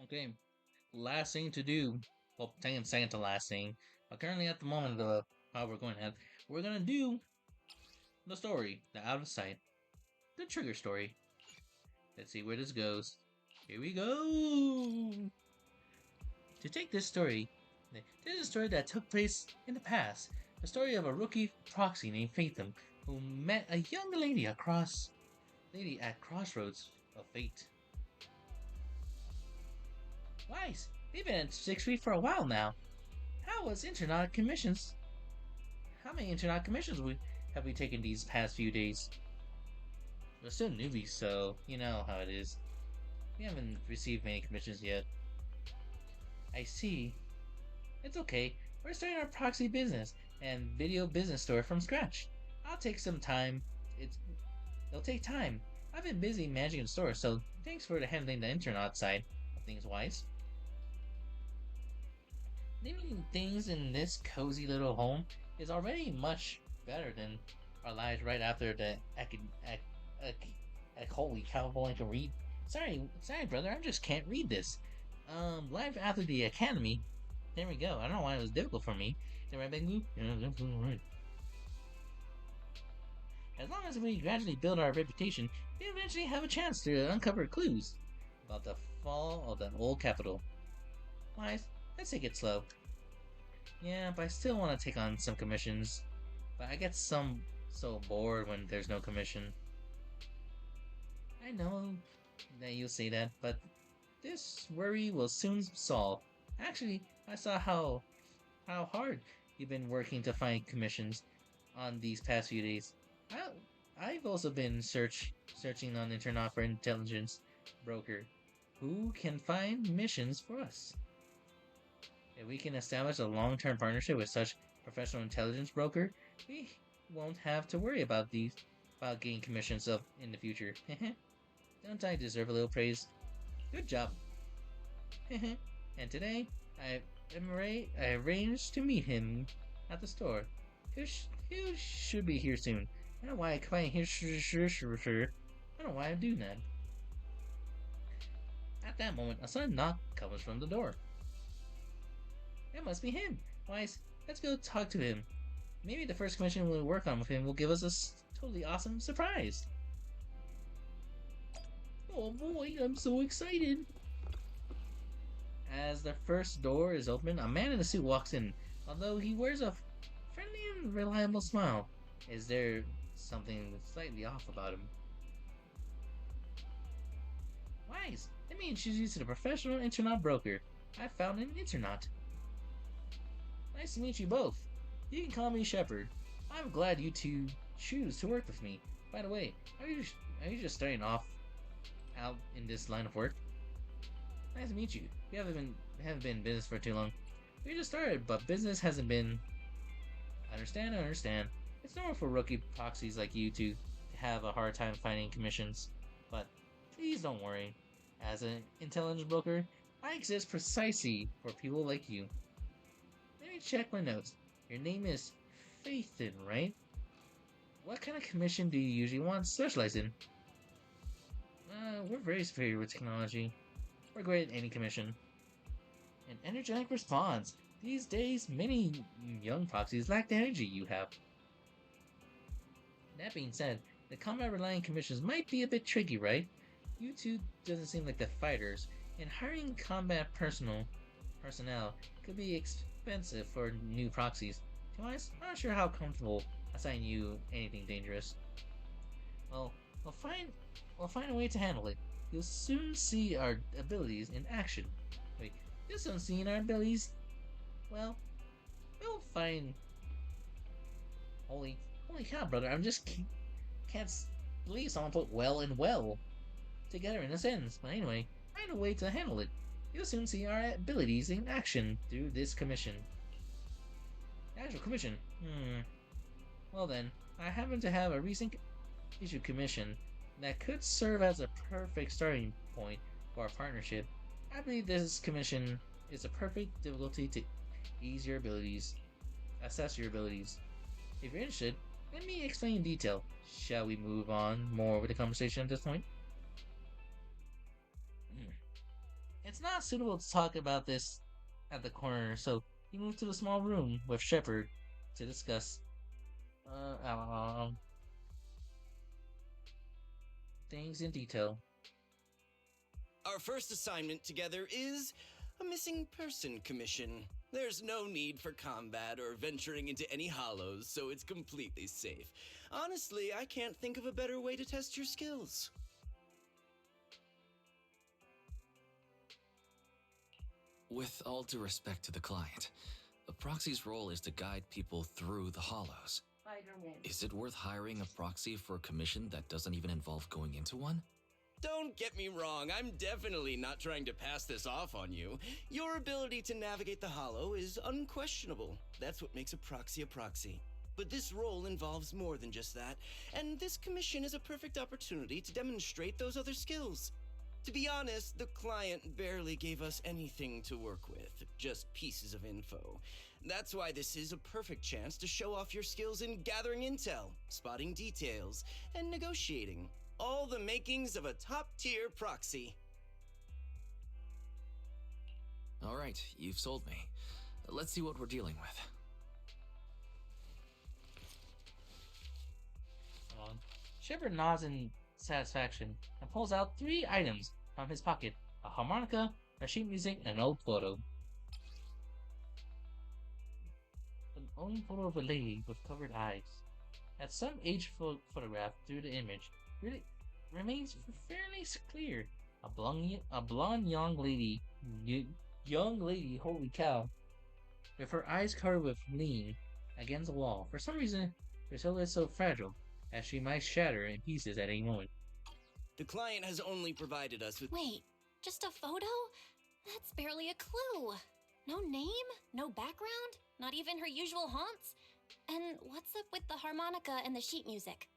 Okay, last thing to do. Well, second to last thing. But currently, at the moment of how we're going to have, we're gonna do the story, the out of sight, the trigger story. Let's see where this goes. Here we go. To take this story, this is a story that took place in the past. The story of a rookie proxy named Fathom who met a young lady at crossroads of fate. Weiss, we've been at 6 feet for a while now. How was internet commissions? How many internet commissions have we taken these past few days? We're still newbies, so you know how it is. We haven't received many commissions yet. I see. It's okay. We're starting our proxy business and video business store from scratch. I'll take some time. It'll take time. I've been busy managing the store, so thanks for handling the internet side of things, Wise. Living things in this cozy little home is already much better than our lives right after the holy cow, I can read. Sorry, brother, I just can't read this. Life after the academy. There we go. I don't know why it was difficult for me. Is that right, Big Blue? Yeah, that's absolutely right. As long as we gradually build our reputation, we eventually have a chance to uncover clues about the fall of the old capital. Wise, let's take it slow. Yeah, but I still want to take on some commissions. But I get so bored when there's no commission. I know that you'll say that, but this worry will soon solve. Actually, I saw how hard you've been working to find commissions on these past few days. I, I've also been searching on the internet for intelligence broker who can find missions for us. If we can establish a long-term partnership with such professional intelligence broker, we won't have to worry about getting commissions up in the future. Don't I deserve a little praise? Good job. And today, I arranged to meet him at the store. He should be here soon. I don't know why I come in here. I don't know why I'm doing that. At that moment, a sudden knock comes from the door. That must be him. Wise, let's go talk to him. Maybe the first commission we'll work on with him will give us a totally awesome surprise. Oh boy, I'm so excited. As the first door is opened, a man in a suit walks in. Although he wears a friendly and reliable smile, is there something slightly off about him? Wise, let me introduce you to the professional internet broker I found in internet. Nice to meet you both. You can call me Shepard. I'm glad you two choose to work with me. By the way, are you just starting off out in this line of work? Nice to meet you. We haven't been in business for too long. We just started, but business hasn't been. I understand. It's normal for rookie proxies like you to have a hard time finding commissions. But please don't worry. As an intelligence broker, I exist precisely for people like you. Let me check my notes. Your name is Faithin, right? What kind of commission do you usually want to specialize in? We're very superior with technology. We're great at any commission. An energetic response. These days, many young proxies lack the energy you have. That being said, the combat-reliant commissions might be a bit tricky, right? You two doesn't seem like the fighters, and hiring combat personnel could be expensive for new proxies. To be honest, I'm not sure how comfortable assigning you anything dangerous. Well, we'll find a way to handle it. You'll soon see our abilities in action. Wait, you'll soon see our abilities? Well, we'll find. Holy cow, brother! Can't believe someone put well and well together in a sentence. But anyway, find a way to handle it. You'll soon see our abilities in action through this commission. Actual commission. Well then, I happen to have a recent issue commission that could serve as a perfect starting point for our partnership. I believe this commission is a perfect difficulty to assess your abilities. If you're interested, let me explain in detail. Shall we move on more with the conversation at this point? It's not suitable to talk about this at the corner, so he moved to a small room with Shepard to discuss things in detail. Our first assignment together is a missing person commission. There's no need for combat or venturing into any hollows, so it's completely safe. Honestly, I can't think of a better way to test your skills. With all due respect to the client, a proxy's role is to guide people through the hollows. Spider-Man. Is it worth hiring a proxy for a commission that doesn't even involve going into one? Don't get me wrong, I'm definitely not trying to pass this off on you. Your ability to navigate the hollow is unquestionable. That's what makes a proxy. But this role involves more than just that, and this commission is a perfect opportunity to demonstrate those other skills. To be honest, the client barely gave us anything to work with, just pieces of info. That's why this is a perfect chance to show off your skills in gathering intel, spotting details, and negotiating. All the makings of a top-tier proxy. All right, you've sold me. Let's see what we're dealing with. Shepard nods in satisfaction and pulls out 3 items from his pocket: a harmonica, a sheet music, and an old photo. An old photo of a lady with covered eyes. At some age photograph through the image really remains fairly clear. A blonde young lady, holy cow, with her eyes covered with lean against the wall. For some reason, her soul is so fragile as she might shatter in pieces at any moment. The client has only provided us with— Wait, just a photo? That's barely a clue. No name, no background, not even her usual haunts. And what's up with the harmonica and the sheet music?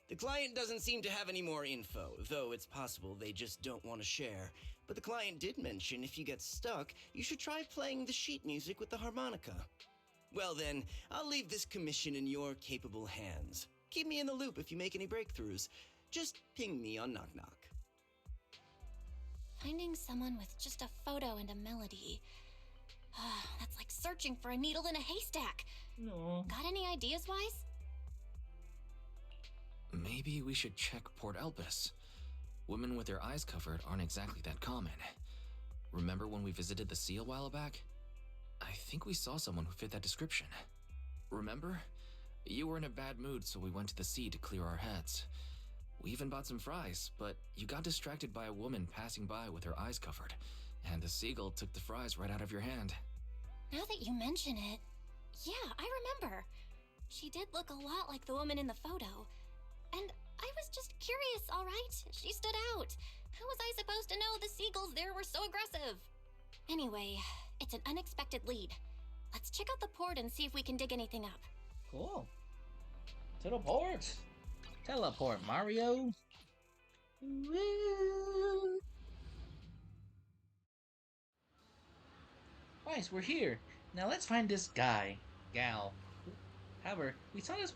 The client doesn't seem to have any more info, though it's possible they just don't want to share. But the client did mention if you get stuck, you should try playing the sheet music with the harmonica. Well then, I'll leave this commission in your capable hands. Keep me in the loop if you make any breakthroughs. Just ping me on Knock Knock. Finding someone with just a photo and a melody. That's like searching for a needle in a haystack. No. Got any ideas, Wise? Maybe we should check Port Elpis. Women with their eyes covered aren't exactly that common. Remember when we visited the sea a while back? I think we saw someone who fit that description. Remember? You were in a bad mood, so we went to the sea to clear our heads. We even bought some fries, but you got distracted by a woman passing by with her eyes covered, and the seagull took the fries right out of your hand. Now that you mention it, yeah, I remember. She did look a lot like the woman in the photo. And I was just curious, all right? She stood out. How was I supposed to know the seagulls there were so aggressive? Anyway, it's an unexpected lead. Let's check out the port and see if we can dig anything up. Cool. To the port. Teleport, Mario. Woo. Nice, we're here. Now let's find this gal. However, we saw this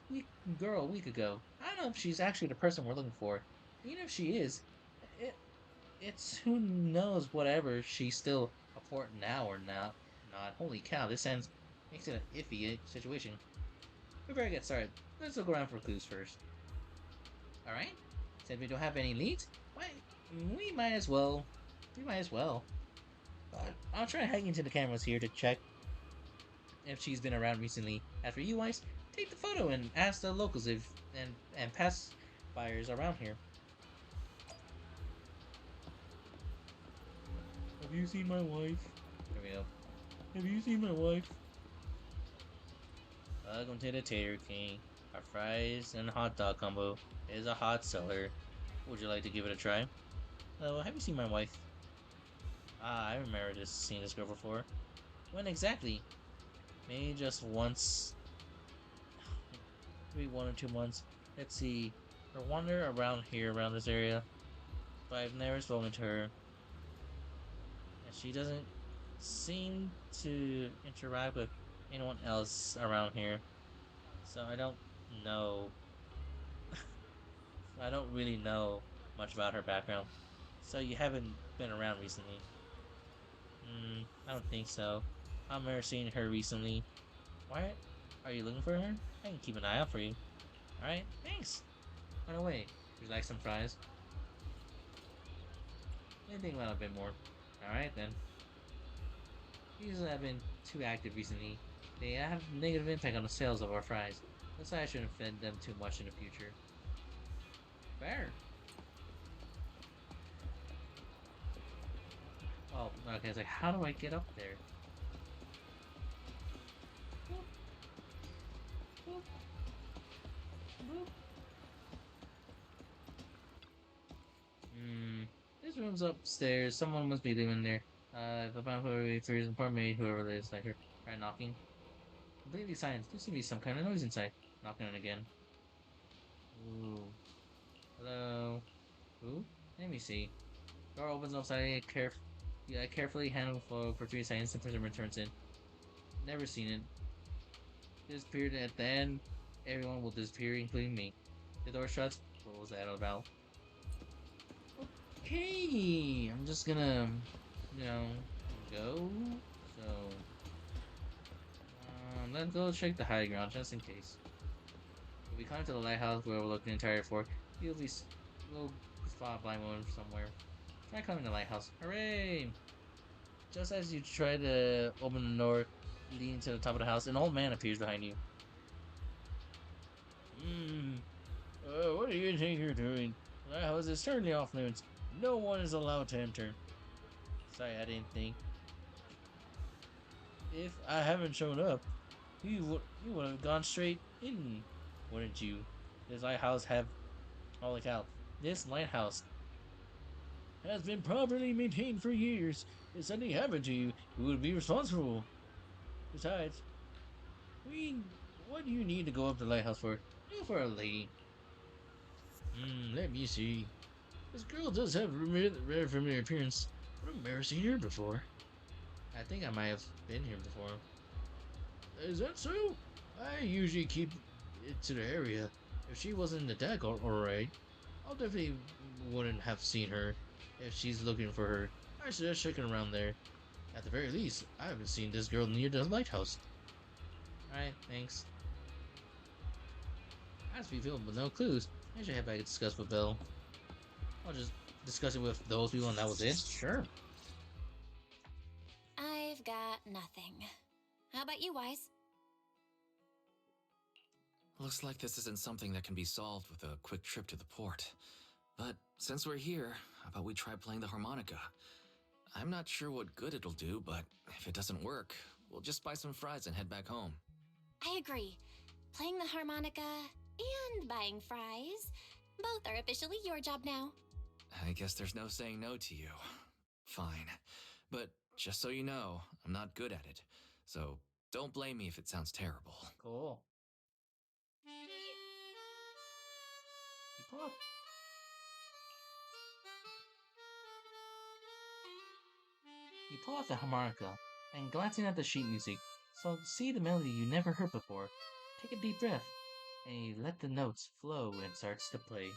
girl a week ago. I don't know if she's actually the person we're looking for. Even if she is, it's who knows whatever she's still a port now or not. Holy cow, this makes it an iffy situation. Before I get started, let's look around for clues first. Alright, since we don't have any leads, we might as well. I'll try hacking into the cameras here to check if she's been around recently. After you, Weiss, take the photo and ask the locals and pass buyers around here. Have you seen my wife? There we go. Have you seen my wife? Welcome to the Tater King. Our fries and hot dog combo is a hot seller. Would you like to give it a try? Oh, have you seen my wife? I remember seeing this girl before. When exactly? Maybe just once. Maybe 1 or 2 months. Let's see. I wander around this area. But I've never spoken to her. And she doesn't seem to interact with anyone else around here. So I don't know. I don't really know much about her background. So you haven't been around recently. I don't think so. I've never seen her recently. Why are you looking for her? I can keep an eye out for you. Alright, thanks. By the way, would you like some fries? Let me think about it a bit more. Alright then. These have been too active recently. They have a negative impact on the sales of our fries. That's why I shouldn't feed them too much in the future. Fair. Oh, okay, it's like, how do I get up there? Boop, boop, boop. This room's upstairs. Someone must be living there. If I find whoever for his apartment, whoever it is, like her, try knocking. Completely silent. There seems to be some kind of noise inside. Knocking on again. Ooh. Hello. Who? Let me see. Door opens upside. I carefully handle the floor for 3 seconds. The person returns in. Never seen it. Disappeared at the end. Everyone will disappear, including me. The door shuts. What was that about? Okay, I'm just gonna, you know, go. So, let's go check the high ground just in case. If we climb to the lighthouse where we'll look the entire fort, you'll be we'll spot a blind woman somewhere. Try climbing the lighthouse. Hooray! Just as you try to open the door leading to the top of the house, an old man appears behind you. What do you think you're doing? The lighthouse is certainly off limits. No one is allowed to enter. Sorry, I didn't think. If I haven't shown up, you would have gone straight in, wouldn't you? This lighthouse have holy cow. This lighthouse has been properly maintained for years. If something happened to you, who would be responsible? Besides, what do you need to go up the lighthouse for? Do for a lady. Let me see. This girl does have a very familiar appearance, but I've never seen her before. I think I might have been here before. Is that so? I usually keep it to the area. If she wasn't in the deck, alright. I'll definitely wouldn't have seen her if she's looking for her. I suggest checking around there. At the very least, I haven't seen this girl near the lighthouse. Alright, thanks. As we filled with no clues, I should head back and discuss with Bill. I'll just discuss it with those people and that was it? Sure. I've got nothing. How about you, Wise? Looks like this isn't something that can be solved with a quick trip to the port. But since we're here, how about we try playing the harmonica? I'm not sure what good it'll do, but if it doesn't work, we'll just buy some fries and head back home. I agree. Playing the harmonica and buying fries, both are officially your job now. I guess there's no saying no to you. Fine. But just so you know, I'm not good at it. So don't blame me if it sounds terrible. Cool. You pull up. You pull out the harmonica and glancing at the sheet music, so see the melody you never heard before. Take a deep breath, and you let the notes flow and starts to play.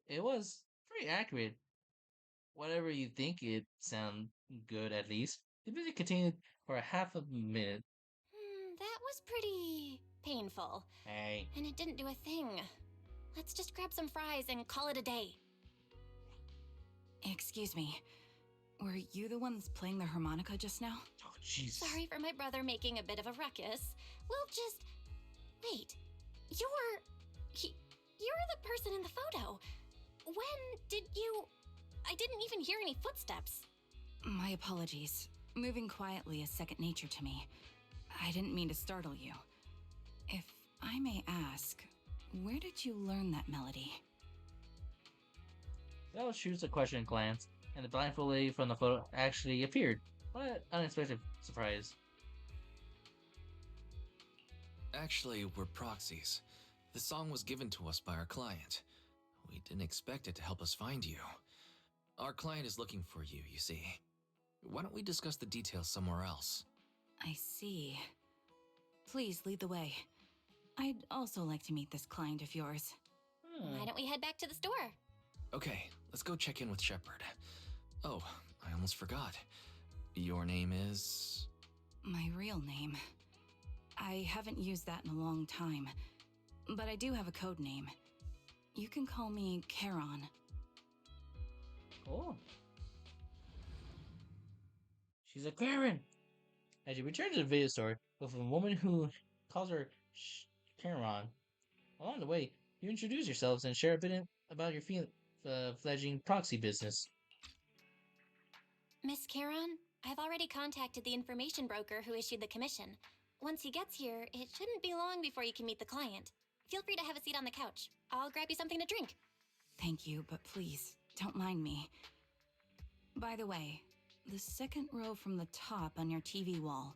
It was pretty accurate. Whatever you think it sound good at least. The music continued for a half a minute. That was pretty painful. Hey, And it didn't do a thing. Let's just grab some fries and call it a day. Excuse me. Were you the ones playing the harmonica just now? oh jeez. Sorry for my brother making a bit of a ruckus. We'll just... Wait. You're the person in the photo. When did you... I didn't even hear any footsteps. My apologies. Moving quietly is second nature to me. I didn't mean to startle you. If I may ask, where did you learn that melody? Belle shoots a questioning glance, and the blindfold lady from the photo actually appeared. What an unexpected surprise. Actually, we're proxies. The song was given to us by our client. We didn't expect it to help us find you. Our client is looking for you, you see. Why don't we discuss the details somewhere else? I see. Please lead the way. I'd also like to meet this client of yours. Why don't we head back to the store? Okay, let's go check in with Shepard. Oh, I almost forgot. Your name is... My real name. I haven't used that in a long time, but I do have a code name. You can call me Charon. Cool. She's a Karen. As you return to the video store with a woman who calls her Karen. Along the way, you introduce yourselves and share a bit about your fledgling proxy business. Miss Charon, I've already contacted the information broker who issued the commission. Once he gets here, it shouldn't be long before you can meet the client. Feel free to have a seat on the couch. I'll grab you something to drink. Thank you, but please, don't mind me. By the way, the second row from the top on your TV wall,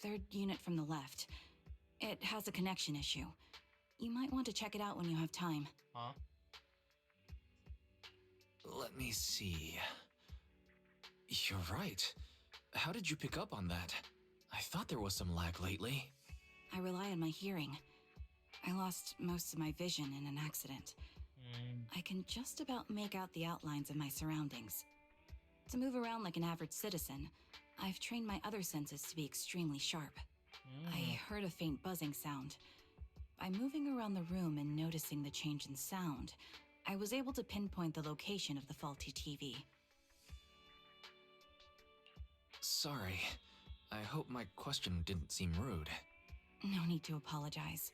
third unit from the left, it has a connection issue. You might want to check it out when you have time. Huh? Let me see. You're right. How did you pick up on that? I thought there was some lag lately. I rely on my hearing. I lost most of my vision in an accident. I can just about make out the outlines of my surroundings. To move around like an average citizen, I've trained my other senses to be extremely sharp. I heard a faint buzzing sound. By moving around the room and noticing the change in sound, I was able to pinpoint the location of the faulty TV. Sorry. I hope my question didn't seem rude. No need to apologize.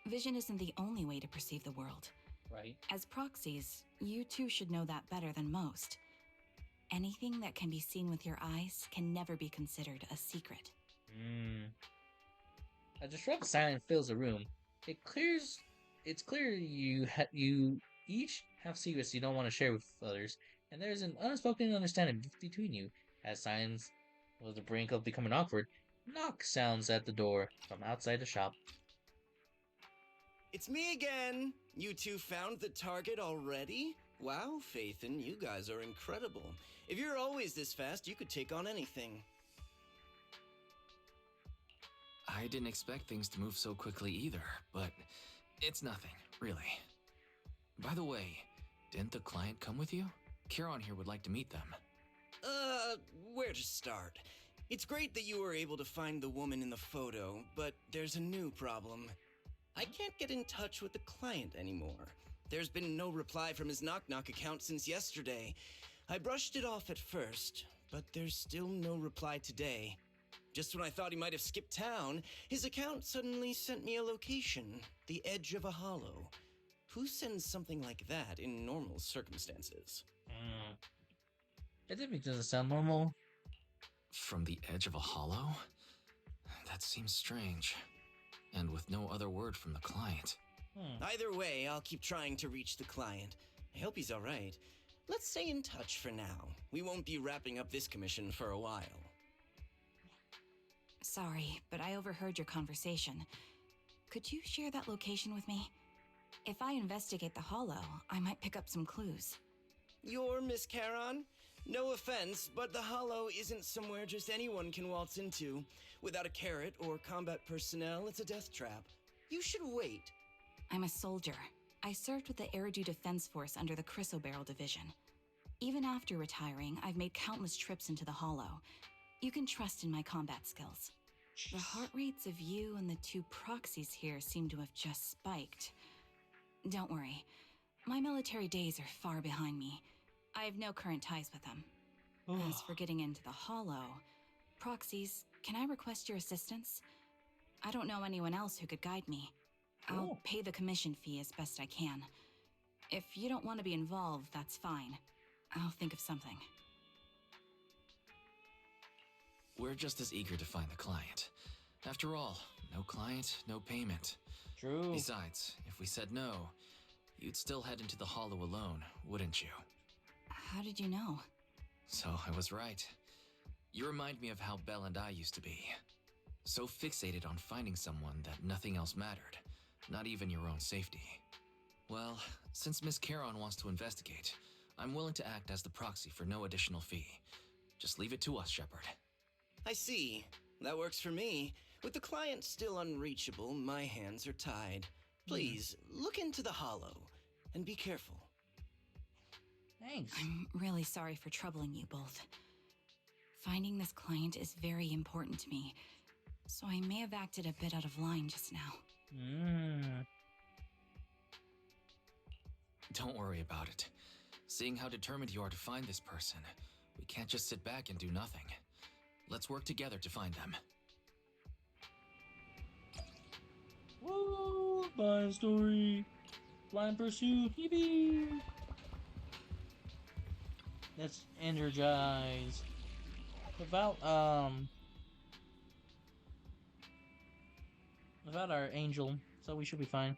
Vision isn't the only way to perceive the world. Right. As proxies, you too should know that better than most. Anything that can be seen with your eyes can never be considered a secret. A disruptive silence fills the room. It's clear you each have secrets you don't want to share with others, and there's an unspoken understanding between you. As silence was the brink of becoming awkward, knock sounds at the door from outside the shop. It's me again! You two found the target already? Wow, Phaethon, you guys are incredible. If you're always this fast, you could take on anything. I didn't expect things to move so quickly either, but it's nothing, really. By the way, didn't the client come with you? Charon here would like to meet them. Where to start? It's great that you were able to find the woman in the photo, but there's a new problem. I can't get in touch with the client anymore. There's been no reply from his knock-knock account since yesterday. I brushed it off at first, but there's still no reply today. Just when I thought he might have skipped town, his account suddenly sent me a location, the edge of a hollow. Who sends something like that in normal circumstances? It definitely doesn't sound normal. From the edge of a hollow? That seems strange. And with no other word from the client. Either way, I'll keep trying to reach the client. I hope he's alright. Let's stay in touch for now. We won't be wrapping up this commission for a while. Sorry, but I overheard your conversation. Could you share that location with me? If I investigate the hollow, I might pick up some clues. You're Miss Charon? No offense, but the hollow isn't somewhere just anyone can waltz into. Without a carrot or combat personnel, it's a death trap. You should wait. I'm a soldier. I served with the Eridu Defense Force under the Chrysoberyl Division. Even after retiring, I've made countless trips into the hollow. You can trust in my combat skills. The heart rates of you and the two proxies here seem to have just spiked. Don't worry. My military days are far behind me. I have no current ties with them. As for getting into the hollow, proxies, can I request your assistance? I don't know anyone else who could guide me. I'll pay the commission fee as best I can. If you don't want to be involved, that's fine. I'll think of something. We're just as eager to find the client. After all, no client, no payment. True. Besides, if we said no, you'd still head into the hollow alone, wouldn't you? How did you know? So I was right. You remind me of how Belle and I used to be. So fixated on finding someone that nothing else mattered, not even your own safety. Well, since Miss Charon wants to investigate, I'm willing to act as the proxy for no additional fee. Just leave it to us, Shepard. I see. That works for me. With the client still unreachable, my hands are tied. Please, look into the hollow, and be careful. Thanks. I'm really sorry for troubling you both. Finding this client is very important to me, so I may have acted a bit out of line just now. Don't worry about it. Seeing how determined you are to find this person, we can't just sit back and do nothing. Let's work together to find them. Woo! Blind story. Blind pursuit. Yippee! Let's energize. Without our angel, so we should be fine.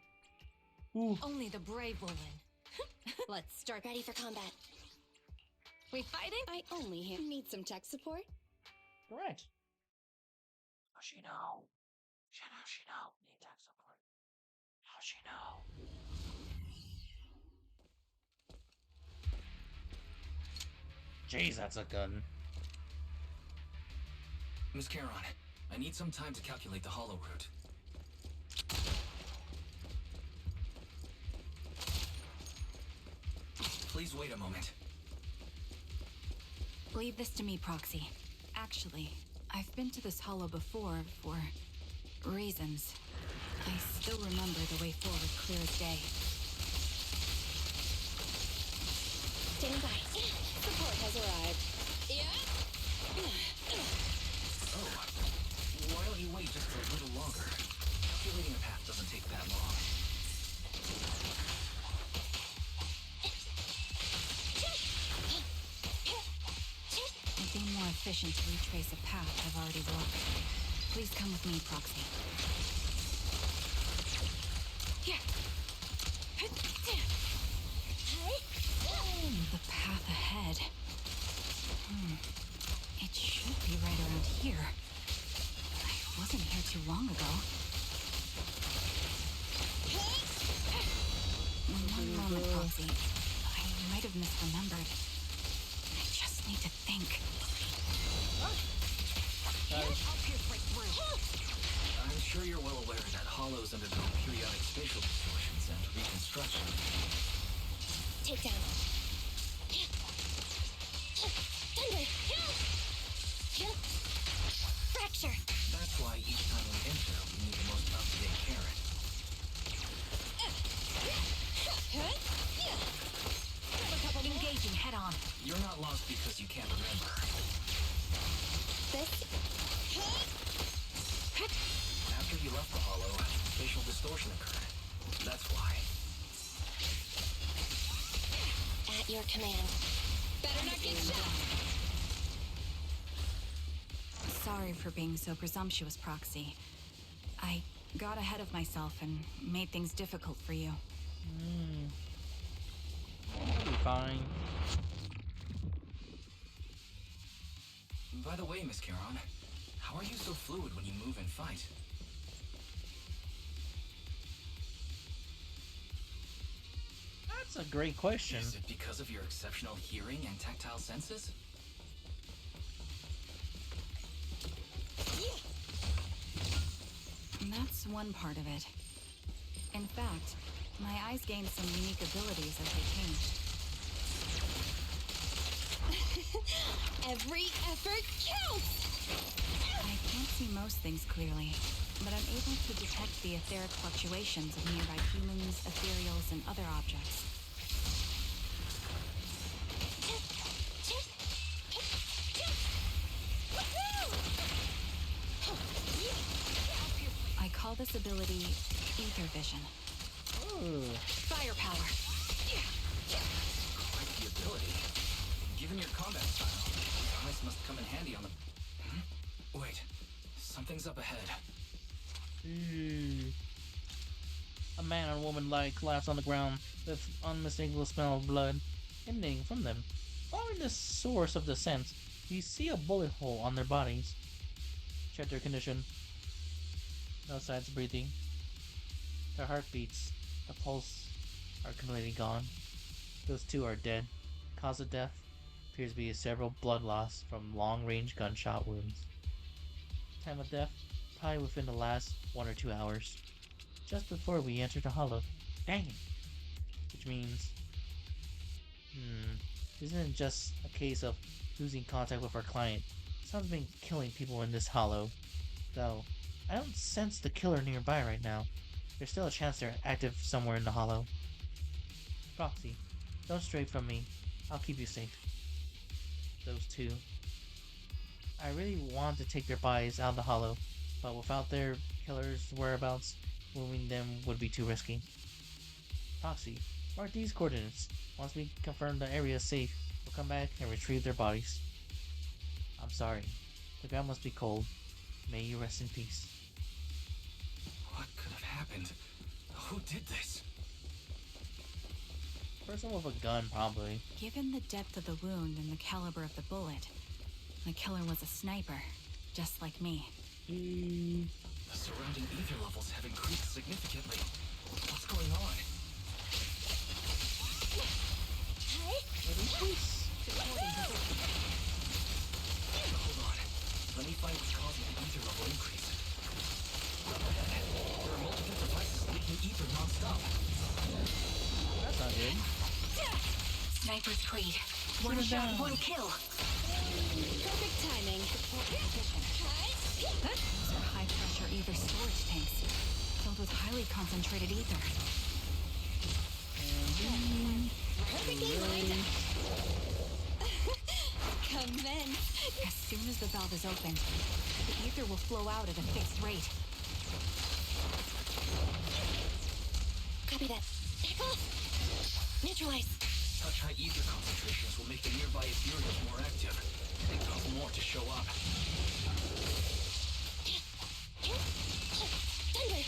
Ooh. Only the brave will win. Let's start. Ready for combat. We fighting? I only need some tech support. Correct. How she know? How she know? Need tech support. How she know? Jeez, that's a gun. Miss Charon, I need some time to calculate the hollow route. Please wait a moment. Leave this to me, Proxy. Actually, I've been to this hollow before for reasons. I still remember the way forward clear as day. Stand by. Support has arrived. Oh, why don't you wait just a little longer? Calculating a path doesn't take that long. It'd be more efficient to retrace a path I've already walked. Please come with me, Proxy. The path ahead. It should be right around here. I wasn't here too long ago. One moment, Proxy. I might have misremembered. I just need to think. I'll pierce right through. I'm sure you're well aware that hollows undergo periodic spatial distortions and reconstruction. Take down. Thunder. Fracture. That's why each time we enter, we need the most up-to-date carrot. Engaging head-on. You're not lost because you can't remember. This. After you left the hollow, spatial distortion occurred. That's why. At your command. Better not get shot. Sorry for being so presumptuous, Proxy. I got ahead of myself and made things difficult for you. We'll be fine. By the way, Miss Charon, how are you so fluid when you move and fight? That's a great question. Is it because of your exceptional hearing and tactile senses? That's one part of it. In fact, my eyes gained some unique abilities as they changed. Every effort counts! I can't see most things clearly, but I'm able to detect the etheric fluctuations of nearby humans, ethereals, and other objects. I call this ability ether vision. Ooh. Firepower. Quite the ability. Given your combat style, these eyes must come in handy on the... Wait, something's up ahead. A man and woman lie collapsed on the ground with unmistakable smell of blood emanating from them. Following the source of the scent, you see a bullet hole on their bodies. Check their condition. No signs of breathing. Their heartbeats, the pulse, are completely gone. Those two are dead. cause of death appears to be several blood loss from long-range gunshot wounds. Time of death, probably within the last 1 or 2 hours, just before we entered the hollow. Dang it! Which means, isn't it just a case of losing contact with our client? Someone's been killing people in this hollow. Though, I don't sense the killer nearby right now. There's still a chance they're active somewhere in the hollow. Proxy, don't stray from me. I'll keep you safe. Those two. I really want to take their bodies out of the hollow, but without their killer's whereabouts, moving them would be too risky. Proxy, mark these coordinates. Once we confirm the area is safe, we'll come back and retrieve their bodies. I'm sorry. The ground must be cold. May you rest in peace. What could have happened? Who did this? Person with a gun, probably. Given the depth of the wound and the caliber of the bullet, the killer was a sniper, just like me. The surrounding ether levels have increased significantly. What's going on? Hold on. Let me find what's causing the ether level increase. There are multiple devices leaking ether non-stop. That's not good. Sniper's Creed. One shot, one kill. Perfect timing. These are high-pressure ether storage tanks, filled with highly concentrated ether. Perfect line. Commence. As soon as the valve is opened, the ether will flow out at a fixed rate. Copy that. Back off! Neutralize. Such high ether concentrations will make the nearby ethereals more active and cause more to show up. Thunder!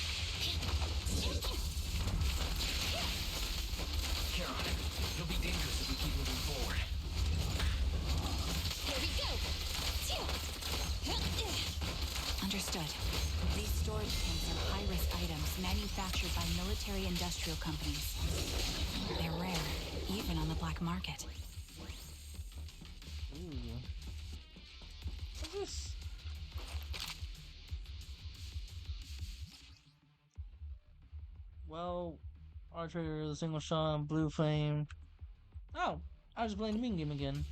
Charon, it'll be dangerous if we keep moving forward. Here we go. Understood. These storage tanks are high-risk items manufactured by military-industrial companies. They're rare, even on the black market. Ooh. What's this? Well, Archer, the single shot, blue flame. Oh, I was playing the main game again.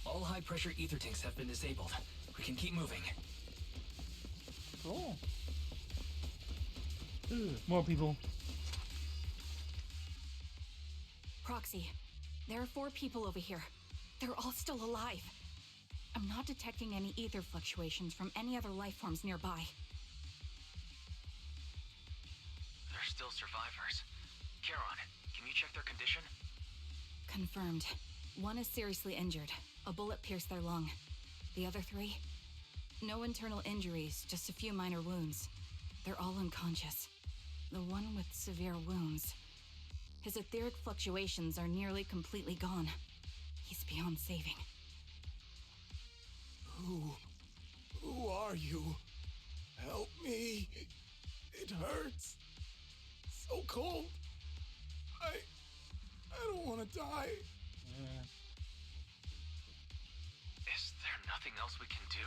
All high-pressure ether tanks have been disabled. We can keep moving. Cool. More people. Proxy, there are 4 people over here. They're all still alive. I'm not detecting any ether fluctuations from any other life forms nearby. They're still survivors. Charon, can you check their condition? Confirmed. 1 is seriously injured. A bullet pierced their lung. The other 3? No internal injuries, just a few minor wounds. They're all unconscious. The one with severe wounds. His etheric fluctuations are nearly completely gone. He's beyond saving. Who are you? Help me. It hurts. So cold. I don't want to die. Is there nothing else we can do?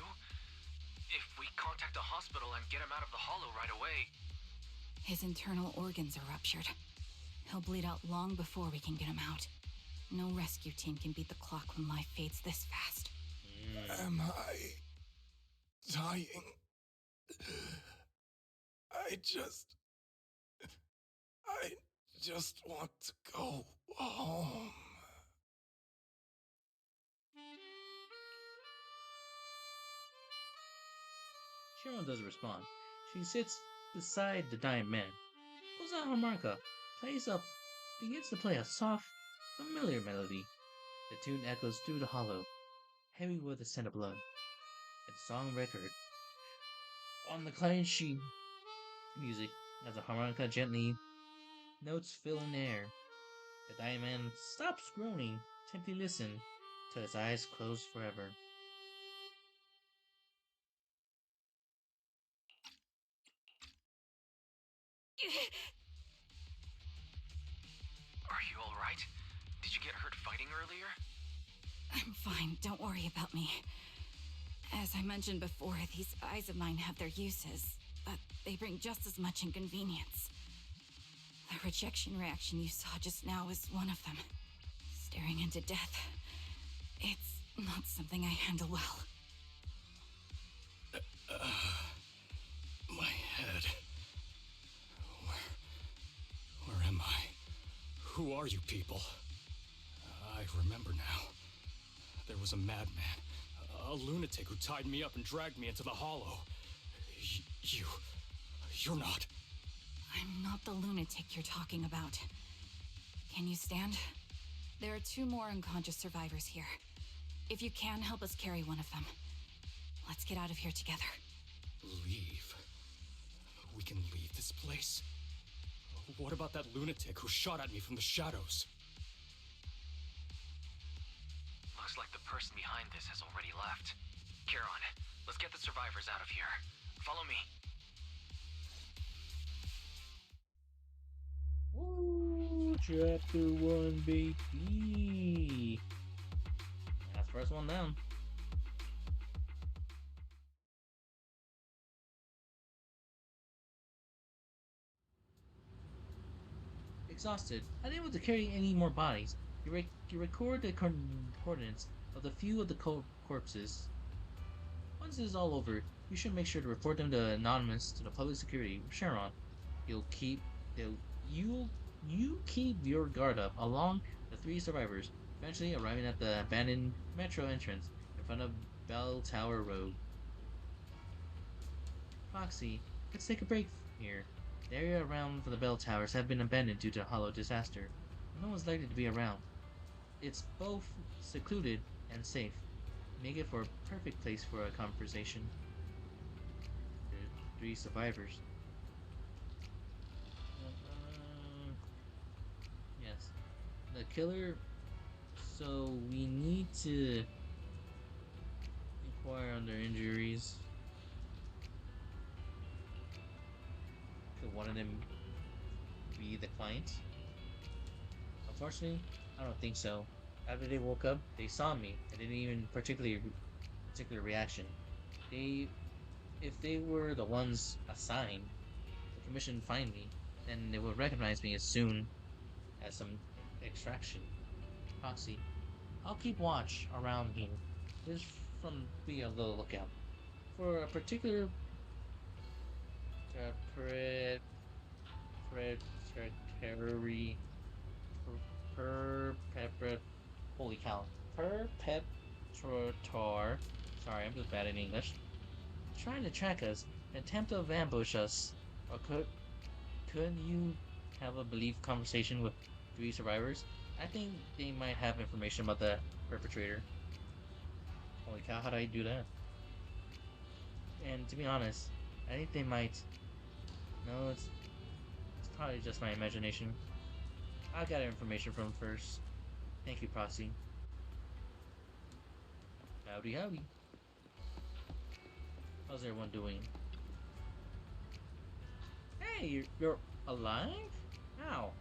If we contact a hospital and get him out of the hollow right away... His internal organs are ruptured. He'll bleed out long before we can get him out. No rescue team can beat the clock when life fades this fast. Am I dying? I just want to go home. Sharon doesn't respond. She sits beside the dying man, pulls out a harmonica, begins to play a soft, familiar melody. The tune echoes through the hollow, heavy with the scent of blood. It's a song record. On the client sheet music, as the harmonica gently notes fill in air. The dying man stops groaning, simply listen till his eyes close forever. Are you alright? Did you get hurt fighting earlier? I'm fine, don't worry about me. As I mentioned before, these eyes of mine have their uses, but they bring just as much inconvenience. The rejection reaction you saw just now is one of them. Staring into death. It's not something I handle well. My head. Where am I? Who are you people? I remember now. There was a madman, a lunatic who tied me up and dragged me into the hollow. You're not. I'm not the lunatic you're talking about. Can you stand? There are 2 more unconscious survivors here. If you can, help us carry one of them. Let's get out of here together. Leave? We can leave this place? What about that lunatic who shot at me from the shadows? Looks like the person behind this has already left. Charon, let's get the survivors out of here. Follow me. Woo! Chapter 1, baby! That's the first one down. Exhausted, unable to carry any more bodies, you record the coordinates of the few of the corpses. Once it is all over, you should make sure to report them to Anonymous to the public security, Sharon. You keep your guard up along the 3 survivors, eventually arriving at the abandoned metro entrance in front of Bell Tower Road. Foxy, let's take a break here. The area around the bell towers have been abandoned due to a hollow disaster. No one's likely to be around. It's both secluded and safe. Make it for a perfect place for a conversation. There are 3 survivors. Yes. The killer... So we need to inquire on their injuries. Could one of them be the client? Unfortunately, I don't think so. After they woke up, they saw me. I didn't even particular reaction. If they were the ones assigned, the commission find me, then they will recognize me as soon as some extraction. Foxy, I'll keep watch around here. Just be a little lookout for a particular holy cow, perpetrator, sorry, I'm just bad in English, trying to track us, attempt to ambush us, or couldn't you have a belief conversation with 3 survivors? I think they might have information about the perpetrator. Holy cow, how do I do that? And to be honest, I think they might. No, it's probably just my imagination. I got information from first. Thank you, Proxy. Howdy, howdy. How's everyone doing? Hey, you're alive? How?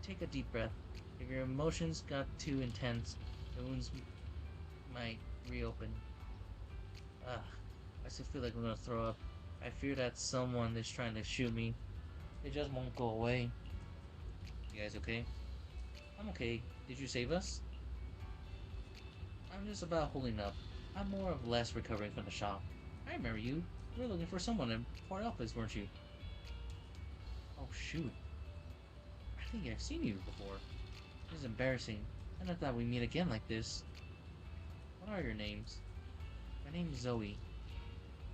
Take a deep breath. If your emotions got too intense, the wounds might reopen. Ugh, I still feel like I'm gonna throw up. I fear that someone is trying to shoot me. It just won't go away. You guys okay? I'm okay. Did you save us? I'm just about holding up. I'm more or less recovering from the shock. I remember you. You were looking for someone in Port Elpis, weren't you? Oh shoot. I think I've seen you before. This is embarrassing. I never thought we'd meet again like this. What are your names? My name's Zoe.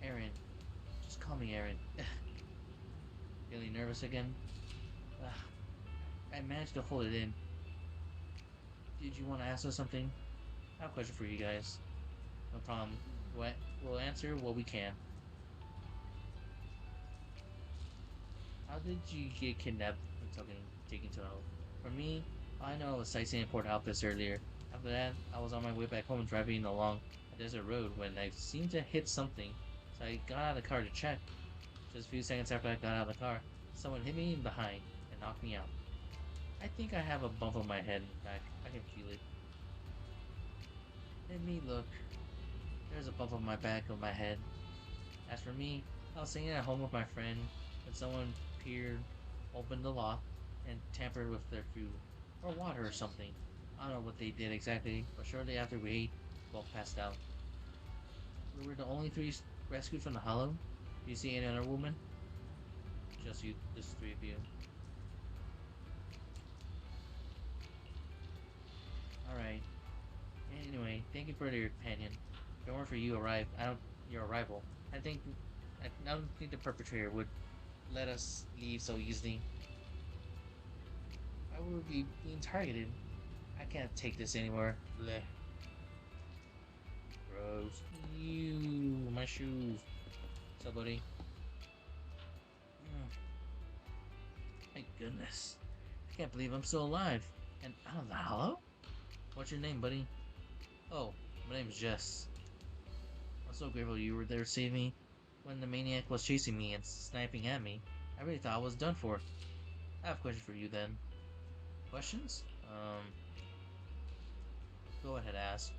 Aaron. Just call me Aaron. Feeling nervous again? I managed to hold it in. Did you want to ask us something? I have a question for you guys. No problem. We'll answer what we can. How did you get kidnapped and taken to the home? For me, I know I was sightseeing in Port Alpes earlier. After that, I was on my way back home driving along a desert road when I seemed to hit something. So I got out of the car to check. Just a few seconds after I got out of the car, someone hit me behind and knocked me out. I think I have a bump on my head and back. I can feel it. Let me look. There's a bump on my back of my head. As for me, I was sitting at home with my friend when someone peered, opened the lock, and tampered with their food, or water or something. I don't know what they did exactly, but shortly after we ate, we both passed out. We were the only three rescued from the hollow. Do you see any other woman? Just you, just three of you. Alright. Anyway, thank you for your companion. If it weren't for your arrival, I don't think the perpetrator would let us leave so easily. I would be being targeted. I can't take this anymore. Blech. Gross. Ew, my shoes. What's up, buddy? My goodness. I can't believe I'm still alive. And out of the hollow? What's your name, buddy? Oh, my name's Jess. I'm so grateful you were there to save me. When the maniac was chasing me and sniping at me, I really thought I was done for. I have a question for you then. Questions? Go ahead, ask.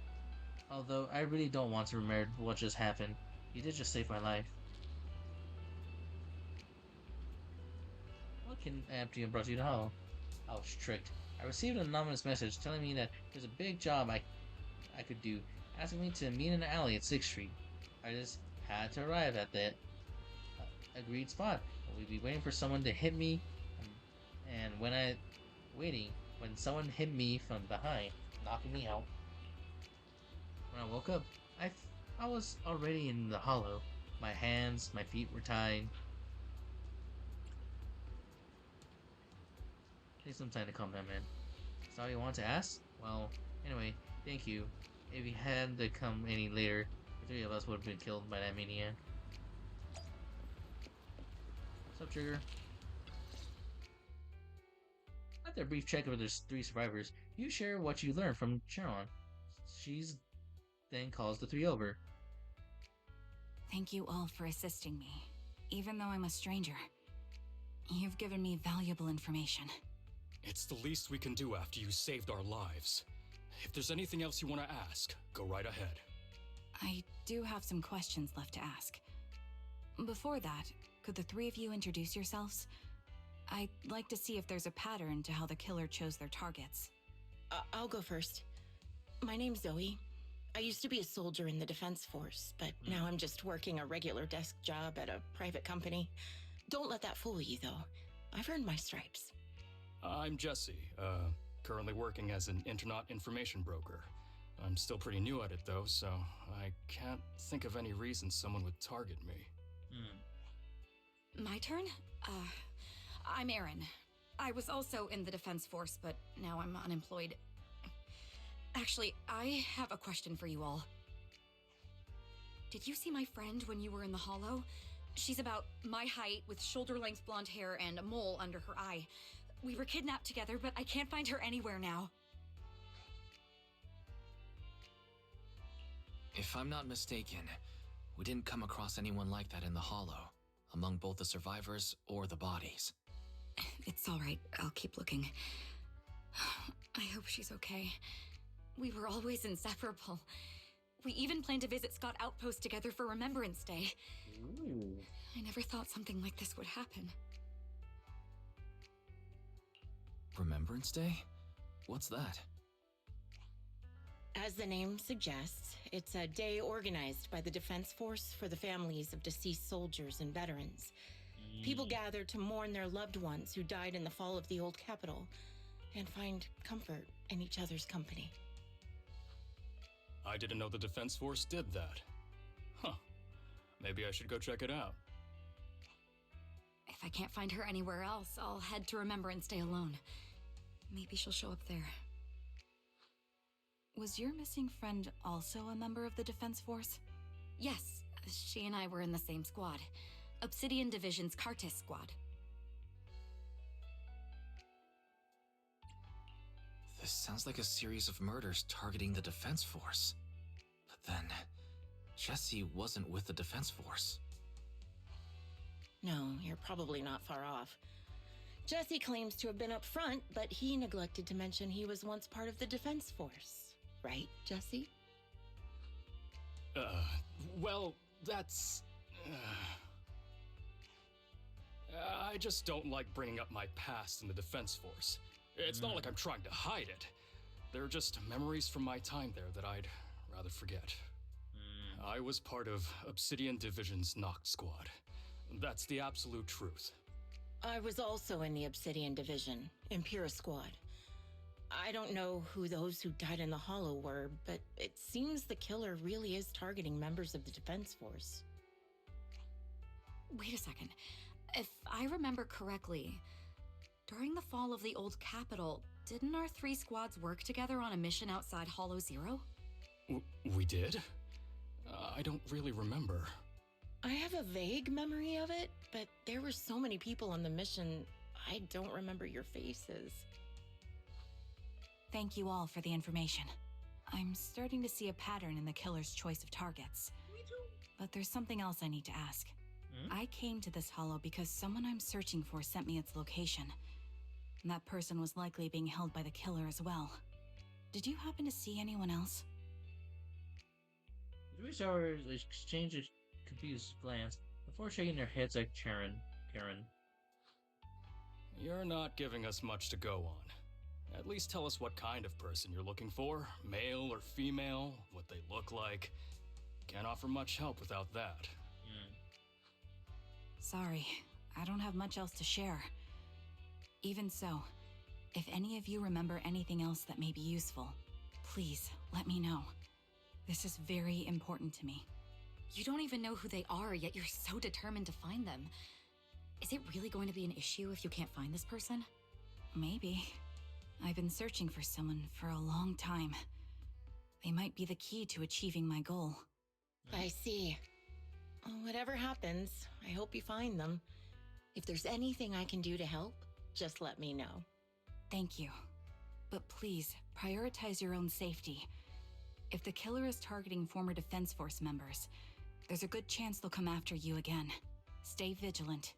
Although I really don't want to remember what just happened. You did just save my life. What kidnapped you and brought you to Hollow? I was tricked. I received an anonymous message telling me that there's a big job I could do, asking me to meet in an alley at 6th Street. I just had to arrive at the agreed spot. We'd be waiting for someone to hit me, and when someone hit me from behind, knocking me out. When I woke up, I was already in the hollow. My hands, my feet were tied. Take some time to calm down, man. Sorry you want to ask? Well, anyway, thank you. If you had to come any later, the three of us would have been killed by that maniac. What's up, Trigger? After a brief check of the three survivors, you share what you learned from Sharon. She's then calls the three over. Thank you all for assisting me, even though I'm a stranger. You've given me valuable information. It's the least we can do after you saved our lives. If there's anything else you want to ask, go right ahead. I do have some questions left to ask. Before that, could the three of you introduce yourselves? I'd like to see if there's a pattern to how the killer chose their targets. I'll go first. My name's Zoe. I used to be a soldier in the Defense Force, but now I'm just working a regular desk job at a private company. Don't let that fool you, though. I've earned my stripes. I'm Jesse, currently working as an internet information broker. I'm still pretty new at it, though, so I can't think of any reason someone would target me. My turn? I'm Erin. I was also in the Defense Force, but now I'm unemployed. Actually, I have a question for you all. Did you see my friend when you were in the Hollow? She's about my height, with shoulder-length blonde hair and a mole under her eye. We were kidnapped together, but I can't find her anywhere now. If I'm not mistaken, we didn't come across anyone like that in the Hollow, among both the survivors or the bodies. It's all right. I'll keep looking. I hope she's okay. We were always inseparable. We even planned to visit Scott Outpost together for Remembrance Day. Ooh. I never thought something like this would happen. Remembrance Day? What's that? As the name suggests, it's a day organized by the Defense Force for the families of deceased soldiers and veterans. People gather to mourn their loved ones who died in the fall of the old capital and find comfort in each other's company. I didn't know the Defense Force did that. Huh. Maybe I should go check it out. If I can't find her anywhere else, I'll head to Remembrance Day alone. Maybe she'll show up there. Was your missing friend also a member of the Defense Force? Yes, she and I were in the same squad. Obsidian Division's Cartis squad. This sounds like a series of murders targeting the Defense Force. But then, Jesse wasn't with the Defense Force. No, you're probably not far off. Jesse claims to have been up front, but he neglected to mention he was once part of the Defense Force. Right, Jesse? Well, that's... I just don't like bringing up my past in the Defense Force. It's not like I'm trying to hide it. They're just memories from my time there that I'd rather forget. I was part of Obsidian Division's Noct Squad. That's the absolute truth. I was also in the Obsidian Division, Impera Squad. I don't know who those who died in the Hollow were, but it seems the killer really is targeting members of the Defense Force. Wait a second. If I remember correctly, during the fall of the old capital, didn't our 3 squads work together on a mission outside Hollow Zero? We did? I don't really remember. I have a vague memory of it, but there were so many people on the mission, I don't remember your faces. Thank you all for the information. I'm starting to see a pattern in the killer's choice of targets. Me too. But there's something else I need to ask. I came to this hollow because someone I'm searching for sent me its location. And that person was likely being held by the killer as well. Did you happen to see anyone else? The 3 stars exchange a confused glance before shaking their heads like Karen. You're not giving us much to go on. At least tell us what kind of person you're looking for. Male or female, what they look like. Can't offer much help without that. Sorry, I don't have much else to share. Even so, if any of you remember anything else that may be useful, please let me know. This is very important to me. You don't even know who they are, yet you're so determined to find them. Is it really going to be an issue if you can't find this person? Maybe. I've been searching for someone for a long time. They might be the key to achieving my goal. I see. Whatever happens, I hope you find them. If there's anything I can do to help, just let me know. Thank you. But please, prioritize your own safety. If the killer is targeting former Defense Force members, there's a good chance they'll come after you again. Stay vigilant.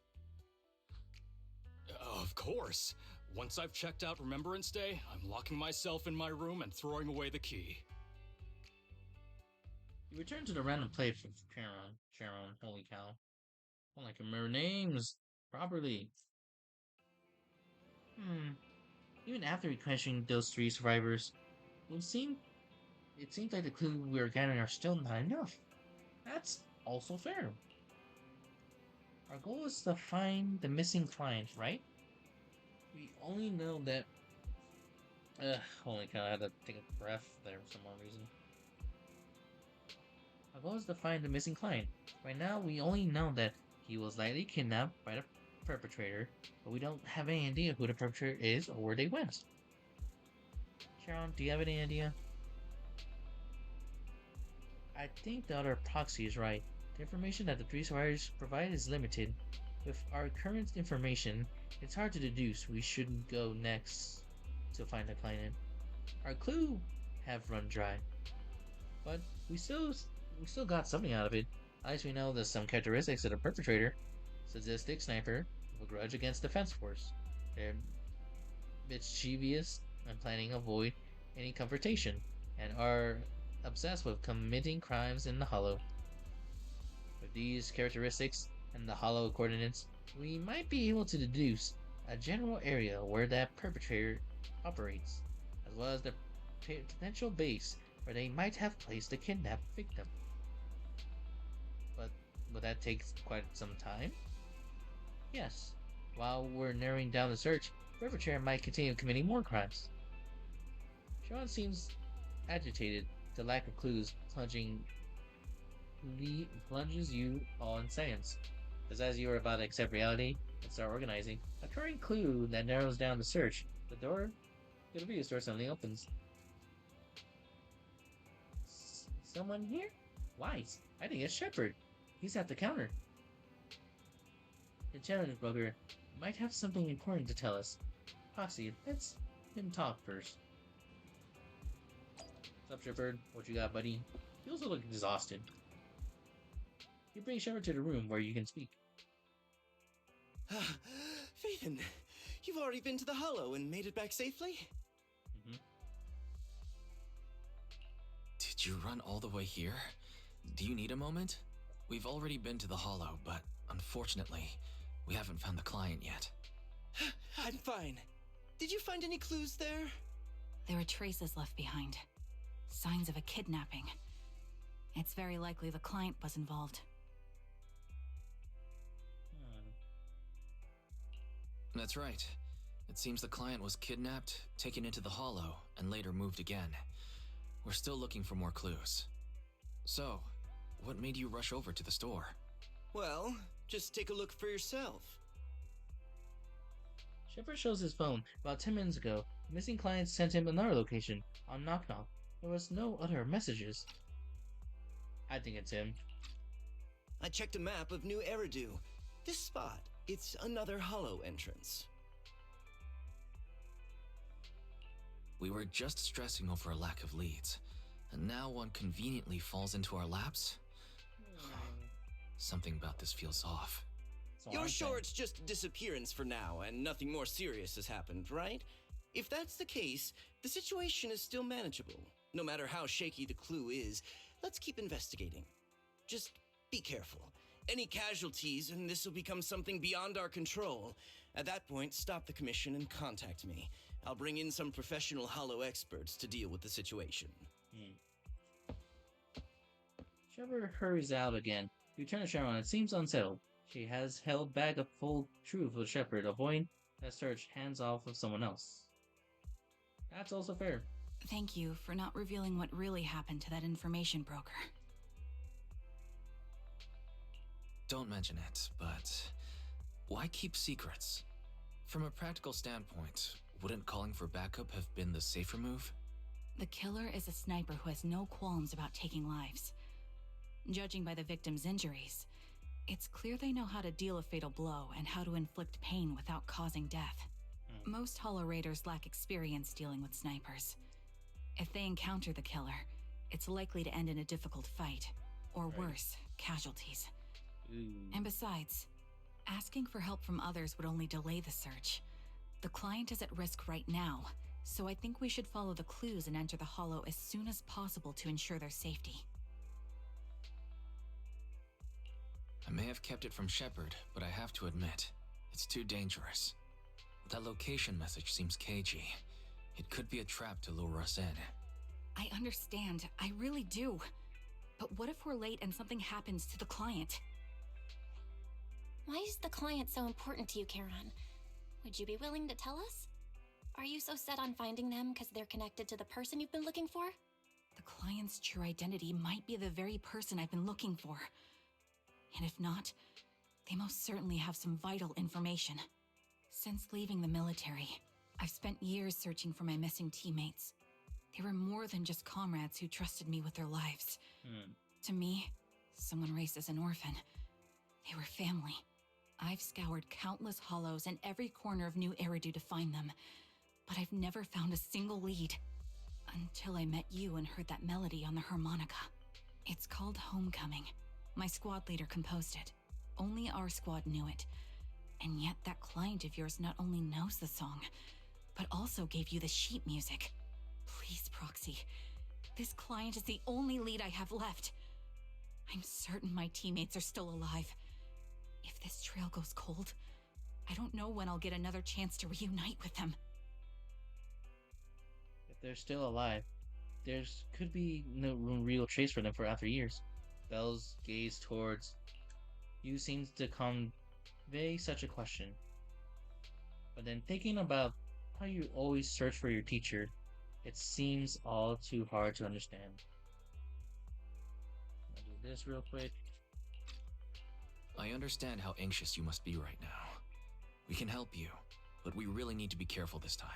Of course. Once I've checked out Remembrance Day, I'm locking myself in my room and throwing away the key. You return to the random place with Sharon, holy cow. I don't like remember names properly. Even after questioning those 3 survivors, it seems like the clues we are gathering are still not enough. That's also fair. Our goal is to find the missing client, right? We only know that... holy cow, I had to take a breath there for some more reason. Our goal is to find the missing client. Right now, we only know that he was likely kidnapped by the perpetrator, but we don't have any idea who the perpetrator is or where they went. Sharon, do you have any idea? I think the other proxy is right. The information that the 3 survivors provide is limited. With our current information, it's hard to deduce we shouldn't go next to find the client. Our clue have run dry, but we still got something out of it. At least we know there's some characteristics of the perpetrator. Sadistic sniper with a grudge against Defense Force. They're mischievous and planning to avoid any confrontation, and are obsessed with committing crimes in the Hollow. With these characteristics and the Hollow coordinates, we might be able to deduce a general area where that perpetrator operates, as well as the potential base where they might have placed the kidnapped victim. But will that take quite some time? Yes. While we're narrowing down the search, the perpetrator might continue committing more crimes. Sean seems agitated. The lack of clues plunges you all in silence. Just as you are about to accept reality and start organizing, a current clue that narrows down the search. The door to the video store suddenly opens. Someone here? Wise. I think it's Shepard. He's at the counter. The challenge broker might have something important to tell us. Proxy, let's him talk first. What's up, Shepard? What you got, buddy? You also look exhausted. You bring Shepard to the room where you can speak. Faven, you've already been to the Hollow and made it back safely? Did you run all the way here? Do you need a moment? We've already been to the Hollow, but unfortunately, we haven't found the client yet. I'm fine. Did you find any clues there? There are traces left behind. Signs of a kidnapping. It's very likely the client was involved. That's right. It seems the client was kidnapped, taken into the Hollow, and later moved again. We're still looking for more clues. So, what made you rush over to the store? Well, just take a look for yourself. Shepard shows his phone. About 10 minutes ago, the missing client sent him another location on Knock Knock. There was no other messages. I think it's him. I checked a map of New Eridu. This spot, it's another Hollow entrance. We were just stressing over a lack of leads, and now one conveniently falls into our laps? Something about this feels off. You're sure it's just a disappearance for now and nothing more serious has happened, right? If that's the case, the situation is still manageable. No matter how shaky the clue is, let's keep investigating. Just be careful. Any casualties and this will become something beyond our control. At that point, stop the commission and contact me. I'll bring in some professional Hollow experts to deal with the situation. Shepard hurries out again. You turn to Sharon. It seems unsettled. She has held back a full truth with Shepard, avoiding that search hands off of someone else. That's also fair. Thank you for not revealing what really happened to that information broker. Don't mention it, but why keep secrets? From a practical standpoint, wouldn't calling for backup have been the safer move? The killer is a sniper who has no qualms about taking lives. Judging by the victim's injuries, it's clear they know how to deal a fatal blow and how to inflict pain without causing death. Most Hollow Raiders lack experience dealing with snipers. If they encounter the killer, it's likely to end in a difficult fight, or worse, casualties. And besides, asking for help from others would only delay the search. The client is at risk right now, so I think we should follow the clues and enter the Hollow as soon as possible to ensure their safety. I may have kept it from Shepard, but I have to admit, it's too dangerous. That location message seems cagey. It could be a trap to lure us in. I understand, I really do. But what if we're late and something happens to the client? Why is the client so important to you, Charon? Would you be willing to tell us? Are you so set on finding them because they're connected to the person you've been looking for? The client's true identity might be the very person I've been looking for. And if not, they most certainly have some vital information. Since leaving the military, I've spent years searching for my missing teammates. They were more than just comrades who trusted me with their lives. To me, someone raised as an orphan, they were family. I've scoured countless hollows and every corner of New Eridu to find them, but I've never found a single lead. Until I met you and heard that melody on the harmonica. It's called Homecoming. My squad leader composed it. Only our squad knew it. And yet that client of yours not only knows the song, but also gave you the sheet music. Please, Proxy. This client is the only lead I have left. I'm certain my teammates are still alive. If this trail goes cold, I don't know when I'll get another chance to reunite with them. If they're still alive, could be no real trace for them for after years. Bell's gaze towards you seems to convey such a question. But then thinking about how you always search for your teacher, it seems all too hard to understand. I'll do this real quick. I understand how anxious you must be right now. We can help you, but we really need to be careful this time.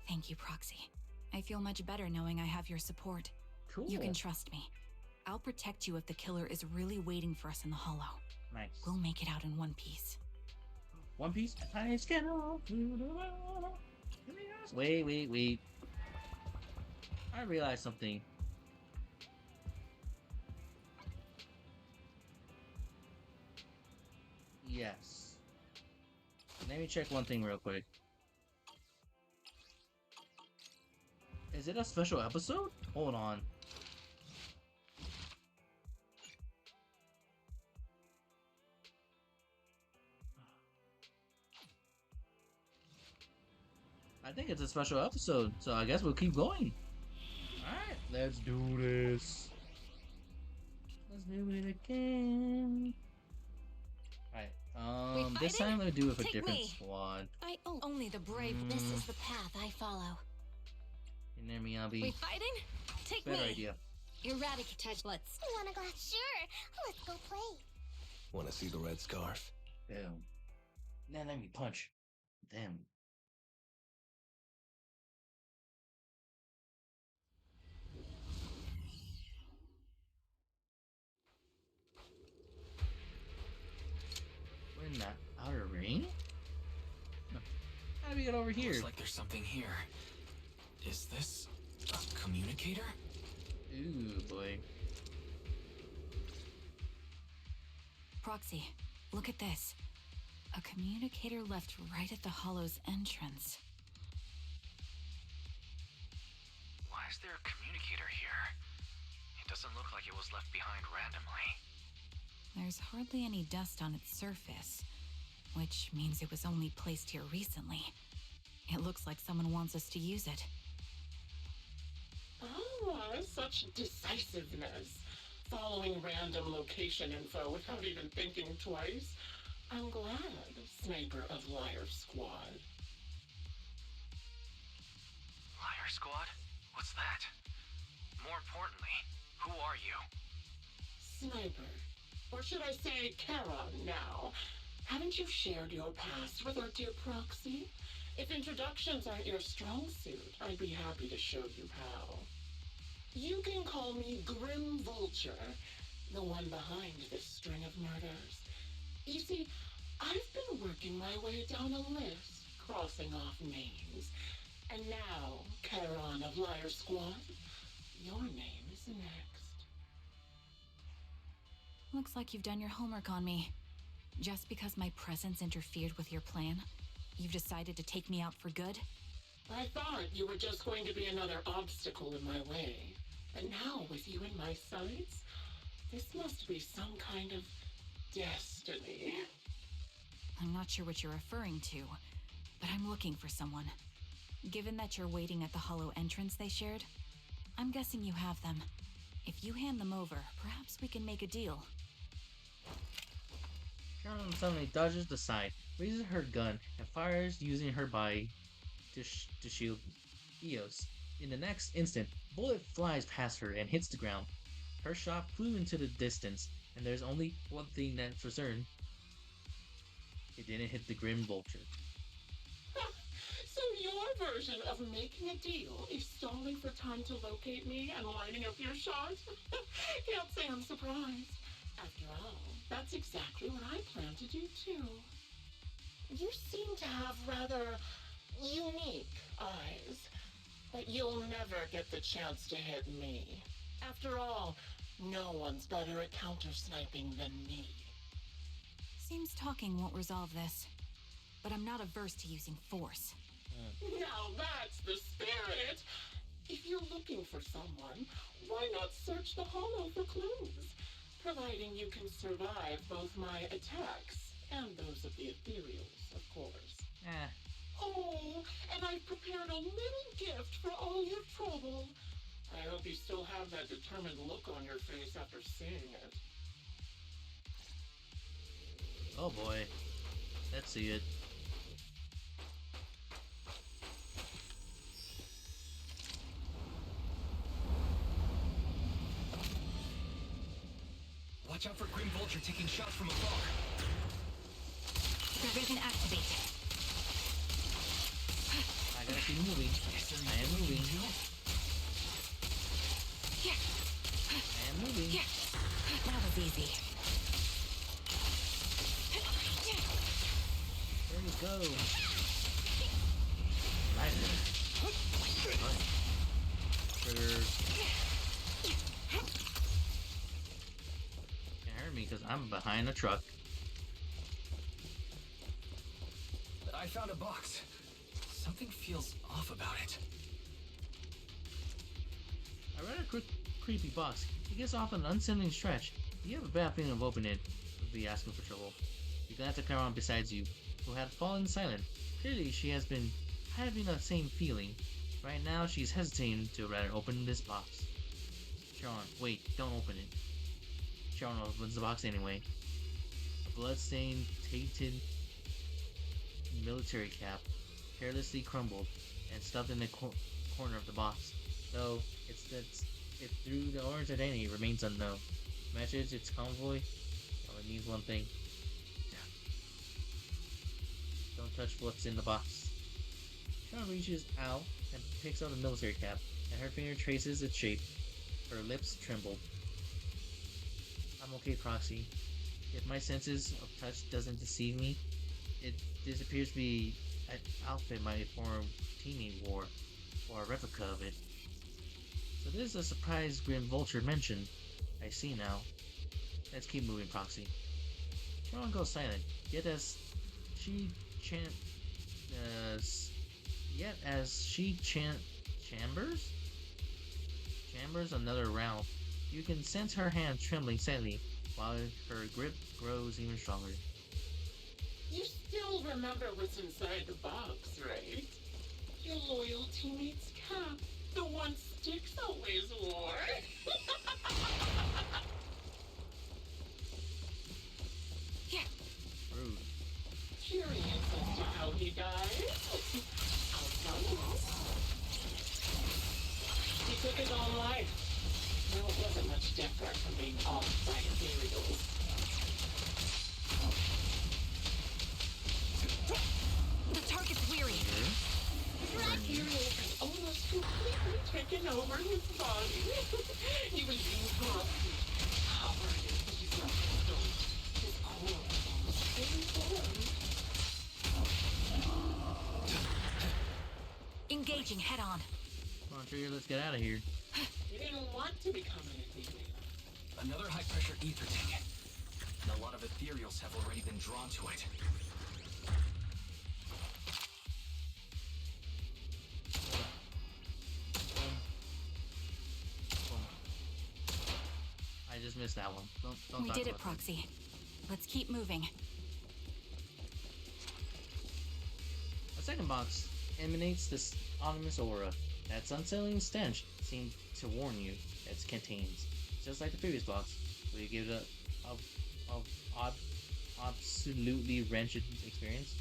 Thank you, Proxy. I feel much better knowing I have your support. Cool. You can trust me. I'll protect you if the killer is really waiting for us in the Hollow. Nice. We'll make it out in one piece. One Piece? I scan all through the world. Wait. I realized something. Yes. Let me check one thing real quick. Is it a special episode? Hold on. I think it's a special episode, so I guess we'll keep going. Alright, let's do this. Let's do it again. Alright, this time let's do it with a different squad. Only the brave. This is the path I follow. You near me, Abby? We fighting? Take Better me. idea. Eradicate. Let's. You wanna go? Sure. Let's go play. Wanna see the red scarf? Boom. Now let me punch them. We're in that outer ring? How do we get over here? Looks like there's something here. Is this a communicator? Ooh, boy. Proxy, look at this. A communicator left right at the Hollow's entrance. Why is there a communicator here? It doesn't look like it was left behind randomly. There's hardly any dust on its surface, which means it was only placed here recently. It looks like someone wants us to use it. Oh, such decisiveness. Following random location info without even thinking twice. I'm glad, Sniper of Liar Squad. Liar Squad? What's that? More importantly, who are you? Sniper. Or should I say Charon now? Haven't you shared your past with our dear Proxy? If introductions aren't your strong suit, I'd be happy to show you how. You can call me Grim Vulture, the one behind this string of murders. You see, I've been working my way down a list, crossing off names. And now, Charon of Liar Squad, your name is next. Looks like you've done your homework on me. Just because my presence interfered with your plan, you've decided to take me out for good? I thought you were just going to be another obstacle in my way. But now, with you in my sights, this must be some kind of destiny. I'm not sure what you're referring to, but I'm looking for someone. Given that you're waiting at the Hollow entrance they shared, I'm guessing you have them. If you hand them over, perhaps we can make a deal. Sharon suddenly dodges aside, raises her gun, and fires using her body to shield Eos. In the next instant, a bullet flies past her and hits the ground. Her shot flew into the distance, and there's only one thing that's for certain. It didn't hit the Grim Vulture. So your version of making a deal is stalling for time to locate me and lining up your shot? Can't say I'm surprised. After all, that's exactly what I plan to do too. You seem to have rather unique eyes, but you'll never get the chance to hit me. After all, no one's better at counter-sniping than me. Seems talking won't resolve this, but I'm not averse to using force. Now that's the spirit! If you're looking for someone, why not search the Hollow for clues? Providing you can survive both my attacks and those of the ethereals, of course. Oh, and I've prepared a little gift for all your trouble. I hope you still have that determined look on your face after seeing it. Oh boy. Let's see it. Watch out for Grim Vulture taking shots from afar. Provision activate. I gotta keep moving. I am moving. I am moving. That was easy. There we go. Nice. Can't hurt me because I'm behind a truck. I found a box. Something feels off about it. I read a creepy box. It gets off an unsettling stretch. You have a bad feeling of opening it. Would be asking for trouble. You glance at Chiron beside you, who had fallen silent. Clearly, she has been having the same feeling. Right now, she's hesitating to rather open this box. Chiron, wait, don't open it. Chiron opens the box anyway. A blood-stained, tainted military cap, carelessly crumbled and stuffed in the corner of the box. Though it through the owner's identity remains unknown. Message its convoy only means one thing. Death. Don't touch what's in the box. Shawn reaches out and picks out a military cap, and her finger traces its shape. Her lips tremble. I'm okay, Proxy. If my senses of touch doesn't deceive me, this appears to be an outfit my former teammate wore, or a replica of it. So this is a surprise Grim Vulture mentioned. I see now. Let's keep moving, Proxy. Sharon goes silent, yet as she chambers another round, you can sense her hand trembling slightly, while her grip grows even stronger. You still remember what's inside the box, right? Your loyal teammate's cap. The one Styx always wore. Yeah. Rude. Curious as to how he died? I'll tell you. He took his own life. Well, it wasn't much different from being off by ethereals. The target's weary. Ethereal had almost completely taken over his body. He was incorrupted, covered in diesel crystals. His core was transformed. Engaging head on. Come on, Trigger, let's get out of here. He didn't want to become an ethereal. Another high-pressure ether tank. And a lot of ethereals have already been drawn to it. I just missed that one. Don't We talk did it, about Proxy. Let's keep moving. A second box emanates this ominous aura. That unsettling stench seems to warn you that it contains. Just like the previous box, will you give it a absolutely wretched experience?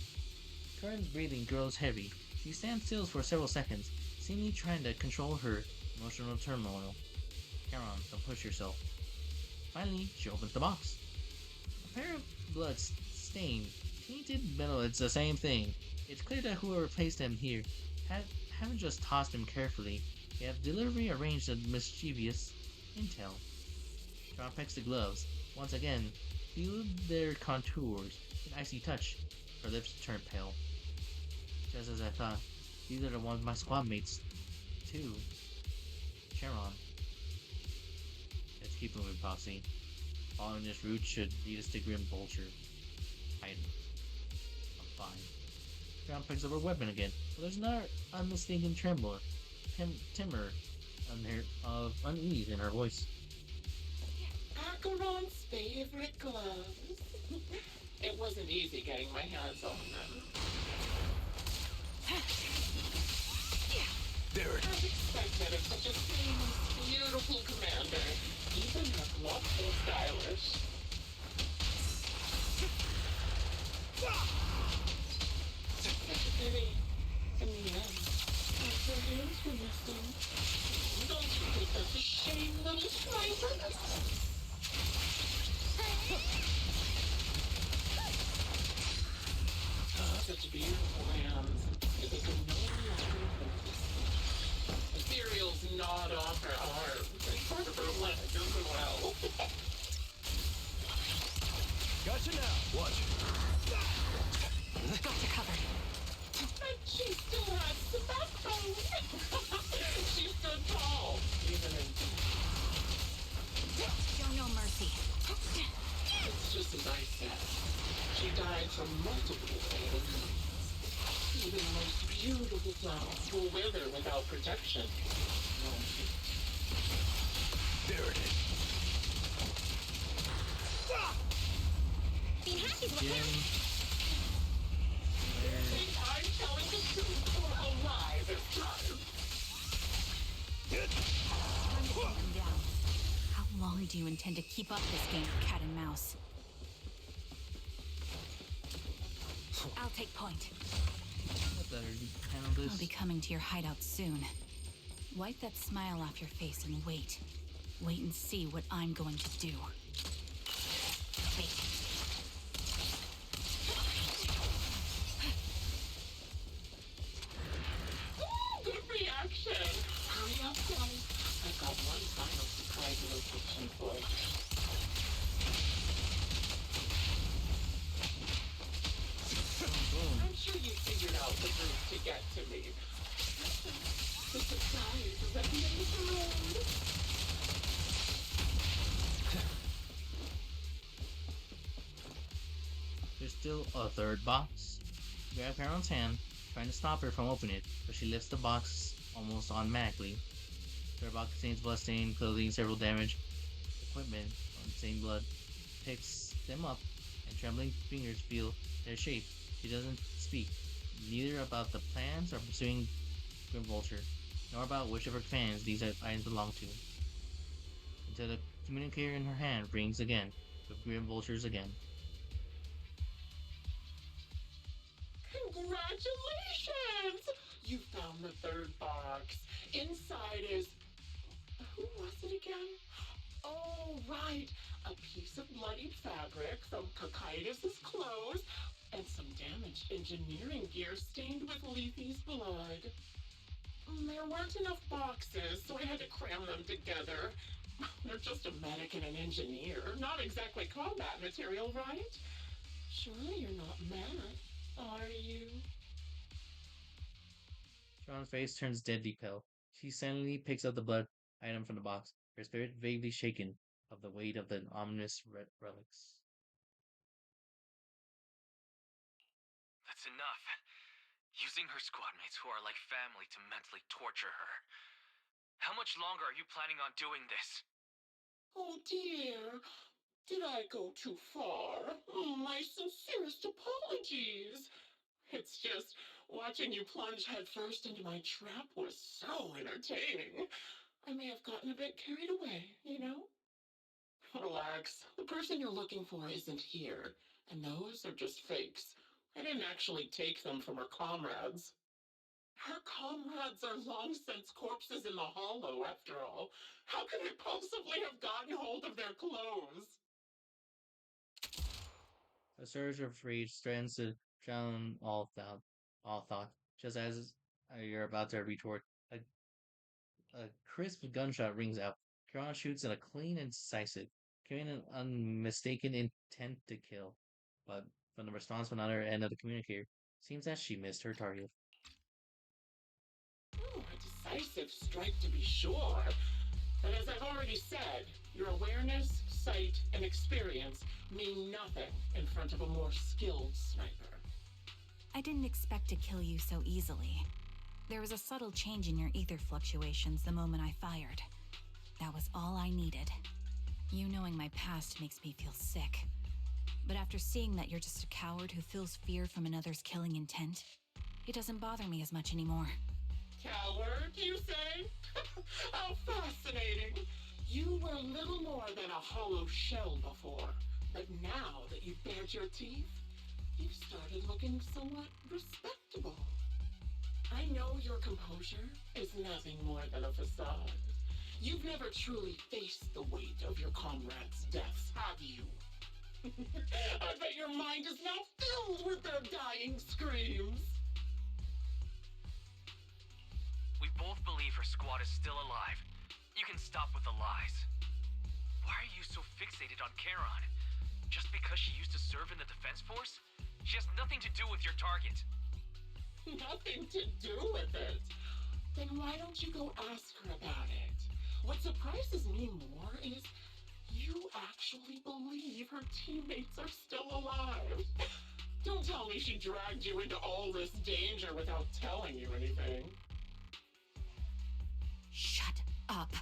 Curran's breathing grows heavy. She stands still for several seconds, seemingly trying to control her emotional turmoil. Charon, don't push yourself. Finally, she opens the box. A pair of blood-stained, tainted metal. It's the same thing. It's clear that whoever placed them here haven't just tossed them carefully. They have deliberately arranged a mischievous intel. Sharon pecks the gloves. Once again, feel their contours. An icy touch. Her lips turn pale. Just as I thought, these are the ones my squad mates, too. Charon. Let's keep moving, Posse. Following this route should lead us to Grim Vulture. Hiding. I'm fine. Charon picks up her weapon again, but there's another unmistakable timor of unease in her voice. Acheron's favorite gloves. It wasn't easy getting my hands on them. There it As expected of such a famous, beautiful commander, even her gloves are stylish. Such a pity. In the end, her hands were missing. Don't you think that's a shame, little sniper? Such beautiful hands. It was no longer focus. Ethereals gnawed off her arms and part of her leg as well. Gotcha now. Watch. Got you covered. And she still has the backbone. She stood tall, even in Show no mercy. It's just as I said. She died from multiple things. beautiful flowers will wither without protection. There it is. Be happy with him. Think I'm telling the truth or a lie this time? Calm down. How long do you intend to keep up this game of cat and mouse? I'll take point. I'll be coming to your hideout soon. Wipe that smile off your face and wait. Wait and see what I'm going to do. Wait. Ooh, good reaction. Hurry up, guys. I've got one final surprise location for you. I'm sure you figured out the route to get to me. The surprise is at the end of the road. There's still a third box. You grab Carol's hand, trying to stop her from opening it, but she lifts the box almost automatically. The third box contains bloodstained clothing, several damaged equipment on stained blood. Picks them up, and trembling fingers feel their shape. She doesn't speak, neither about the plans or pursuing Grim Vulture, nor about which of her clans these items belong to. Until the communicator in her hand rings again, with Grim Vultures again. Congratulations! You found the third box. Inside is... Who was it again? Oh, right. A piece of bloodied fabric from Cocytus's clothes and some damaged engineering gear stained with Leafy's blood. There weren't enough boxes, so I had to cram them together. They're just a medic and an engineer. Not exactly combat material, right? Surely you're not mad, are you? Sean's face turns deadly pale. She suddenly picks up the blood item from the box, her spirit vaguely shaken of the weight of the ominous relics. That's enough. Using her squadmates who are like family to mentally torture her. How much longer are you planning on doing this? Oh dear. Did I go too far? My sincerest apologies. It's just watching you plunge headfirst into my trap was so entertaining. I may have gotten a bit carried away, you know? Relax. The person you're looking for isn't here, and those are just fakes. I didn't actually take them from her comrades. Her comrades are long since corpses in the hollow, after all. How could they possibly have gotten hold of their clothes? A surge of rage threatens to drown all thought. Just as you're about to retort, a crisp gunshot rings out. Kieran shoots in a clean and decisive, carrying an unmistaken intent to kill. But from the response from the other end of the communicator, seems that she missed her target. Oh, a decisive strike to be sure. But as I've already said, your awareness, sight, and experience mean nothing in front of a more skilled sniper. I didn't expect to kill you so easily. There was a subtle change in your ether fluctuations the moment I fired. That was all I needed. You knowing my past makes me feel sick. But after seeing that you're just a coward who feels fear from another's killing intent, it doesn't bother me as much anymore. Coward, you say? How fascinating. You were little more than a hollow shell before. But now that you've bared your teeth, you've started looking somewhat respectable. I know your composure is nothing more than a facade. You've never truly faced the weight of your comrades' deaths, have you? I bet your mind is now filled with their dying screams. We both believe her squad is still alive. You can stop with the lies. Why are you so fixated on Charon? Just because she used to serve in the defense force? She has nothing to do with your target. Nothing to do with it? Then why don't you go ask her about it? What surprises me more is you actually believe her teammates are still alive. Don't tell me she dragged you into all this danger without telling you anything. Shut up.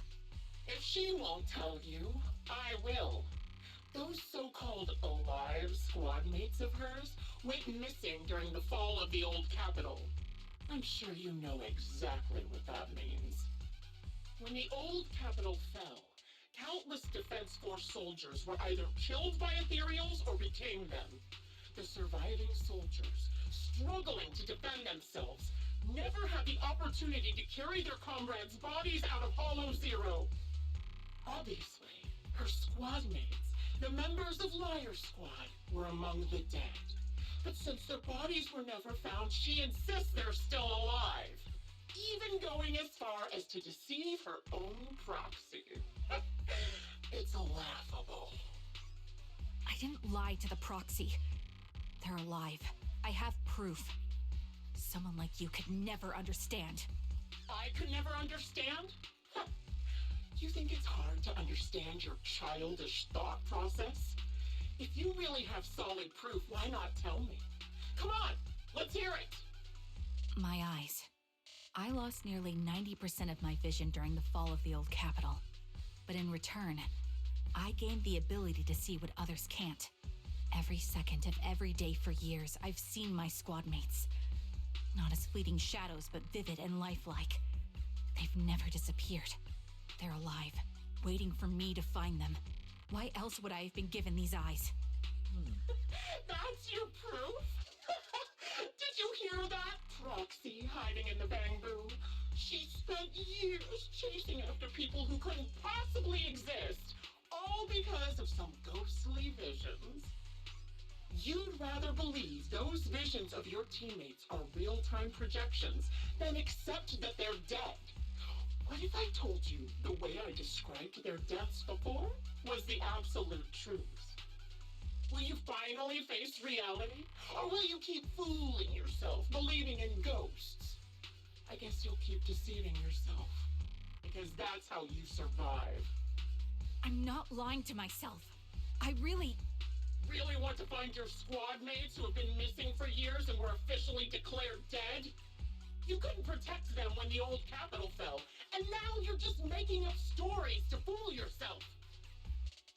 If she won't tell you, I will. Those so-called alive squad mates of hers went missing during the fall of the old capital. I'm sure you know exactly what that means. When the old capital fell, countless Defense Force soldiers were either killed by ethereals or became them. The surviving soldiers, struggling to defend themselves, never had the opportunity to carry their comrades' bodies out of Hollow Zero. Obviously, her squad mates, the members of Liar Squad, were among the dead. But since their bodies were never found, she insists they're still alive. Even going as far as to deceive her own proxy. It's laughable. I didn't lie to the proxy. They're alive. I have proof. Someone like you could never understand. I could never understand? You think it's hard to understand your childish thought process? If you really have solid proof, why not tell me? Come on, let's hear it! My eyes. I lost nearly 90% of my vision during the fall of the old capital. But in return, I gained the ability to see what others can't. Every second of every day for years, I've seen my squad mates. Not as fleeting shadows, but vivid and lifelike. They've never disappeared. They're alive, waiting for me to find them. Why else would I have been given these eyes? That's your proof? Did you hear that? Proxy hiding in the bamboo. She spent years chasing after people who couldn't possibly exist, all because of some ghostly visions. You'd rather believe those visions of your teammates are real-time projections than accept that they're dead. What if I told you the way I described their deaths before was the absolute truth? Will you finally face reality? Or will you keep fooling yourself, believing in ghosts? I guess you'll keep deceiving yourself, because that's how you survive. I'm not lying to myself. I really want to find your squad mates who have been missing for years and were officially declared dead? You couldn't protect them when the old capital fell, and now you're just making up stories to fool yourself.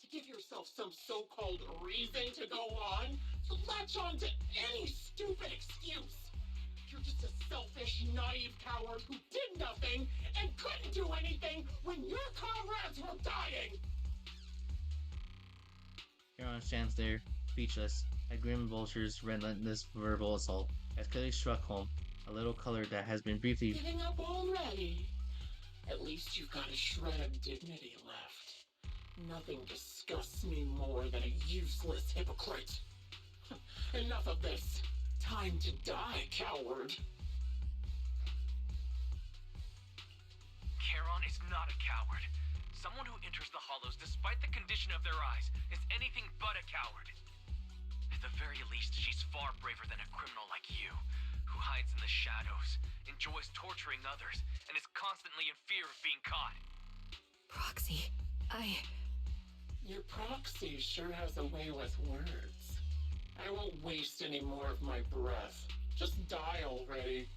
To give yourself some so-called reason to go on, to latch on to any stupid excuse. You're just a selfish, naive coward who did nothing and couldn't do anything when your comrades were dying. Charon stands there, speechless, at Grim Vulture's relentless verbal assault, as clearly struck home, a little color that has been briefly... Giving up already? At least you've got a shred of dignity left. Nothing disgusts me more than a useless hypocrite. Enough of this. Time to die, coward. Charon is not a coward. Someone who enters the Hollows despite the condition of their eyes is anything but a coward. At the very least, she's far braver than a criminal like you, who hides in the shadows, enjoys torturing others, and is constantly in fear of being caught. Proxy, Your proxy sure has a way with words. I won't waste any more of my breath. Just die already.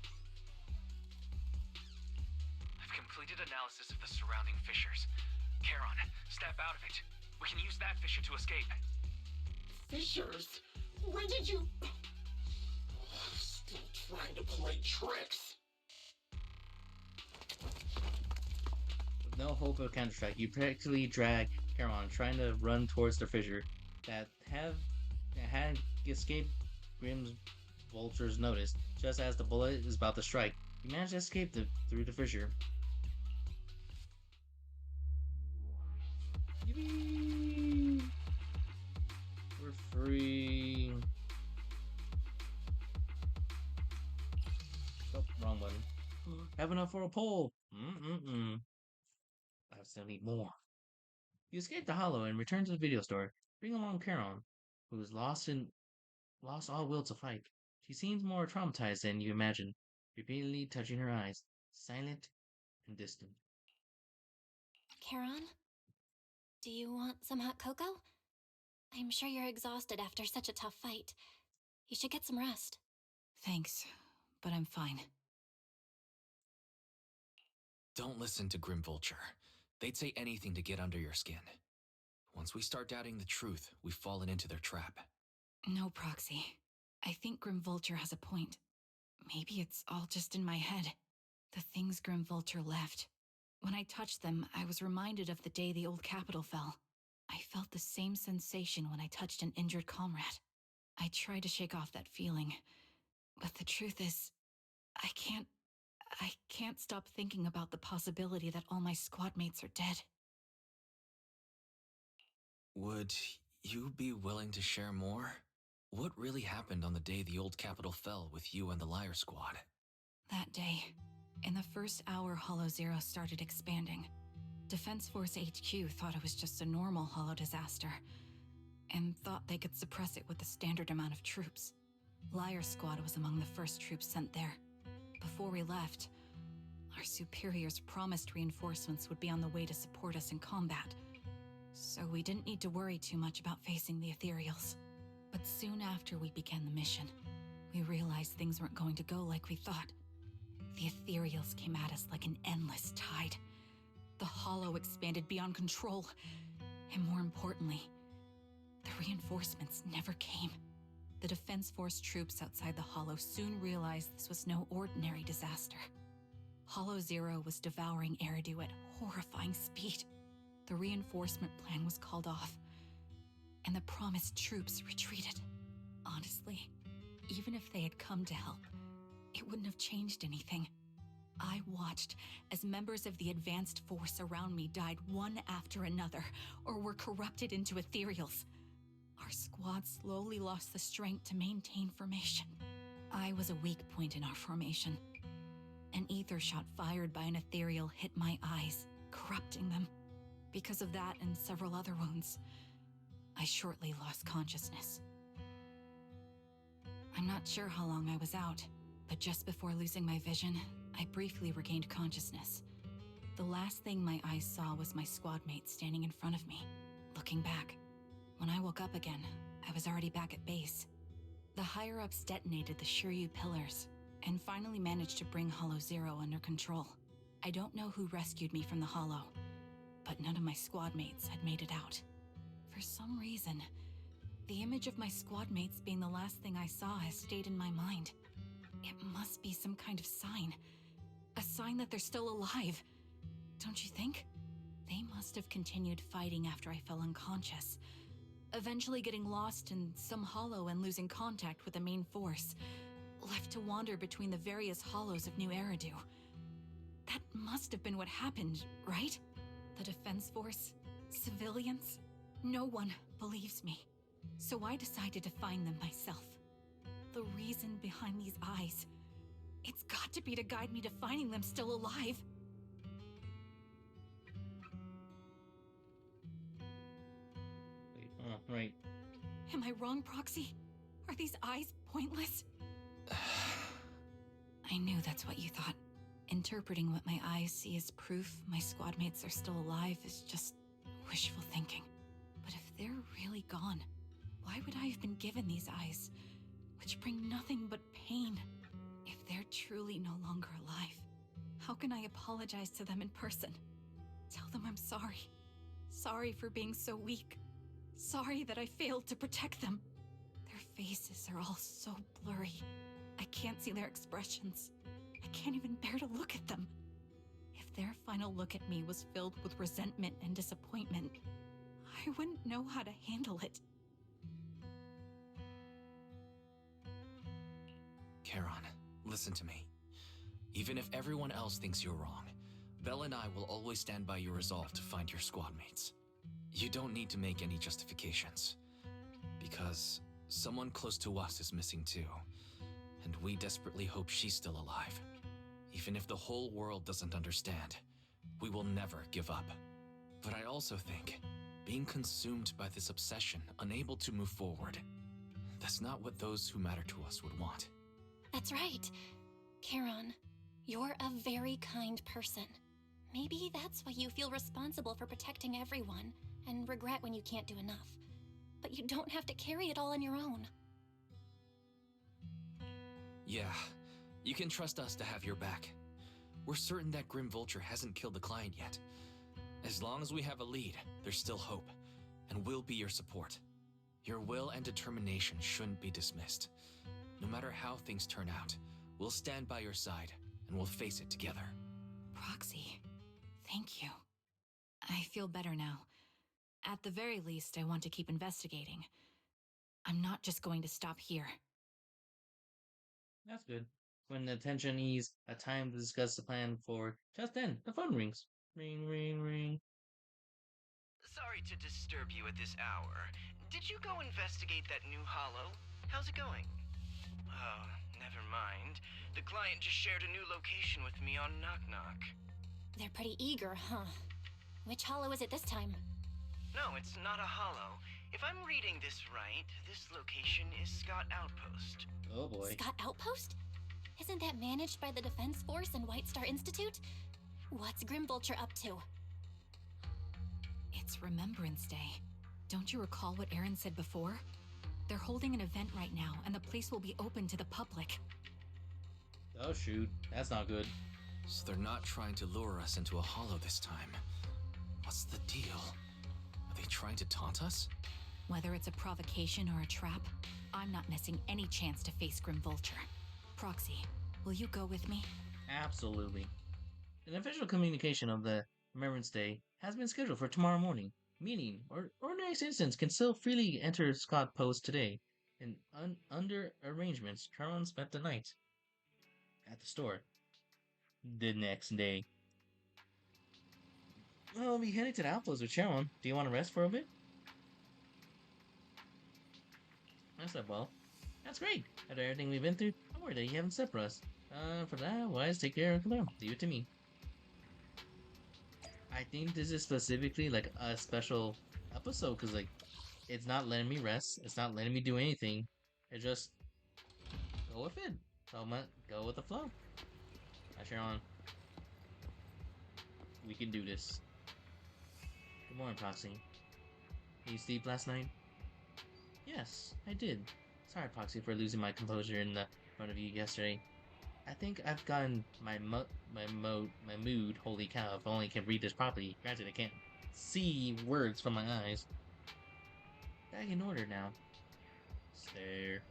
I've completed analysis of the surrounding fissures. Charon, step out of it. We can use that fissure to escape. Fissures? When did you... Still trying to play tricks. With no hope of counterstrike, you practically drag Charon, trying to run towards the fissure that had escaped Grim's Vulture's notice. Just as the bullet is about to strike, you manage to escape through the fissure. Yippee! We're free. Oh, wrong button. Have enough for a poll. I still need more. You escape the hollow and return to the video store. Bring along Charon, who is lost all will to fight. She seems more traumatized than you imagine, repeatedly touching her eyes, silent and distant. Charon? Do you want some hot cocoa? I'm sure you're exhausted after such a tough fight. You should get some rest. Thanks, but I'm fine. Don't listen to Grim Vulture. They'd say anything to get under your skin. Once we start doubting the truth, we've fallen into their trap. No, Proxy. I think Grim Vulture has a point. Maybe it's all just in my head. The things Grim Vulture left. When I touched them, I was reminded of the day the old capital fell. I felt the same sensation when I touched an injured comrade. I tried to shake off that feeling, but the truth is, I can't stop thinking about the possibility that all my squad mates are dead. Would you be willing to share more? What really happened on the day the old capital fell with you and the Liar Squad? That day, in the first hour Hollow Zero started expanding, Defense Force HQ thought it was just a normal Hollow disaster, and thought they could suppress it with the standard amount of troops. Liar Squad was among the first troops sent there. Before we left, our superiors promised reinforcements would be on the way to support us in combat, so we didn't need to worry too much about facing the Ethereals. But soon after we began the mission, we realized things weren't going to go like we thought. The Ethereals came at us like an endless tide. The Hollow expanded beyond control, and more importantly, the reinforcements never came. The Defense Force troops outside the Hollow soon realized this was no ordinary disaster. Hollow Zero was devouring Eridu at horrifying speed. The reinforcement plan was called off, and the promised troops retreated. Honestly, even if they had come to help, it wouldn't have changed anything. I watched as members of the advanced force around me died one after another, or were corrupted into ethereals. Our squad slowly lost the strength to maintain formation. I was a weak point in our formation. An ether shot fired by an ethereal hit my eyes, corrupting them. Because of that and several other wounds, I shortly lost consciousness. I'm not sure how long I was out, but just before losing my vision, I briefly regained consciousness. The last thing my eyes saw was my squad mate standing in front of me, looking back. When I woke up again, I was already back at base. The higher-ups detonated the Shiryu pillars, and finally managed to bring Hollow Zero under control. I don't know who rescued me from the Hollow, but none of my squad mates had made it out. For some reason, the image of my squad mates being the last thing I saw has stayed in my mind. It must be some kind of sign. A sign that they're still alive. Don't you think? They must have continued fighting after I fell unconscious, eventually getting lost in some hollow and losing contact with the main force, left to wander between the various hollows of New Eridu. That must have been what happened, right? The Defense Force? Civilians? No one believes me. So I decided to find them myself. The reason behind these eyes. It's got to be to guide me to finding them still alive. Wait, right. Am I wrong, Proxy? Are these eyes pointless? I knew that's what you thought. Interpreting what my eyes see as proof my squad mates are still alive is just wishful thinking. But if they're really gone, why would I have been given these eyes, which bring nothing but pain? If they're truly no longer alive, how can I apologize to them in person? Tell them I'm sorry. Sorry for being so weak. Sorry that I failed to protect them. Their faces are all so blurry. I can't see their expressions. I can't even bear to look at them. If their final look at me was filled with resentment and disappointment, I wouldn't know how to handle it. Charon, listen to me. Even if everyone else thinks you're wrong, Belle and I will always stand by your resolve to find your squad mates. You don't need to make any justifications, because someone close to us is missing too, and we desperately hope she's still alive. Even if the whole world doesn't understand, we will never give up. But I also think, being consumed by this obsession, unable to move forward, that's not what those who matter to us would want. That's right. Charon, you're a very kind person. Maybe that's why you feel responsible for protecting everyone, and regret when you can't do enough. But you don't have to carry it all on your own. Yeah, you can trust us to have your back. We're certain that Grim Vulture hasn't killed the client yet. As long as we have a lead, there's still hope, and we'll be your support. Your will and determination shouldn't be dismissed. No matter how things turn out, we'll stand by your side, and we'll face it together. Proxy, thank you. I feel better now. At the very least, I want to keep investigating. I'm not just going to stop here. That's good. When the tension eased, a time to discuss the plan for just then, the phone rings. Ring, ring, ring. Sorry to disturb you at this hour. Did you go investigate that new hollow? How's it going? Oh, never mind. The client just shared a new location with me on Knock Knock. They're pretty eager, huh? Which hollow is it this time? No, it's not a hollow. If I'm reading this right, this location is Scott Outpost. Oh boy. Scott Outpost? Isn't that managed by the Defense Force and White Star Institute? What's Grim Vulture up to? It's Remembrance Day. Don't you recall what Aaron said before? They're holding an event right now, and the place will be open to the public. Oh shoot, that's not good. So they're not trying to lure us into a hollow this time. What's the deal? Are they trying to taunt us? Whether it's a provocation or a trap, I'm not missing any chance to face Grim Vulture. Proxy, will you go with me? Absolutely. An official communication of the Remembrance Day has been scheduled for tomorrow morning. Meaning, ordinary citizens can still freely enter Scott Post today. And under arrangements, Charon spent the night at the store. The next day. Well, I'll be heading to the outpost with Charon. Do you want to rest for a bit? I said, well, that's great. After everything we've been through, I'm worried that you haven't slept for us. For that, wise, take care of them. Leave it to me. I think this is specifically like a special episode because like it's not letting me rest. It's not letting me do anything. It just go with it. So I'm gonna go with the flow. Hi, Sharon. We can do this. Good morning, Proxy. Did you sleep last night? Yes, I did. Sorry, Proxy, for losing my composure in the front of you yesterday. I think I've gotten my mood. Holy cow! If only I can read this properly. Granted, I can't see words from my eyes. Back in order now. Stare.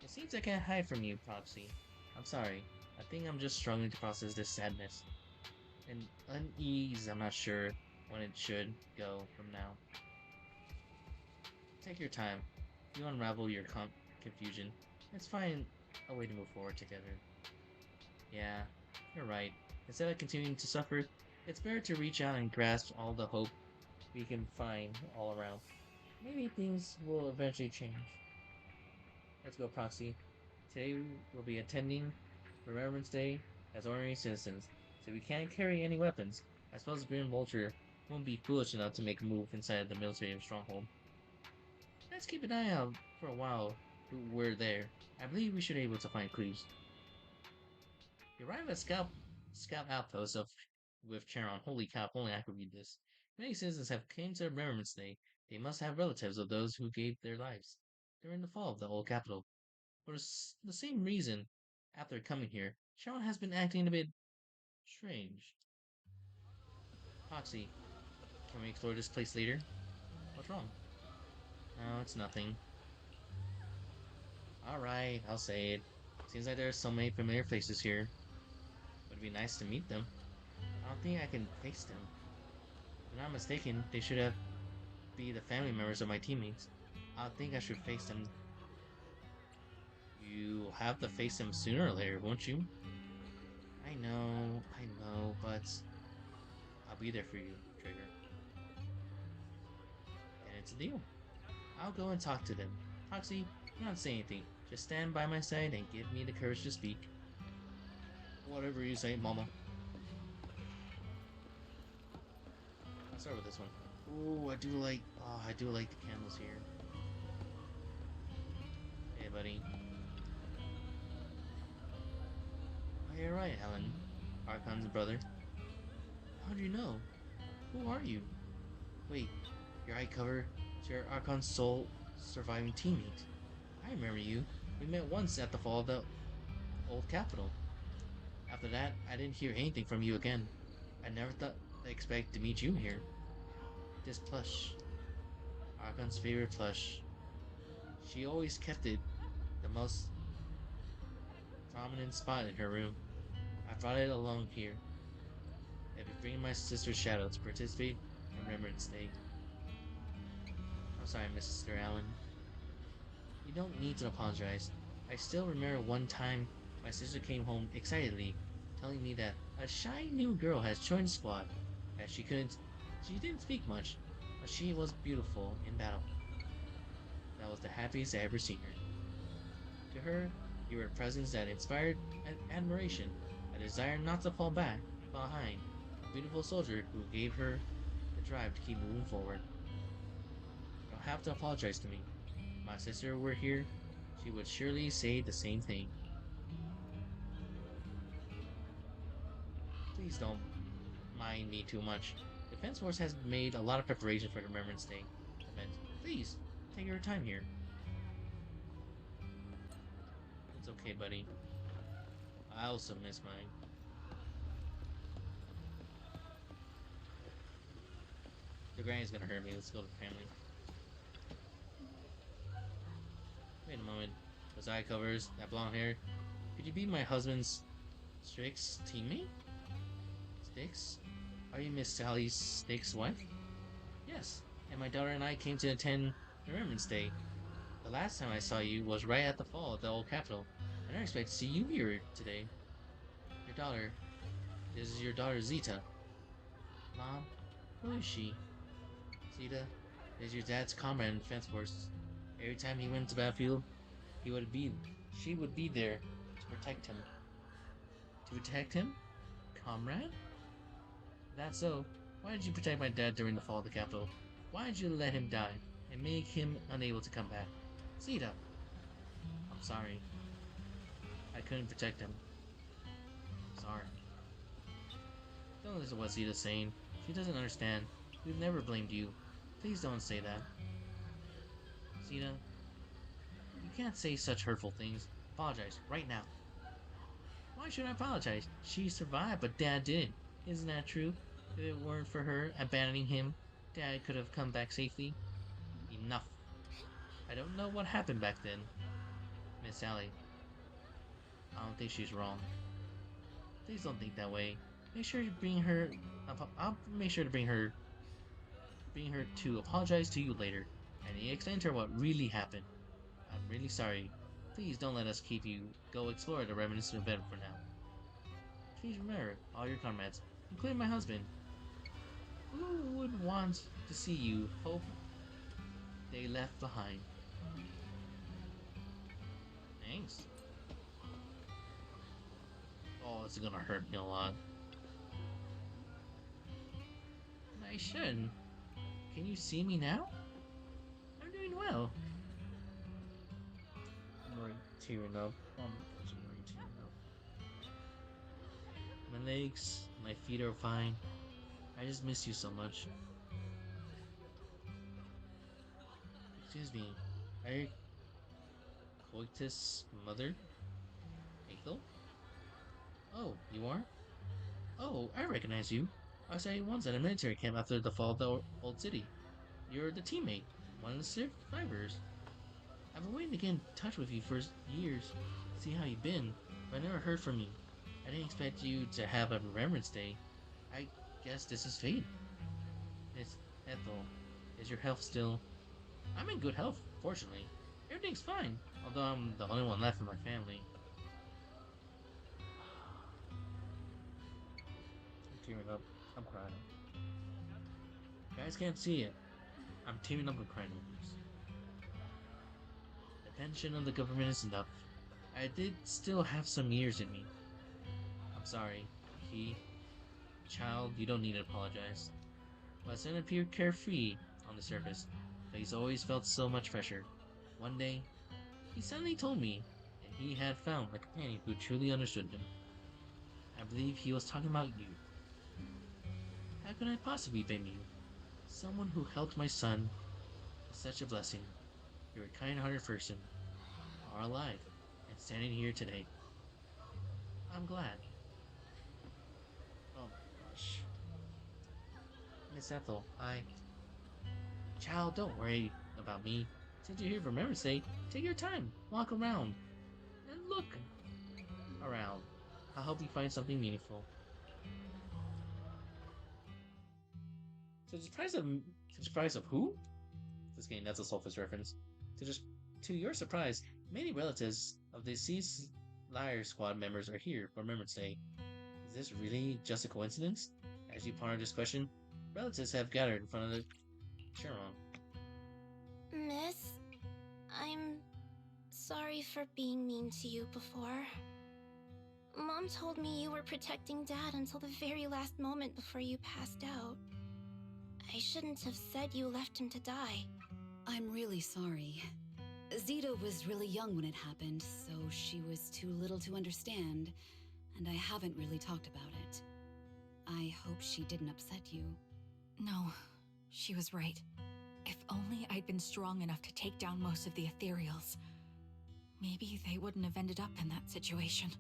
It seems I can't hide from you, Proxy. I'm sorry. I think I'm just struggling to process this sadness and unease. I'm not sure when it should go from now. Take your time. You unravel your confusion. It's fine. A way to move forward together. Yeah, you're right. Instead of continuing to suffer, it's better to reach out and grasp all the hope we can find all around. Maybe things will eventually change. Let's go, Proxy. Today we'll be attending Remembrance Day as ordinary citizens, so we can't carry any weapons. I suppose Green Vulture won't be foolish enough to make a move inside the military stronghold. Let's keep an eye out for a while. We're there. I believe we should be able to find clues. You arrive at Scout Outpost with Charon. Holy cow, if only I could read this. Many citizens have came to Remembrance Day. They must have relatives of those who gave their lives during the fall of the old capital. For the same reason, after coming here, Charon has been acting a bit strange. Proxy, can we explore this place later? What's wrong? No, it's nothing. Alright, I'll say it. Seems like there are so many familiar faces here. Would be nice to meet them. I don't think I can face them. If I'm not mistaken, they should be the family members of my teammates. I don't think I should face them. You'll have to face them sooner or later, won't you? I know, but I'll be there for you, Trigger. And it's a deal. I'll go and talk to them. Proxy, do not say anything. Just stand by my side and give me the courage to speak. Whatever you say, Mama. I'll start with this one. Ooh, I do like the candles here. Hey, buddy. Oh, you're right, Helen. Archon's brother. How do you know? Who are you? Wait, your eye cover is your Archon's sole surviving teammate. I remember you. We met once at the fall of the old capital. After that, I didn't hear anything from you again. I never thought I expected to meet you here. This plush. Archon's favorite plush. She always kept it the most prominent spot in her room. I brought it along here. I've been bringing my sister's shadow to participate in Remembrance Day. I'm sorry, Mr. Allen. You don't need to apologize. I still remember one time my sister came home excitedly, telling me that a shy new girl has joined the squad. That she didn't speak much, but she was beautiful in battle. That was the happiest I ever seen her. To her, you were a presence that inspired admiration, a desire not to fall behind, a beautiful soldier who gave her the drive to keep moving forward. You don't have to apologize to me. If my sister were here, she would surely say the same thing. Please don't mind me too much. The Defense Force has made a lot of preparation for the Remembrance Day event. Please, take your time here. It's okay, buddy. I also miss mine. The granny's gonna hurt me. Let's go to the family. Wait a moment. Those eye covers, that blonde hair. Could you be my husband's Strick's teammate? Sticks? Are you Miss Sally Stick's wife? Yes, and my daughter and I came to attend Remembrance Day. The last time I saw you was right at the fall of the old capital. I didn't expect to see you here today. Your daughter. This is your daughter Zita. Mom, who is she? Zita is your dad's comrade in the Defense Force. Every time he went to battlefield, she would be there to protect him. To protect him? Comrade? That's so. Why did you protect my dad during the fall of the capital? Why did you let him die and make him unable to come back? Zita! I'm sorry. I couldn't protect him. Sorry. Don't listen to what Zita's saying. She doesn't understand. We've never blamed you. Please don't say that. Zita, you can't say such hurtful things. Apologize, right now. Why should I apologize? She survived, but Dad didn't. Isn't that true? If it weren't for her abandoning him, Dad could have come back safely. Enough. I don't know what happened back then. Miss Sally. I don't think she's wrong. Please don't think that way. Make sure to bring her. I'll make sure to bring her to apologize to you later, and explain to her what really happened. I'm really sorry. Please don't let us keep you go explore the Remnants event for now. Please remember all your comrades, including my husband. Who would want to see you hope they left behind? Thanks. Oh, this is gonna hurt me a lot. I shouldn't. Can you see me now? I'm doing well. I'm already tearing up. I'm already tearing up. My legs, my feet are fine. I just miss you so much. Excuse me. Are you Coitus' mother? Ethel? Oh, you are? Oh, I recognize you. I saw you once at a military camp after the fall of the old city. You're the teammate, one of the survivors. I've been waiting to get in touch with you for years, see how you've been, but I never heard from you. I didn't expect you to have a Remembrance Day. I guess this is fate. Miss Ethel, is your health still? I'm in good health, fortunately. Everything's fine, although I'm the only one left in my family. I'm tearing up. I'm crying. You guys can't see it. I'm tearing up and crying over this. The pension of the government is enough. I did still have some years in me. I'm sorry. Child, you don't need to apologize. My son appeared carefree on the surface, but he's always felt so much pressure. One day, he suddenly told me that he had found a companion who truly understood him. I believe he was talking about you. How could I possibly blame you? Someone who helped my son is such a blessing. You're a kind-hearted person. are alive and standing here today. I'm glad. Oh gosh. Miss Ethel, Child, don't worry about me. Since you're here for Remembrance Day, take your time, walk around, and look around. I'll help you find something meaningful. To the surprise of who? This game, that's a Soulfist reference. To your surprise, many relatives of the deceased Liar Squad members are here for Remembrance Day. Is this really just a coincidence? As you ponder this question, relatives have gathered in front of the Chiron. Miss, I'm sorry for being mean to you before. Mom told me you were protecting Dad until the very last moment before you passed out. I shouldn't have said you left him to die. I'm really sorry. Zeta was really young when it happened, so she was too little to understand, and I haven't really talked about it. I hope she didn't upset you. No, she was right. If only I'd been strong enough to take down most of the ethereals, maybe they wouldn't have ended up in that situation.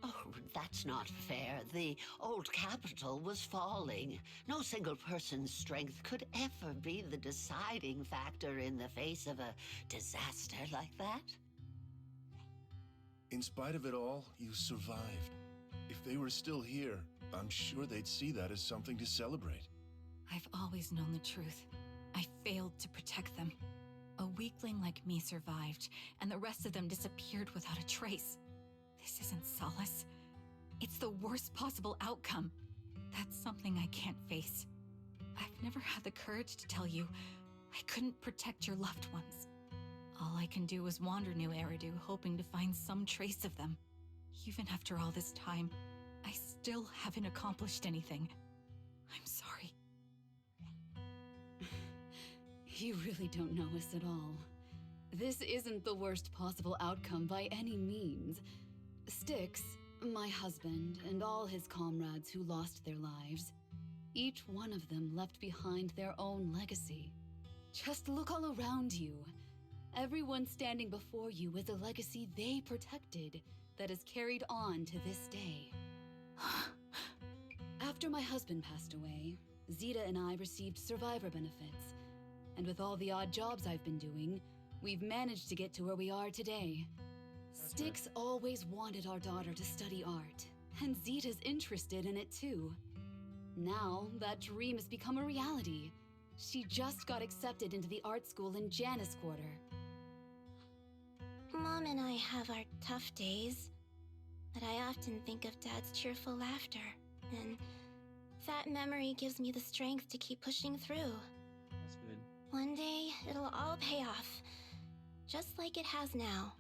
Oh, that's not fair. The old capital was falling. No single person's strength could ever be the deciding factor in the face of a disaster like that. In spite of it all, you survived. If they were still here, I'm sure they'd see that as something to celebrate. I've always known the truth. I failed to protect them. A weakling like me survived, and the rest of them disappeared without a trace. This isn't solace. It's the worst possible outcome. That's something I can't face. I've never had the courage to tell you I couldn't protect your loved ones. All I can do is wander New Eridu, hoping to find some trace of them. Even after all this time, I still haven't accomplished anything. I'm sorry. You really don't know us at all. This isn't the worst possible outcome by any means. Styx, my husband, and all his comrades who lost their lives, each one of them left behind their own legacy. Just look all around you. Everyone standing before you is a legacy they protected that is carried on to this day. After my husband passed away, Zeta and I received survivor benefits. And with all the odd jobs I've been doing, we've managed to get to where we are today. Styx always wanted our daughter to study art, and Zeta's interested in it too. Now, that dream has become a reality. She just got accepted into the art school in Janus Quarter. Mom and I have our tough days, but I often think of Dad's cheerful laughter, and that memory gives me the strength to keep pushing through. That's good. One day, it'll all pay off, just like it has now.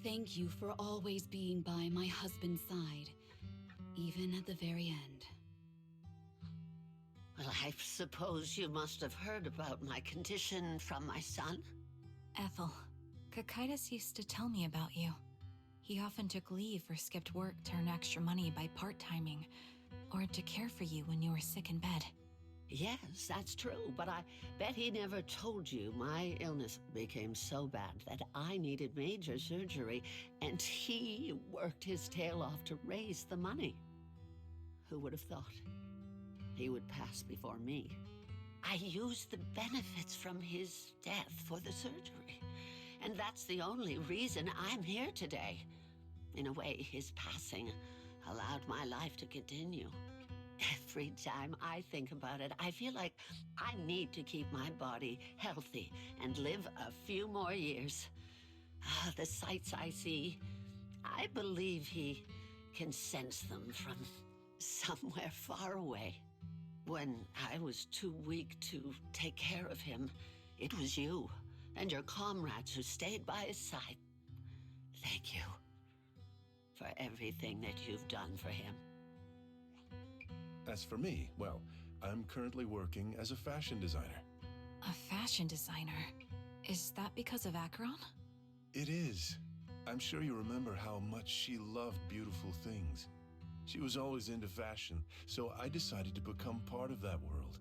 Thank you for always being by my husband's side, even at the very end. Well, I suppose you must have heard about my condition from my son? Ethel, Kakaitis used to tell me about you. He often took leave or skipped work to earn extra money by part-timing, or to care for you when you were sick in bed. Yes, that's true, but I bet he never told you my illness became so bad that I needed major surgery, and he worked his tail off to raise the money. Who would have thought he would pass before me? I used the benefits from his death for the surgery, and that's the only reason I'm here today. In a way, his passing allowed my life to continue. Every time I think about it, I feel like I need to keep my body healthy and live a few more years. The sights I see, I believe he can sense them from somewhere far away. When I was too weak to take care of him, it was you and your comrades who stayed by his side. Thank you for everything that you've done for him. As for me, well, I'm currently working as a fashion designer. A fashion designer? Is that because of Acheron? It is. I'm sure you remember how much she loved beautiful things. She was always into fashion, so I decided to become part of that world.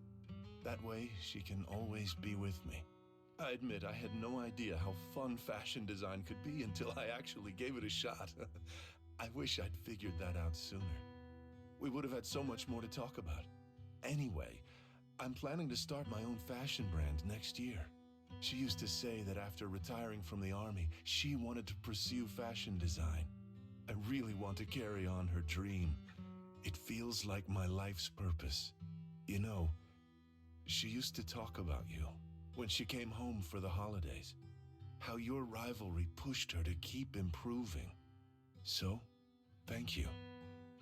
That way, she can always be with me. I admit I had no idea how fun fashion design could be until I actually gave it a shot. I wish I'd figured that out sooner. We would have had so much more to talk about. Anyway, I'm planning to start my own fashion brand next year. She used to say that after retiring from the army, she wanted to pursue fashion design. I really want to carry on her dream. It feels like my life's purpose. You know, she used to talk about you when she came home for the holidays. How your rivalry pushed her to keep improving. So, thank you.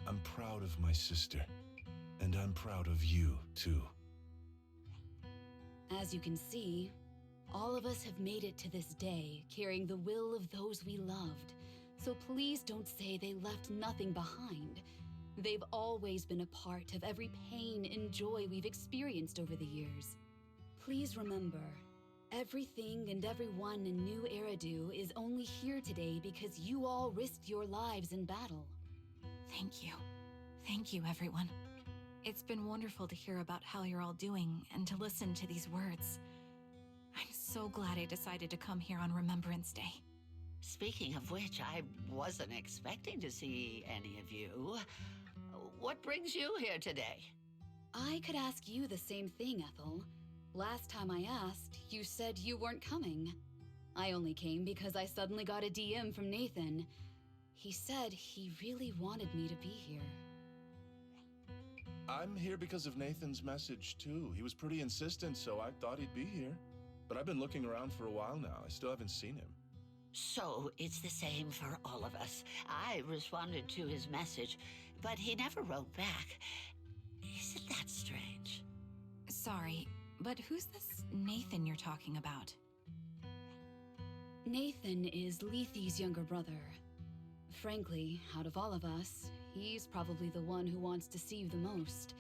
I'm proud of my sister. And I'm proud of you, too. As you can see, all of us have made it to this day, carrying the will of those we loved. So please don't say they left nothing behind. They've always been a part of every pain and joy we've experienced over the years. Please remember, everything and everyone in New Eridu is only here today because you all risked your lives in battle. Thank you. Thank you, everyone. It's been wonderful to hear about how you're all doing and to listen to these words. I'm so glad I decided to come here on Remembrance Day. Speaking of which, I wasn't expecting to see any of you. What brings you here today? I could ask you the same thing, Ethel. Last time I asked, you said you weren't coming. I only came because I suddenly got a DM from Nathan. He said he really wanted me to be here. I'm here because of Nathan's message, too. He was pretty insistent, so I thought he'd be here. But I've been looking around for a while now. I still haven't seen him. So it's the same for all of us. I responded to his message, but he never wrote back. Isn't that strange? Sorry, but who's this Nathan you're talking about? Nathan is Lethe's younger brother. Frankly, out of all of us, he's probably the one who wants to see you the most.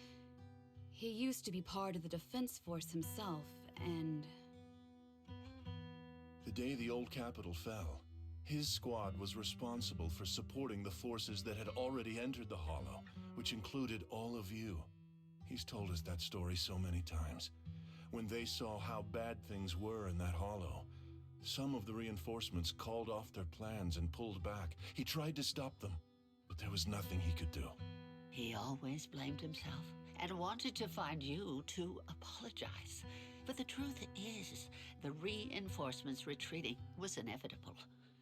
He used to be part of the defense force himself, and... The day the old capital fell, his squad was responsible for supporting the forces that had already entered the Hollow, which included all of you. He's told us that story so many times. When they saw how bad things were in that Hollow, some of the reinforcements called off their plans and pulled back. He tried to stop them, but there was nothing he could do. He always blamed himself and wanted to find you to apologize. But the truth is, the reinforcements retreating was inevitable.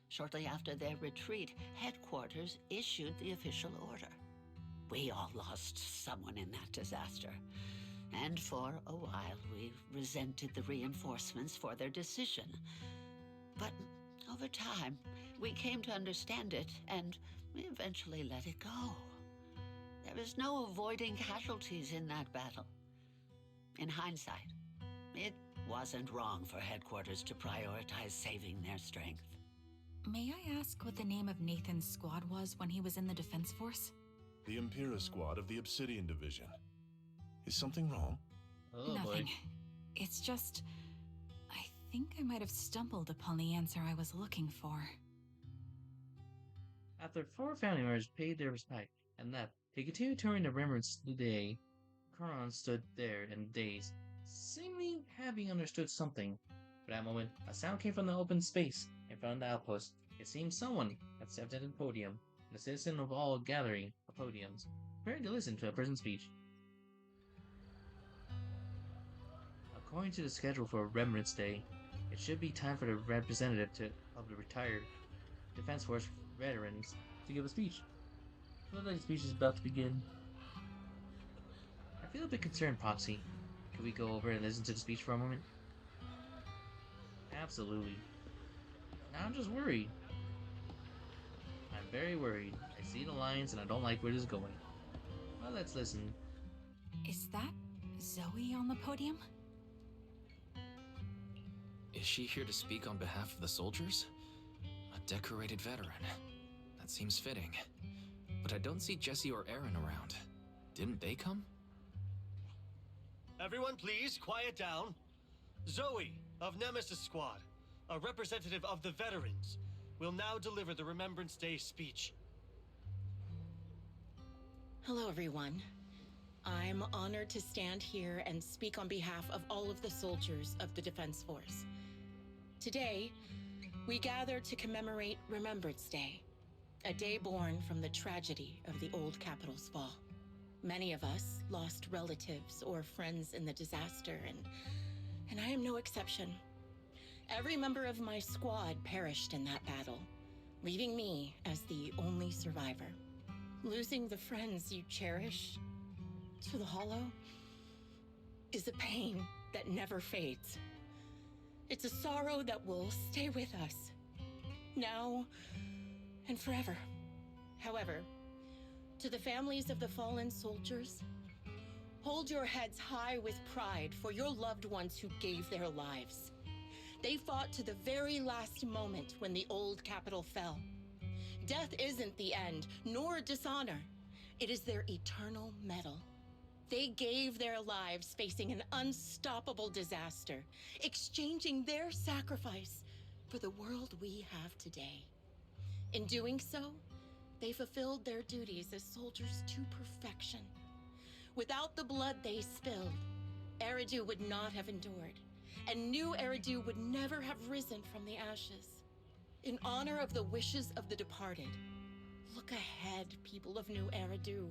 Shortly after their retreat, headquarters issued the official order. We all lost someone in that disaster. And for a while, we resented the reinforcements for their decision. But over time, we came to understand it, and we eventually let it go. There is no avoiding casualties in that battle. In hindsight, it wasn't wrong for headquarters to prioritize saving their strength. May I ask what the name of Nathan's squad was when he was in the Defense Force? The Impera squad of the Obsidian Division. Is something wrong? Oh, Nothing. boy. It's just... I think I might have stumbled upon the answer I was looking for. After 4 family members paid their respect and left, they continued touring the remembrance day. Karan stood there in daze, seemingly having understood something. For that moment, a sound came from the open space in front of the outpost. It seemed someone had stepped at the podium, and the citizen of all gathering of podiums, preparing to listen to a person's speech. According to the schedule for Remembrance Day, it should be time for the representative of the retired Defense Force veterans to give a speech. It looks like the speech is about to begin. I feel a bit concerned, Proxy. Could we go over and listen to the speech for a moment? Absolutely. Now I'm just worried. I'm very worried. I see the lines and I don't like where this is going. Well, let's listen. Is that Zoe on the podium? Is she here to speak on behalf of the soldiers? A decorated veteran. That seems fitting. But I don't see Jesse or Aaron around. Didn't they come? Everyone please, quiet down. Zoe, of Nemesis Squad, a representative of the veterans, will now deliver the Remembrance Day speech. Hello, everyone. I'm honored to stand here and speak on behalf of all of the soldiers of the Defense Force. Today, we gather to commemorate Remembrance Day, a day born from the tragedy of the old capital's fall. Many of us lost relatives or friends in the disaster, and I am no exception. Every member of my squad perished in that battle, leaving me as the only survivor. Losing the friends you cherish to the Hollow is a pain that never fades. It's a sorrow that will stay with us, now and forever. However, to the families of the fallen soldiers, hold your heads high with pride for your loved ones who gave their lives. They fought to the very last moment when the old capital fell. Death isn't the end, nor dishonor. It is their eternal medal. They gave their lives facing an unstoppable disaster, exchanging their sacrifice for the world we have today. In doing so, they fulfilled their duties as soldiers to perfection. Without the blood they spilled, Eridu would not have endured, and new Eridu would never have risen from the ashes. In honor of the wishes of the departed, look ahead, people of New Eridu.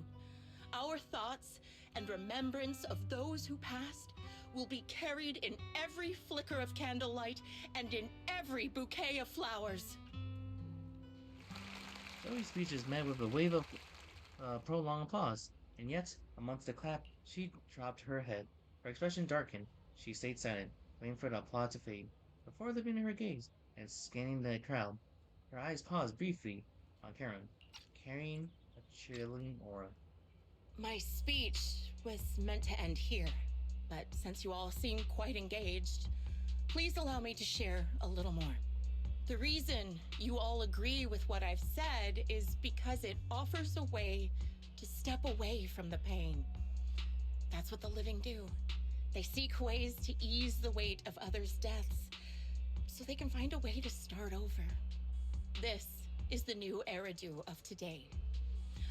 Our thoughts and remembrance of those who passed will be carried in every flicker of candlelight and in every bouquet of flowers. Zoe's speech is met with a wave of prolonged applause, and yet, amongst the clap, she dropped her head. Her expression darkened. She stayed silent, waiting for the applause to fade. Before lifting her gaze and scanning the crowd, her eyes paused briefly on Karen, carrying a chilling aura. My speech was meant to end here, but since you all seem quite engaged, please allow me to share a little more. The reason you all agree with what I've said is because it offers a way to step away from the pain. That's what the living do. They seek ways to ease the weight of others' deaths, so they can find a way to start over. This is the new Eridu of today.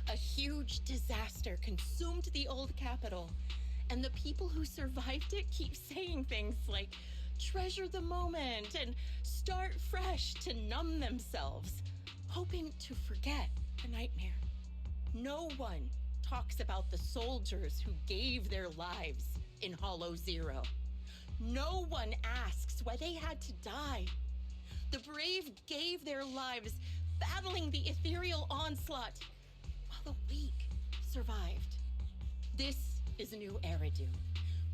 A huge disaster consumed the old capital, and the people who survived it keep saying things like, treasure the moment and start fresh to numb themselves, hoping to forget the nightmare. No one talks about the soldiers who gave their lives in Hollow Zero. No one asks why they had to die. The brave gave their lives battling the ethereal onslaught, while the weak survived. This is a new Eridu,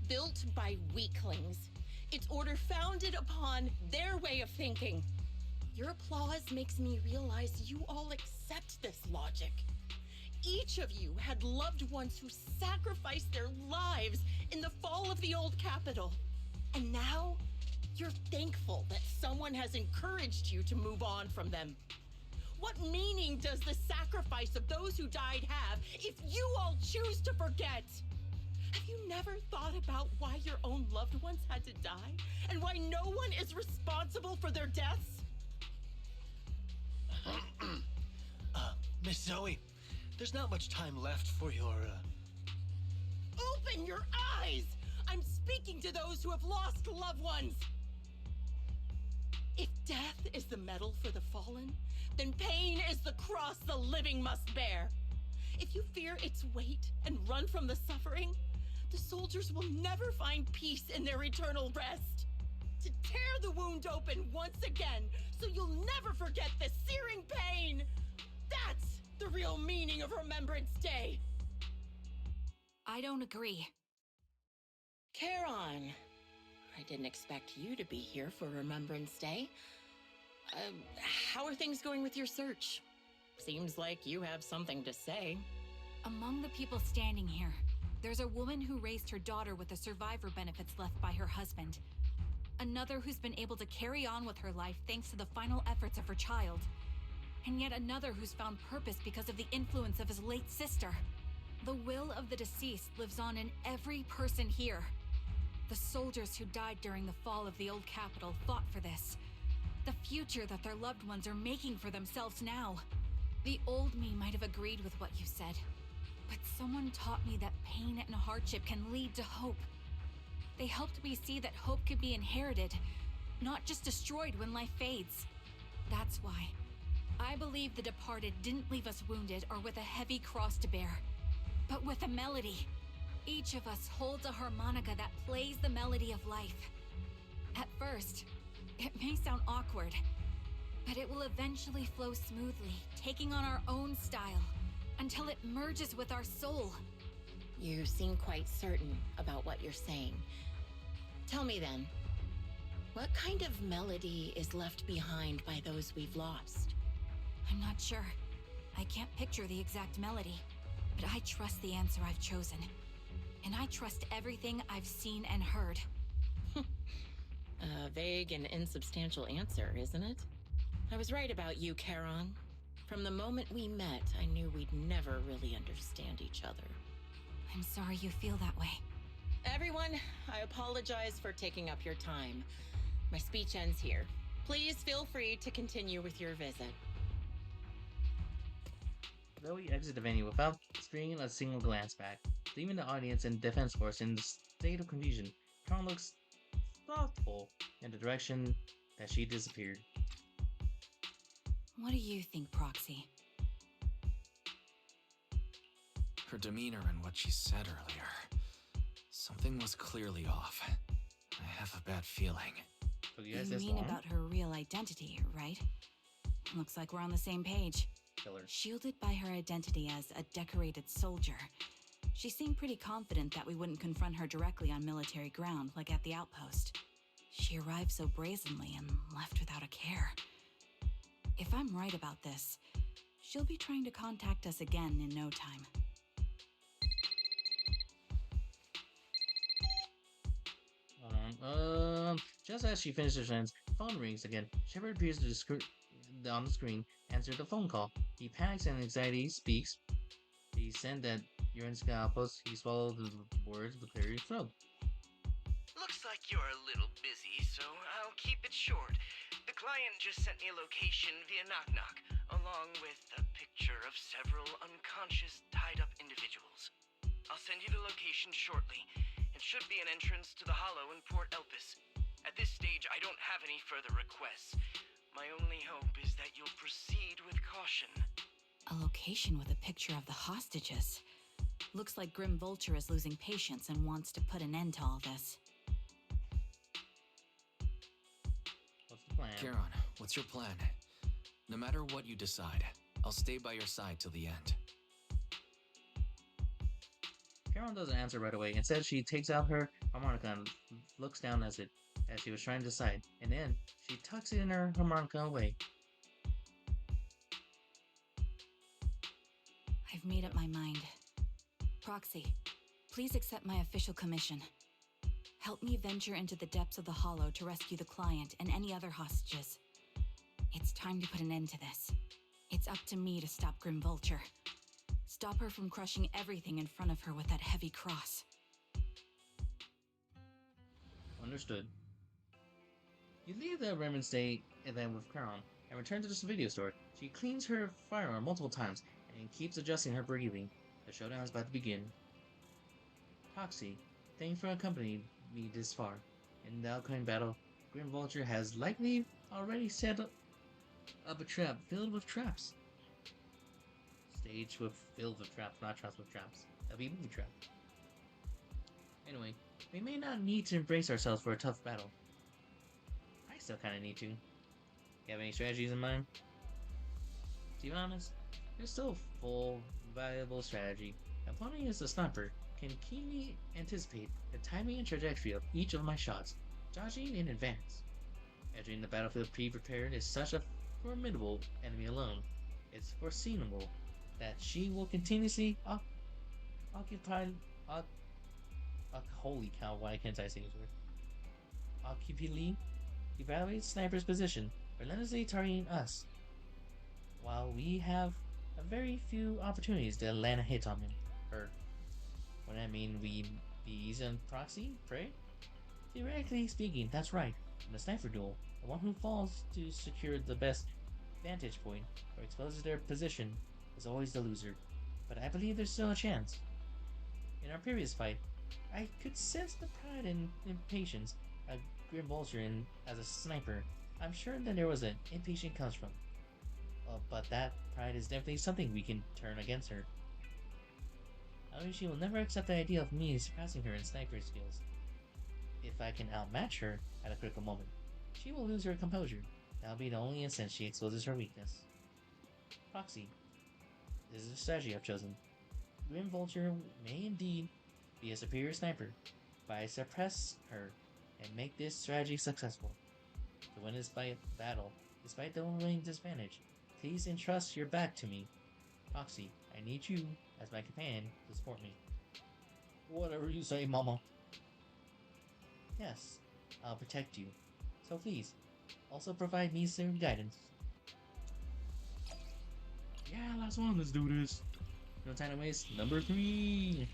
built by weaklings. Its order founded upon their way of thinking. Your applause makes me realize you all accept this logic. Each of you had loved ones who sacrificed their lives in the fall of the old capital. And now, you're thankful that someone has encouraged you to move on from them. What meaning does the sacrifice of those who died have if you all choose to forget? Have you never thought about why your own loved ones had to die? And why no one is responsible for their deaths? Miss Zoe, there's not much time left for your, Open your eyes! I'm speaking to those who have lost loved ones! If death is the medal for the fallen, then pain is the cross the living must bear. If you fear its weight and run from the suffering, the soldiers will never find peace in their eternal rest. To tear the wound open once again, so you'll never forget the searing pain! That's the real meaning of Remembrance Day! I don't agree. Charon, I didn't expect you to be here for Remembrance Day. How are things going with your search? Seems like you have something to say. Among the people standing here, there's a woman who raised her daughter with the survivor benefits left by her husband. Another who's been able to carry on with her life thanks to the final efforts of her child. And yet another who's found purpose because of the influence of his late sister. The will of the deceased lives on in every person here. The soldiers who died during the fall of the old capital fought for this. The future that their loved ones are making for themselves now. The old me might have agreed with what you said, but someone taught me that pain and hardship can lead to hope. They helped me see that hope could be inherited, not just destroyed when life fades. That's why I believe the departed didn't leave us wounded or with a heavy cross to bear, but with a melody. Each of us holds a harmonica that plays the melody of life. At first, it may sound awkward, but it will eventually flow smoothly, taking on our own style, until it merges with our soul. You seem quite certain about what you're saying. Tell me then, what kind of melody is left behind by those we've lost? I'm not sure. I can't picture the exact melody, but I trust the answer I've chosen. And I trust everything I've seen and heard. A vague and insubstantial answer, isn't it? I was right about you, Charon. From the moment we met, I knew we'd never really understand each other. I'm sorry you feel that way. Everyone, I apologize for taking up your time. My speech ends here. Please feel free to continue with your visit. Zoe exits the venue without stringing a single glance back, leaving the audience and defense force in a state of confusion. Charon looks thoughtful in the direction that she disappeared. What do you think, Proxy? Her demeanor and what she said earlier. Something was clearly off. I have a bad feeling. You mean about her real identity, right? Looks like we're on the same page. Killer. Shielded by her identity as a decorated soldier, she seemed pretty confident that we wouldn't confront her directly on military ground like at the outpost. She arrived so brazenly and left without a care. If I'm right about this, she'll be trying to contact us again in no time. Just as she finishes her sentence, the phone rings again. Shepard appears on the screen, answers the phone call. He panics and anxiety speaks. He said that you're in the outpost. He swallowed the words to clear his throat. Looks like you're a little busy, so I'll keep it short. The client just sent me a location via Knock Knock, along with a picture of several unconscious, tied-up individuals. I'll send you the location shortly. It should be an entrance to the Hollow in Port Elpis. At this stage, I don't have any further requests. My only hope is that you'll proceed with caution. A location with a picture of the hostages. Looks like Grim Vulture is losing patience and wants to put an end to all this. What's the plan? Charon, what's your plan? No matter what you decide, I'll stay by your side till the end. Charon doesn't answer right away. Instead, she takes out her harmonica and looks down as she was trying to decide. And then, she tucks in her harmonica away. I've made up my mind. Proxy, please accept my official commission. Help me venture into the depths of the Hollow to rescue the client and any other hostages. It's time to put an end to this. It's up to me to stop Grim Vulture. Stop her from crushing everything in front of her with that heavy cross. Understood. You leave the Remnants Day event with Charon and return to the video store. She cleans her firearm multiple times and keeps adjusting her breathing. The showdown is about to begin. Proxy, thank you for accompanying me this far. In the upcoming battle, Grim Vulture has likely already set up a trap filled with traps. Stage filled with traps, not traps with traps. That'll be a movie trap. Anyway, we may not need to embrace ourselves for a tough battle. I still kinda need to. You have any strategies in mind? To be honest, there's still a full, valuable strategy. Opponent is a sniper, can keenly anticipate the timing and trajectory of each of my shots, dodging in advance. Entering the battlefield pre-prepared is such a formidable enemy alone. It's foreseeable that she will continuously holy cow, why can't I say this word? Occupantly evaluate sniper's position, relentlessly targeting us, while we have a very few opportunities to land a hit on her. When I mean we be easy on proxy, prey? Theoretically speaking, that's right. In a sniper duel, the one who falls to secure the best vantage point or exposes their position is always the loser. But I believe there's still a chance. In our previous fight, I could sense the pride and impatience a Grim Vulture in as a sniper, I'm sure that there was an impatient comes from. But that pride is definitely something we can turn against her. I mean, she will never accept the idea of me surpassing her in sniper skills. If I can outmatch her at a critical moment, she will lose her composure. That'll be the only instance she exposes her weakness. Proxy. This is the strategy I've chosen. Grim Vulture may indeed be a superior sniper, but I suppress her and make this strategy successful. To win this battle, despite the overwhelming disadvantage, please entrust your back to me. Proxy, I need you, as my companion, to support me. Whatever you say, Mama. Yes, I'll protect you. So please, also provide me some guidance. Yeah, last one, let's do this. No time to waste. Number 3.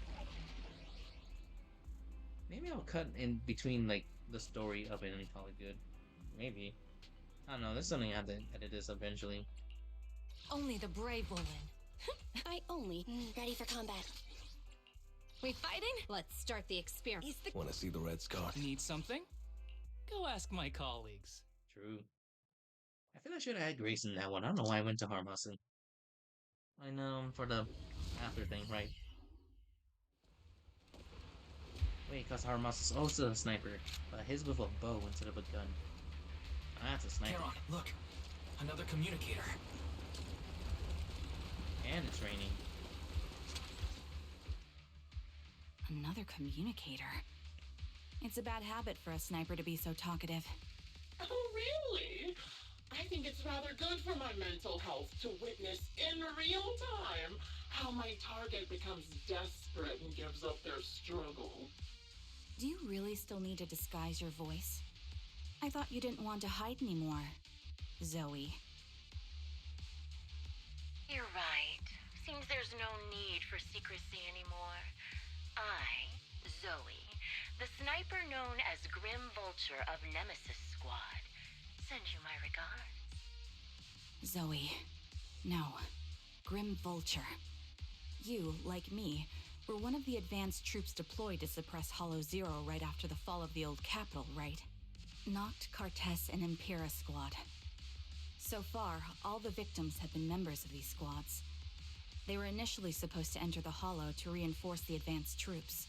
Maybe I'll cut in between, like, the story of it and call it good. Maybe. I don't know, there's something I have to edit this eventually. Only the brave will win. I only ready for combat. We fighting? Let's start the experiment. Want to see the red scar? Need something? Go ask my colleagues. True. I feel I should have had Grace in that one. I don't know why I went to Harmasen. I know, for the after thing, right? Wait, because Harmasen's also a sniper, but his with a bow instead of a gun. That's a sniper. Charon, look! Another communicator. And it's raining. Another communicator. It's a bad habit for a sniper to be so talkative. Oh, really? I think it's rather good for my mental health to witness in real time how my target becomes desperate and gives up their struggle. Do you really still need to disguise your voice? I thought you didn't want to hide anymore, Zoe. You're right. Seems there's no need for secrecy anymore. I, Zoe, the sniper known as Grim Vulture of Nemesis Squad, send you my regards. Zoe. No. Grim Vulture. You, like me, were one of the advanced troops deployed to suppress Hollow Zero right after the fall of the old capital, right? Noct, Cartess, and Impera Squad. So far, all the victims have been members of these squads. They were initially supposed to enter the Hollow to reinforce the advanced troops.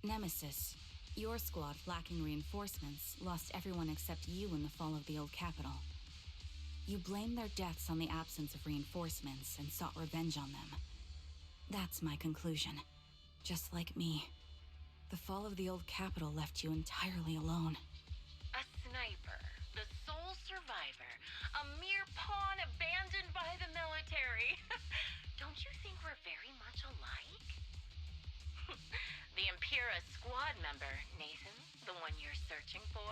Nemesis, your squad, lacking reinforcements, lost everyone except you in the fall of the old capital. You blamed their deaths on the absence of reinforcements and sought revenge on them. That's my conclusion. Just like me. The fall of the old capital left you entirely alone. A sniper, the sole survivor, a mere pawn abandoned by the military. Don't you think we're very much alike? The Impera squad member, Nathan, the one you're searching for,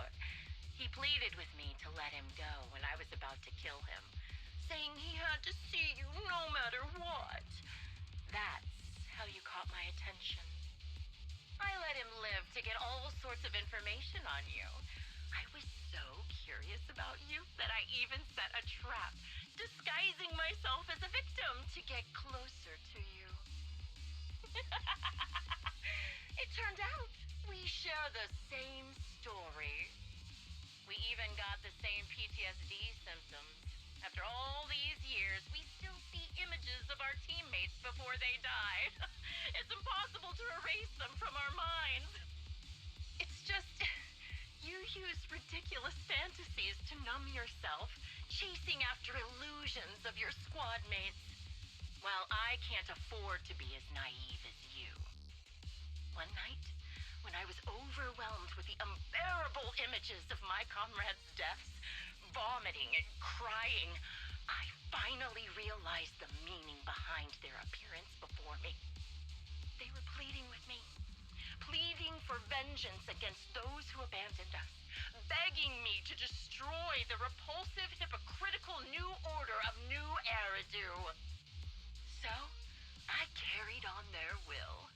he pleaded with me to let him go when I was about to kill him, saying he had to see you no matter what. That's how you caught my attention. I let him live to get all sorts of information on you. I was so curious about you that I even set a trap, disguising myself as a victim to get closer to you. It turned out we share the same story. We even got the same PTSD symptoms. After all these years, we still see images of our teammates before they die. It's impossible to erase them from our minds. It's just, you use ridiculous fantasies to numb yourself, chasing after illusions of your squad mates. Well, I can't afford to be as naive as you. One night, when I was overwhelmed with the unbearable images of my comrades' deaths, vomiting and crying, I finally realized the meaning behind their appearance before me. They were pleading with me, pleading for vengeance against those who abandoned us, begging me to destroy the repulsive, hypocritical new order of New Eridu. So, I carried on their will.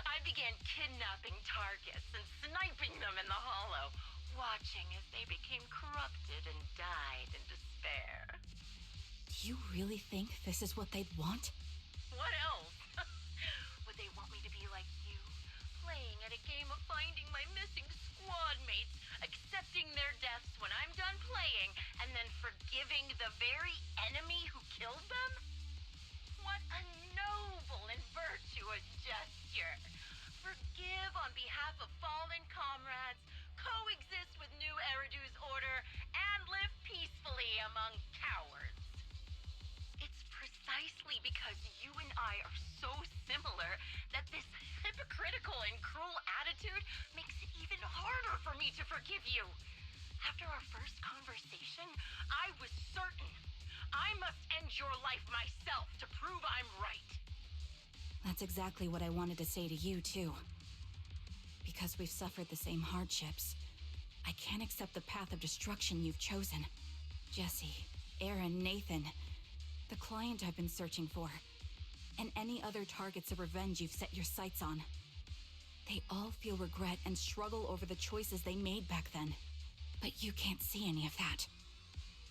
I began kidnapping targets and sniping them in the Hollow, watching as they became corrupted and died in despair. Do you really think this is what they'd want? What else? Would they want me to be like you, playing an at a game of finding my missing squad mates, accepting their deaths when I'm done playing, and then forgiving the very enemy who killed them? What a noble and virtuous gesture. Forgive on behalf of fallen comrades, coexist with new Eridu's order, and live peacefully among cowards. It's precisely because you and I are so similar that this hypocritical and cruel attitude makes it even harder for me to forgive you. After our first conversation, I was certain I must end your life myself to prove I'm right. That's exactly what I wanted to say to you, too. Because we've suffered the same hardships, I can't accept the path of destruction you've chosen. Jesse, Aaron, Nathan, the client I've been searching for, and any other targets of revenge you've set your sights on. They all feel regret and struggle over the choices they made back then. But you can't see any of that.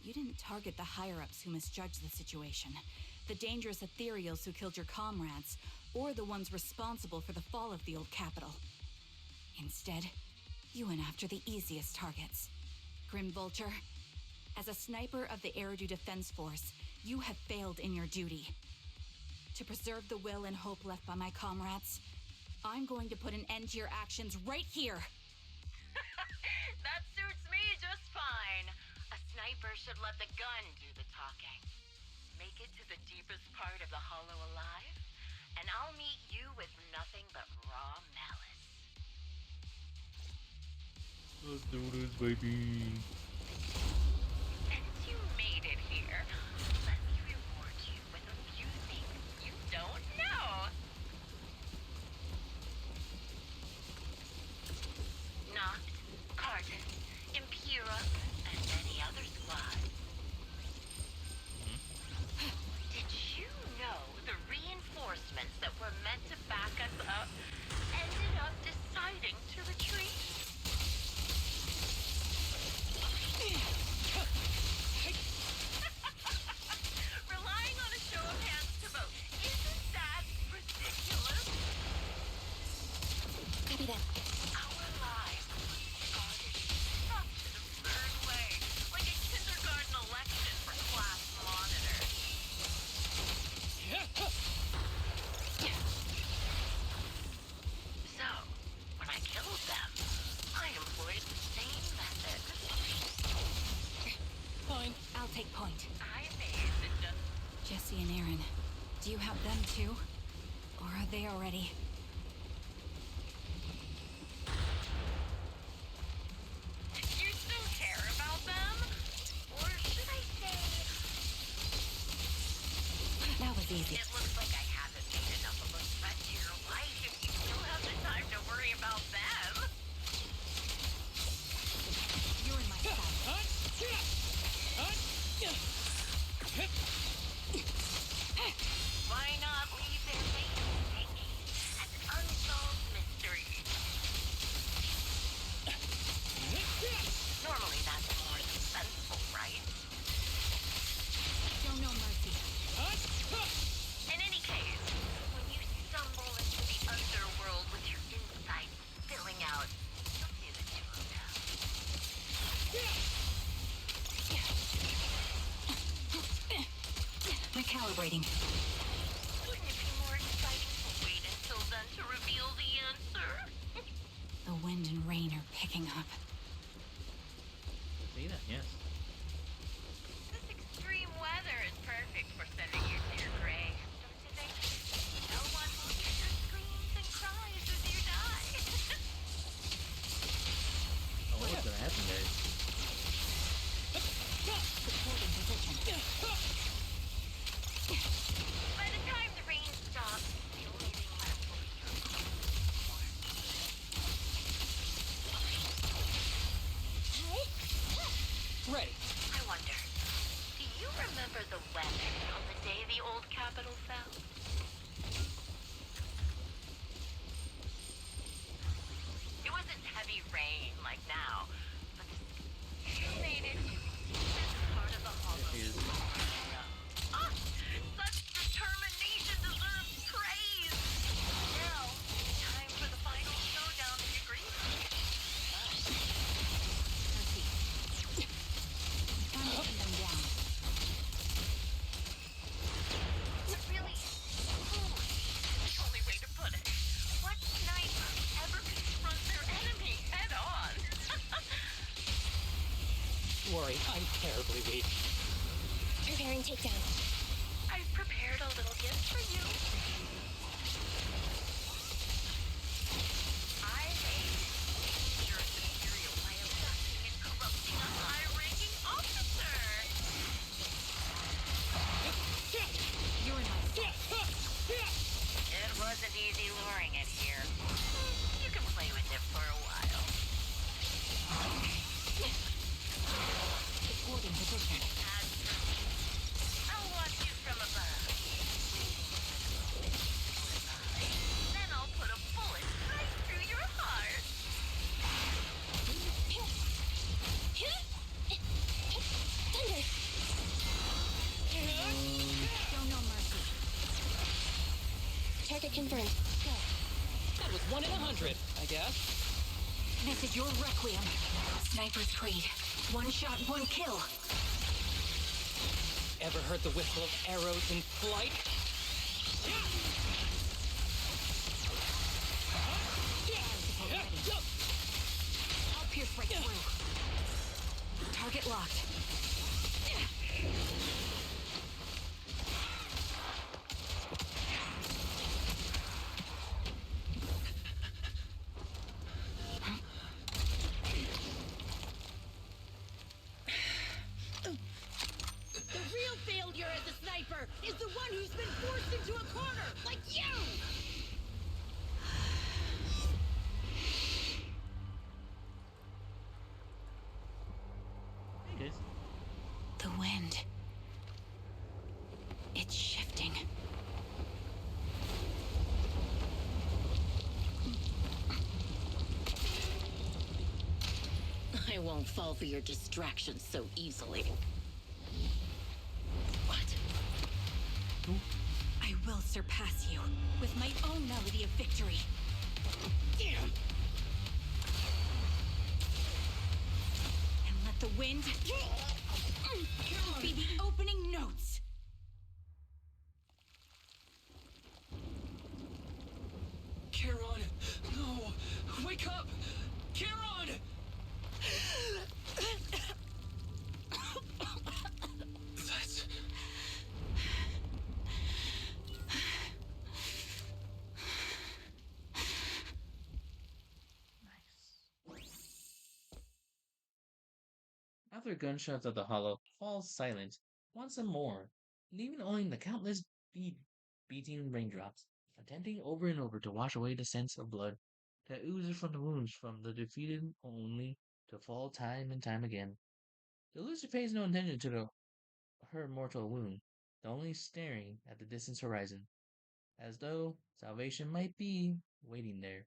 You didn't target the higher-ups who misjudged the situation, the dangerous ethereals who killed your comrades, or the ones responsible for the fall of the old capital. Instead, you went after the easiest targets. Grim Vulture, as a sniper of the Eridu Defense Force, you have failed in your duty. To preserve the will and hope left by my comrades, I'm going to put an end to your actions right here. That suits me just fine. A sniper should let the gun do the talking. Make it to the deepest part of the hollow alive, and I'll meet you with nothing but raw malice. Let's do this, baby. Since you made it here, let me reward you with a few things you don't know. Noct, Carton, Impera, and many other squads. Did you know the reinforcements that were meant to back us up ended up deciding to retreat? Relying on a show of hands to vote. Isn't that ridiculous? Copy that. Our lives started in such an absurd way, like a kindergarten election for class monitors. So, when I killed them, I employed the same method. Fine. I'll take point. I made the Jesse and Aaron, do you have them too? Or are they already? Do you still care about them? Or should I say... That was easy. It looks like I haven't made enough of a threat to your life if you still have the time to worry about them. You're in my sight. Why not leave their faces hanging as an unsolved mystery? Normally that's more suspenseful, right? Show no mercy. In any case, when you stumble into the underworld with your insides spilling out, you'll see the two of them. Recalibrating. Wouldn't it be more exciting to wait until then to reveal the answer? The wind and rain are picking up. See that? Yes. This extreme weather is perfect for sending you to your grave, don't you think? No one will hear your screams and cries as you die. Oh, what's gonna happen, guys? Supporting position. worry, I'm terribly weak. Preparing takedown. I've prepared a little gift for you. I made your material by abducting and corrupting a high-ranking officer. You're in my sight. It wasn't easy luring it here. You can play with it for a while. Supporting position. As for me, I'll watch you from above, waiting for the then I'll put a bullet right through your heart. Thunder! Show no mercy. Target confirmed. Go. That was 1 in 100, I guess. This is your requiem. Sniper's Creed. One shot, one kill. Ever heard the whistle of arrows in flight? I'll pierce right through. Target locked. The real failure as a sniper is the one who's been forced into a corner, like you! Hey guys. The wind. It's shifting. I won't fall for your distractions so easily. What? I will surpass you with my own melody of victory. Damn! And let the wind be the opening notes. Charon! No! Wake up! Charon! That's... After gunshots of the hollow falls silent once and more, leaving only the countless beating raindrops, attempting over and over to wash away the sense of blood that oozes from the wounds from the defeated only to fall time and time again. The loser pays no attention to her mortal wound, only staring at the distant horizon, as though salvation might be waiting there.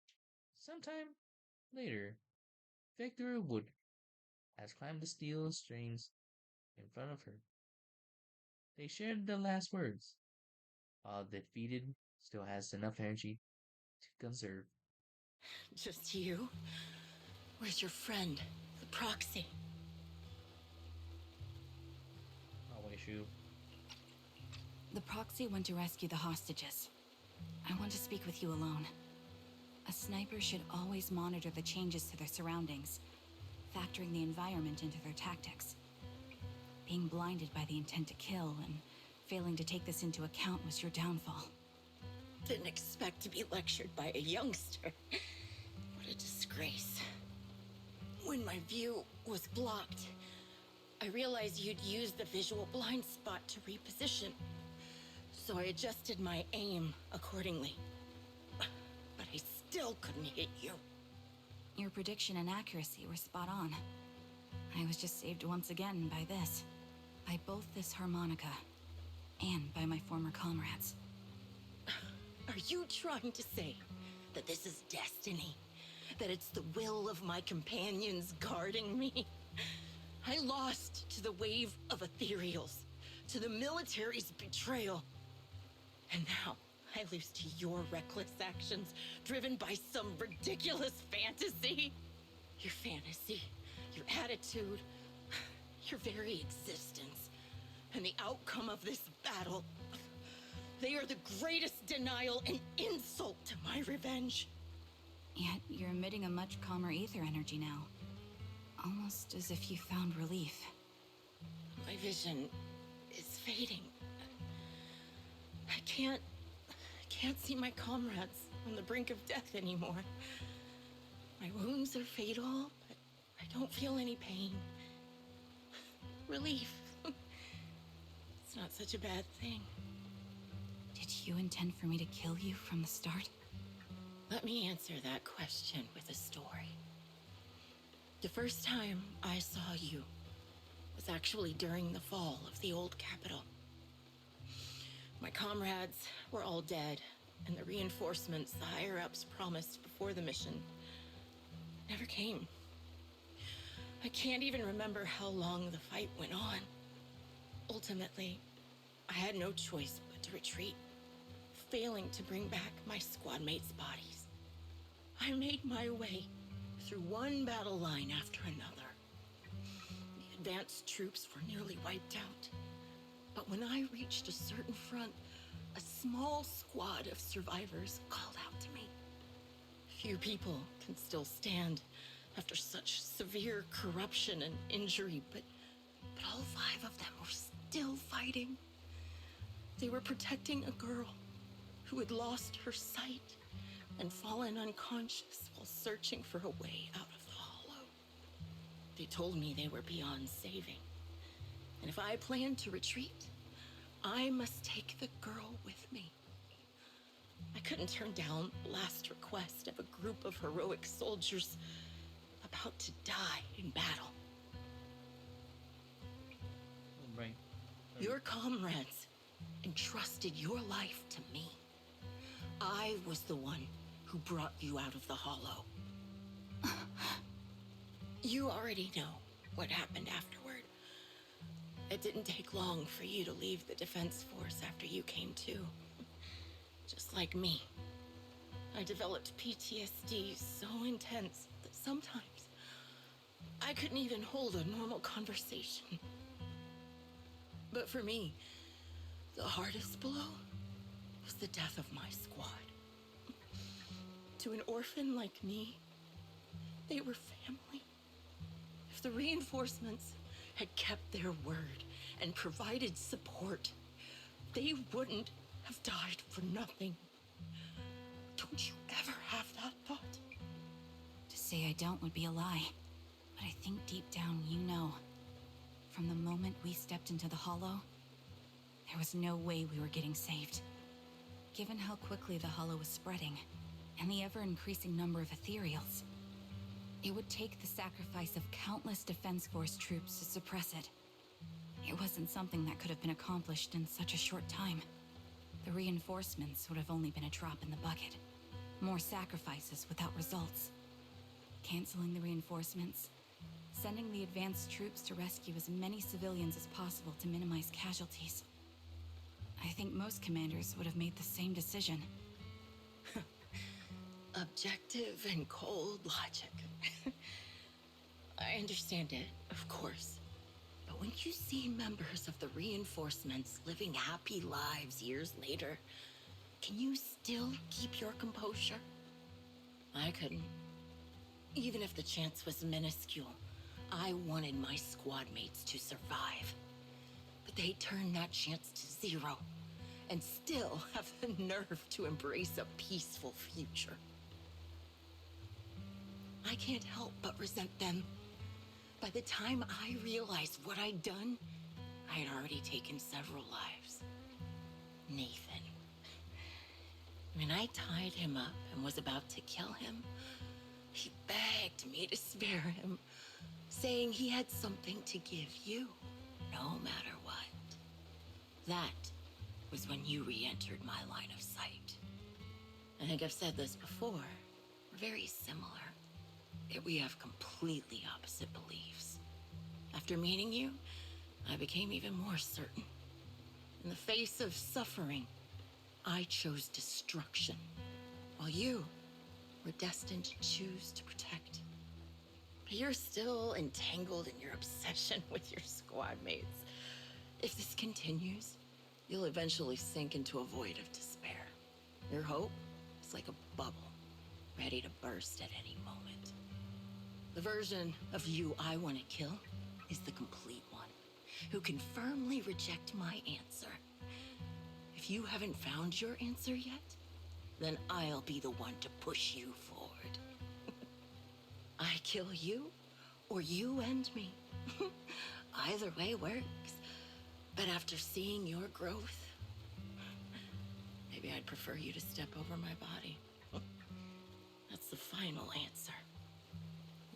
Sometime later, Victor Wood has climbed the steel strings in front of her. They shared the last words, while the defeated still has enough energy to conserve. Just you? Where's your friend, the proxy? I'll wait you. The proxy went to rescue the hostages. I want to speak with you alone. A sniper should always monitor the changes to their surroundings, factoring the environment into their tactics. Being blinded by the intent to kill and failing to take this into account was your downfall. Didn't expect to be lectured by a youngster. What a disgrace. When my view was blocked, I realized you'd used the visual blind spot to reposition. So I adjusted my aim accordingly. But I still couldn't hit you. Your prediction and accuracy were spot on. I was just saved once again by this. By both this harmonica and by my former comrades. Are you trying to say that this is destiny? That it's the will of my companions guarding me? I lost to the wave of ethereals, to the military's betrayal. And now I lose to your reckless actions, driven by some ridiculous fantasy. Your fantasy, your attitude, your very existence, and the outcome of this battle. They are the greatest denial and insult to my revenge. Yet you're emitting a much calmer ether energy now. Almost as if you found relief. My vision is fading. I can't see my comrades on the brink of death anymore. My wounds are fatal, but I don't feel any pain. Relief. It's not such a bad thing. Did you intend for me to kill you from the start? Let me answer that question with a story. The first time I saw you was actually during the fall of the old capital. My comrades were all dead, and the reinforcements the higher-ups promised before the mission never came. I can't even remember how long the fight went on. Ultimately, I had no choice but to retreat, failing to bring back my squad mates' bodies. I made my way through one battle line after another. The advanced troops were nearly wiped out. But when I reached a certain front, a small squad of survivors called out to me. Few people can still stand after such severe corruption and injury, but all 5 of them were still fighting. They were protecting a girl who had lost her sight and fallen unconscious while searching for a way out of the hollow. They told me they were beyond saving, and if I planned to retreat, I must take the girl with me. I couldn't turn down the last request of a group of heroic soldiers about to die in battle. Right. Your comrades entrusted your life to me. I was the one who brought you out of the hollow. You already know what happened afterward. It didn't take long for you to leave the Defense Force after you came to. Just like me. I developed PTSD so intense that sometimes I couldn't even hold a normal conversation. But for me, the hardest blow was the death of my squad. To an orphan like me, they were family. If the reinforcements had kept their word and provided support, they wouldn't have died for nothing. Don't you ever have that thought? To say I don't would be a lie, but I think deep down you know. From the moment we stepped into the hollow, there was no way we were getting saved. Given how quickly the hollow was spreading, and the ever-increasing number of ethereals, it would take the sacrifice of countless Defense Force troops to suppress it. It wasn't something that could have been accomplished in such a short time. The reinforcements would have only been a drop in the bucket. More sacrifices without results. Canceling the reinforcements, sending the advanced troops to rescue as many civilians as possible to minimize casualties. I think most commanders would have made the same decision. Objective and cold logic. I understand it, of course. But when you see members of the reinforcements living happy lives years later, can you still keep your composure? I couldn't. Even if the chance was minuscule, I wanted my squad mates to survive. But they turned that chance to 0, and still have the nerve to embrace a peaceful future. I can't help but resent them. By the time I realized what I'd done, I had already taken several lives. Nathan. When I tied him up and was about to kill him, he begged me to spare him, saying he had something to give you, no matter what. That was when you re-entered my line of sight. I think I've said this before. We're very similar, yet we have completely opposite beliefs. After meeting you, I became even more certain. In the face of suffering, I chose destruction, while you were destined to choose to protect. But you're still entangled in your obsession with your squad mates. If this continues, you'll eventually sink into a void of despair. Your hope is like a bubble, ready to burst at any moment. The version of you I want to kill is the complete one. who can firmly reject my answer. If you haven't found your answer yet, then I'll be the one to push you forward. I kill you, or you end me. Either way works. But after seeing your growth, maybe I'd prefer you to step over my body. That's the final answer.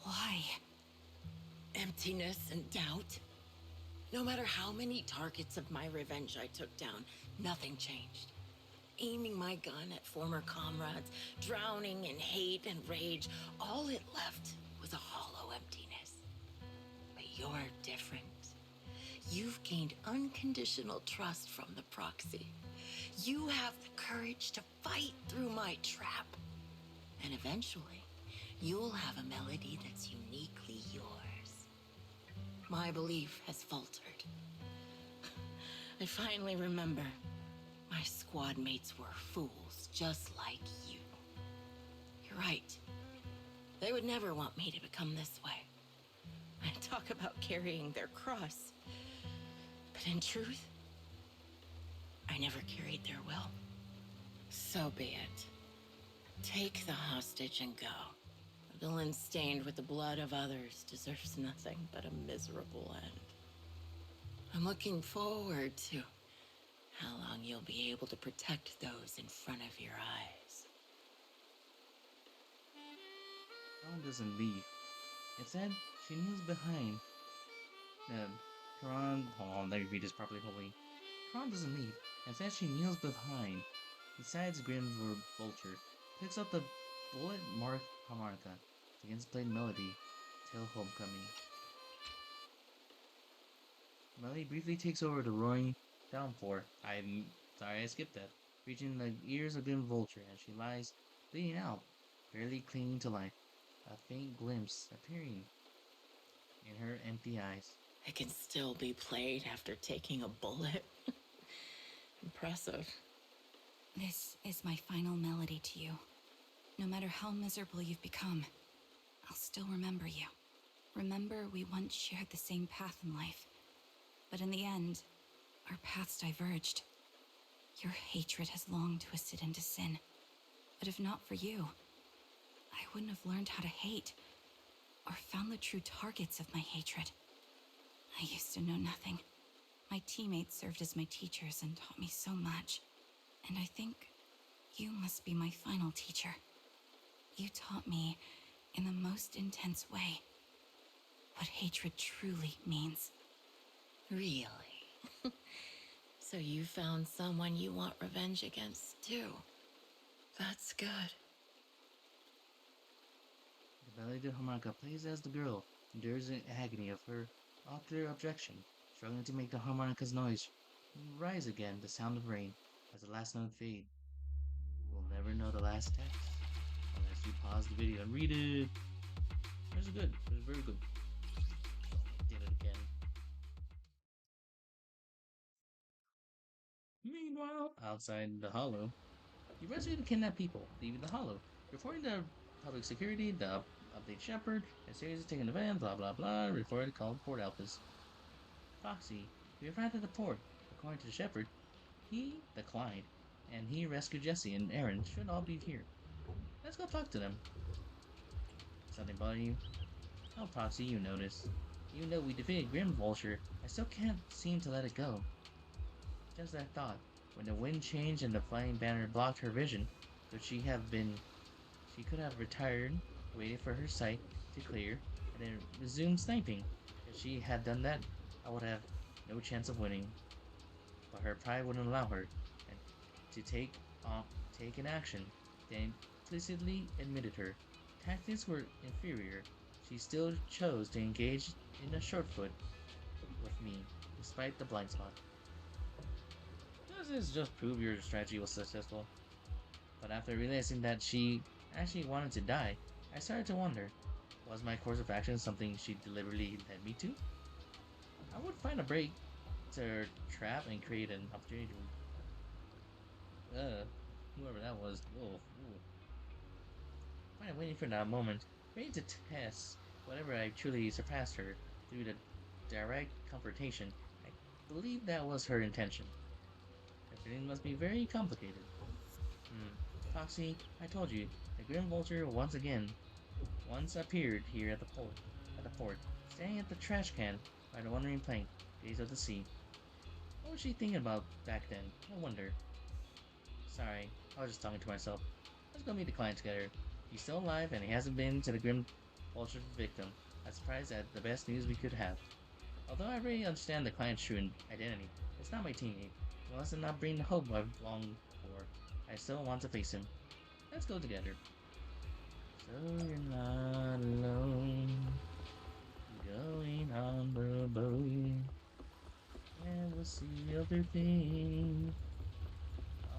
Why? Emptiness and doubt. No matter how many targets of my revenge I took down, nothing changed. Aiming my gun at former comrades, drowning in hate and rage, all it left was a hollow emptiness. But you're different. You've gained unconditional trust from the proxy. You have the courage to fight through my trap. And eventually, you'll have a melody that's uniquely yours. My belief has faltered. I finally remember. My squad mates were fools, just like you. You're right. They would never want me to become this way. I talk about carrying their cross. But in truth, I never carried their will. So be it. Take the hostage and go. A villain stained with the blood of others deserves nothing but a miserable end. I'm looking forward to how long you'll be able to protect those in front of your eyes. Dawn doesn't leave. Instead, she kneels behind. Karan, hold on, let me read this properly, hopefully. Karan doesn't leave. Instead, she kneels behind. Besides Grim Vulture, picks up the bullet-marked harmonica, begins playing melody till homecoming. Melody briefly takes over the roaring downpour. I'm sorry I skipped that. Reaching the ears of Grim Vulture, and she lies bleeding out, barely clinging to life. A faint glimpse appearing in her empty eyes. It can still be played after taking a bullet. Impressive. This is my final melody to you. No matter how miserable you've become, I'll still remember you. Remember we once shared the same path in life. But in the end, our paths diverged. Your hatred has long twisted into sin. But if not for you, I wouldn't have learned how to hate, or found the true targets of my hatred. I used to know nothing. My teammates served as my teachers and taught me so much. And I think you must be my final teacher. You taught me, in the most intense way, what hatred truly means. Really? So you found someone you want revenge against, too. That's good. The melody harmonica plays as the girl endures the agony of her ocular objection, struggling to make the harmonica's noise rise again, the sound of rain, as the last note fades. We'll never know the last text unless you pause the video and read it. It was good. It was very good. Did it again. Meanwhile, outside the hollow, you rescue the kidnapped people, leaving the hollow. Reporting to public security, the update Shepard, a series of taking the van, blah blah blah, reported called Port Alphys. Foxy, we arrived at the port. According to Shepard, he declined, and he rescued Jesse and Aaron should all be here. Let's go talk to them. Something bother you? Oh, Foxy, you notice. Even though we defeated Grim Vulture, I still can't seem to let it go. Just as I thought, when the wind changed and the flying banner blocked her vision, she could have retired, waited for her sight to clear, and then resumed sniping. If she had done that, I would have no chance of winning. But her pride wouldn't allow her and to take an action. They implicitly admitted her tactics were inferior. She still chose to engage in a shortfoot with me, despite the blind spot. Does this just prove your strategy was successful? But after realizing that she actually wanted to die, I started to wonder, was my course of action something she deliberately led me to? I would find a break to trap and create an opportunity to... whoever that was. Oh, I'm waiting for that moment, ready to test whatever I truly surpassed her through the direct confrontation. believe that was her intention. Everything must be very complicated. Foxy, I told you, the Grim Vulture once appeared here at the port, standing at the trash can by the wandering plank, gaze of the sea. What was she thinking about back then? I wonder. Sorry, I was just talking to myself. Let's go meet the client together. He's still alive and he hasn't been to the Grim Vulture victim. I'm surprised at the best news we could have. Although I really understand the client's true identity, it's not my teammate. He wants to not bring the hope I've longed for. I still want to face him. Let's go together. So you're not alone. Going on the boat. And we'll see other things.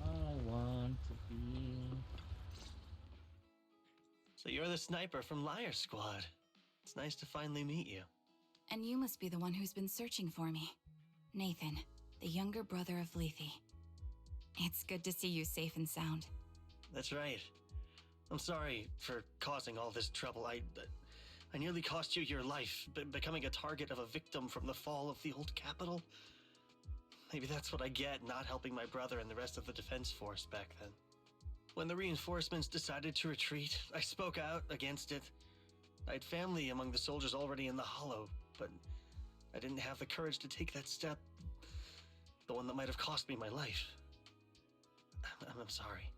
I want to be. So you're the sniper from Liar Squad. It's nice to finally meet you. And you must be the one who's been searching for me. Nathan, the younger brother of Lethe. It's good to see you safe and sound. That's right. I'm sorry for causing all this trouble. I nearly cost you your life, becoming a target of a victim from the fall of the old capital. Maybe that's what I get not helping my brother and the rest of the defense force back then. When the reinforcements decided to retreat, I spoke out against it. I had family among the soldiers already in the Hollow, but I didn't have the courage to take that step. The one that might have cost me my life. I'm sorry.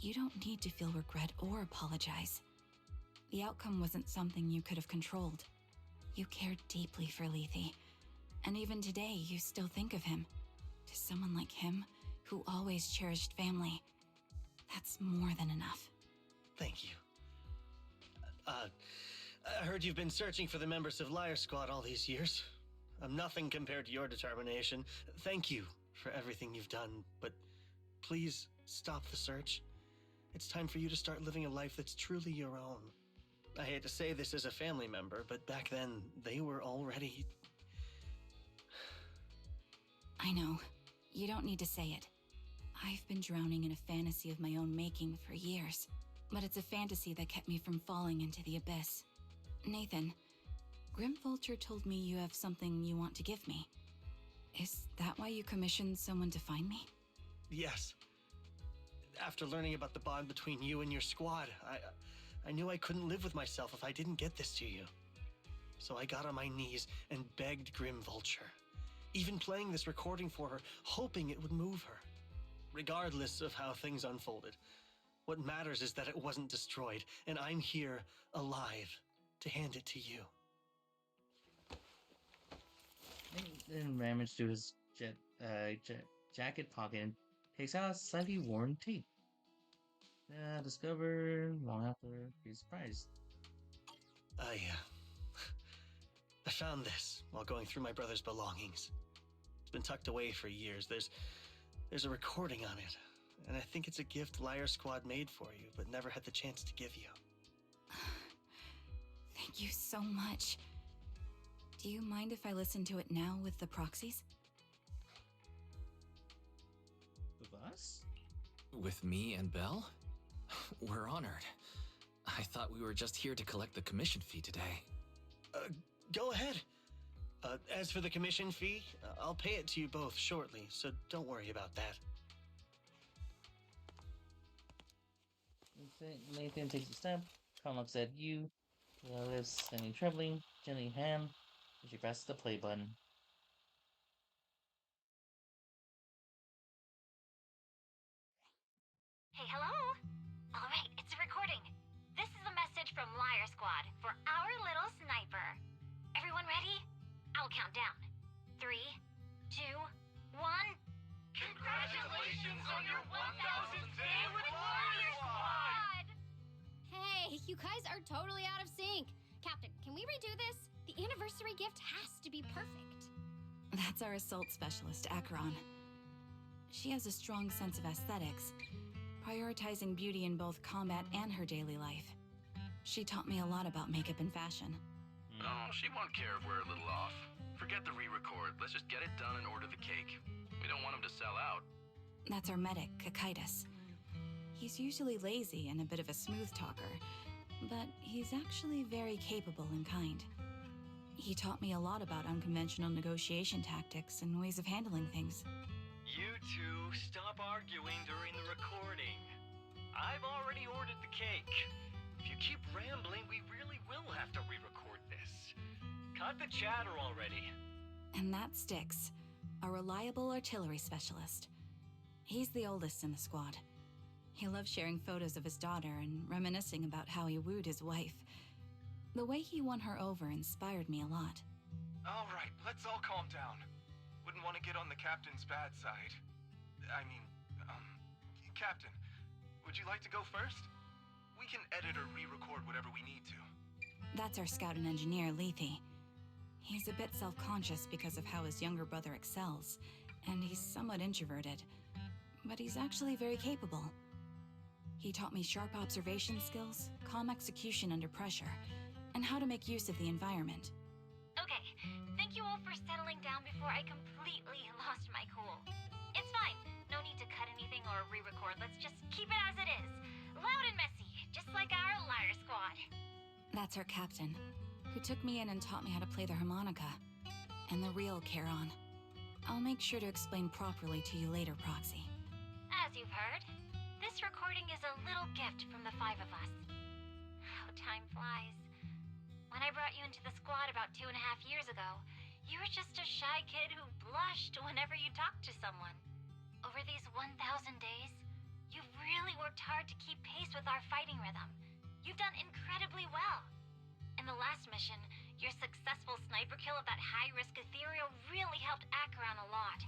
You don't need to feel regret or apologize. The outcome wasn't something you could have controlled. You cared deeply for Lethe, and even today you still think of him. To someone like him, who always cherished family, that's more than enough. Thank you. I heard you've been searching for the members of Liar Squad all these years. I'm nothing compared to your determination. Thank you for everything you've done, but please stop the search. It's time for you to start living a life that's truly your own. I hate to say this as a family member, but back then, they were already... I know. You don't need to say it. I've been drowning in a fantasy of my own making for years, but it's a fantasy that kept me from falling into the abyss. Nathan, Grim Vulture told me you have something you want to give me. Is that why you commissioned someone to find me? Yes. After learning about the bond between you and your squad, I knew I couldn't live with myself if I didn't get this to you. So I got on my knees and begged Grim Vulture, even playing this recording for her, hoping it would move her. Regardless of how things unfolded, what matters is that it wasn't destroyed, and I'm here, alive, to hand it to you. Then ramage through his jacket pocket and takes out a slightly worn tape. Discover long after he's surprised. I found this while going through my brother's belongings. It's been tucked away for years. There's a recording on it, and I think it's a gift Liar Squad made for you, but never had the chance to give you. Thank you so much. Do you mind if I listen to it now with the proxies? With us? With me and Belle? We're honored. I thought we were just here to collect the commission fee today. Go ahead. As for the commission fee, I'll pay it to you both shortly, so don't worry about that. Nathan takes a step. Con looks at you. Lips standing trembling, gently hand, and she presses the play button. Hey, hello? Alright, it's a recording. This is a message from Liar Squad for our little sniper. Everyone ready? I'll count down. 3, 2, 1. Congratulations on your 1000th day with Liar Squad! Hey, you guys are totally out of sync. Captain, can we redo this? The anniversary gift has to be perfect. That's our assault specialist, Acheron. She has a strong sense of aesthetics, prioritizing beauty in both combat and her daily life. She taught me a lot about makeup and fashion. Oh, she won't care if we're a little off. Forget the re-record. Let's just get it done and order the cake. We don't want him to sell out. That's our medic, Kakaitis. He's usually lazy and a bit of a smooth talker, but he's actually very capable and kind. He taught me a lot about unconventional negotiation tactics and ways of handling things. You two, stop arguing during the recording. I've already ordered the cake. If you keep rambling, we really will have to re-record this. Cut the chatter already. And that's Styx, a reliable artillery specialist. He's the oldest in the squad. He loves sharing photos of his daughter and reminiscing about how he wooed his wife. The way he won her over inspired me a lot. All right, let's all calm down. Wouldn't want to get on the captain's bad side. Captain, would you like to go first? We can edit or re-record whatever we need to. That's our scout and engineer, Lethe. He's a bit self-conscious because of how his younger brother excels, and he's somewhat introverted. But he's actually very capable. He taught me sharp observation skills, calm execution under pressure, and how to make use of the environment. Okay, thank you all for settling down before I completely lost my cool. It's fine. No need to cut anything or re-record. Let's just keep it as it is. Loud and messy, just like our Liar Squad. That's our captain, who took me in and taught me how to play the harmonica. And the real Charon. I'll make sure to explain properly to you later, Proxy. As you've heard, this recording is a little gift from the 5 of us. How time flies. When I brought you into the squad about 2.5 years ago, you were just a shy kid who blushed whenever you talked to someone. Over these 1,000 days, you've really worked hard to keep pace with our fighting rhythm. You've done incredibly well. In the last mission, your successful sniper kill of that high-risk ethereal really helped Acheron a lot.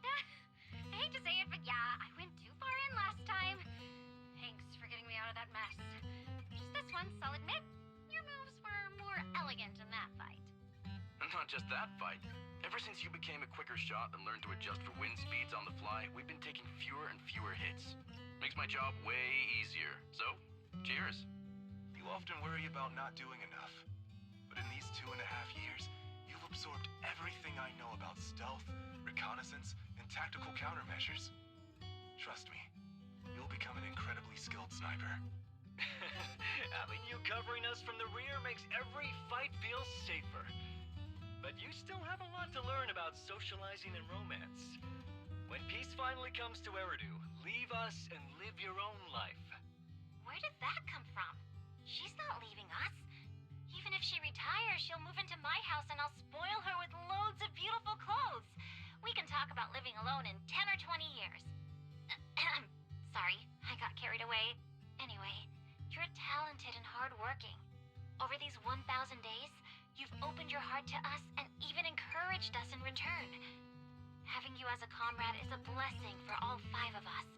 I hate to say it, but yeah, I went too far in last time. Thanks for getting me out of that mess. Just this once, I'll admit, your moves were more elegant in that fight. Not just that fight. Ever since you became a quicker shot and learned to adjust for wind speeds on the fly, we've been taking fewer and fewer hits. Makes my job way easier. So, cheers. You often worry about not doing enough. But in these 2.5 years, you've absorbed everything I know about stealth, reconnaissance, and tactical countermeasures. Trust me, you'll become an incredibly skilled sniper. Having you covering us from the rear makes every fight feel safer. But you still have a lot to learn about socializing and romance. When peace finally comes to Eridu, leave us and live your own life. Where did that come from? She's not leaving us. Even if she retires, she'll move into my house and I'll spoil her with loads of beautiful clothes. We can talk about living alone in 10 or 20 years. Sorry, I got carried away. Anyway, you're talented and hardworking. Over these 1,000 days, you've opened your heart to us and even encouraged us in return. Having you as a comrade is a blessing for all 5 of us.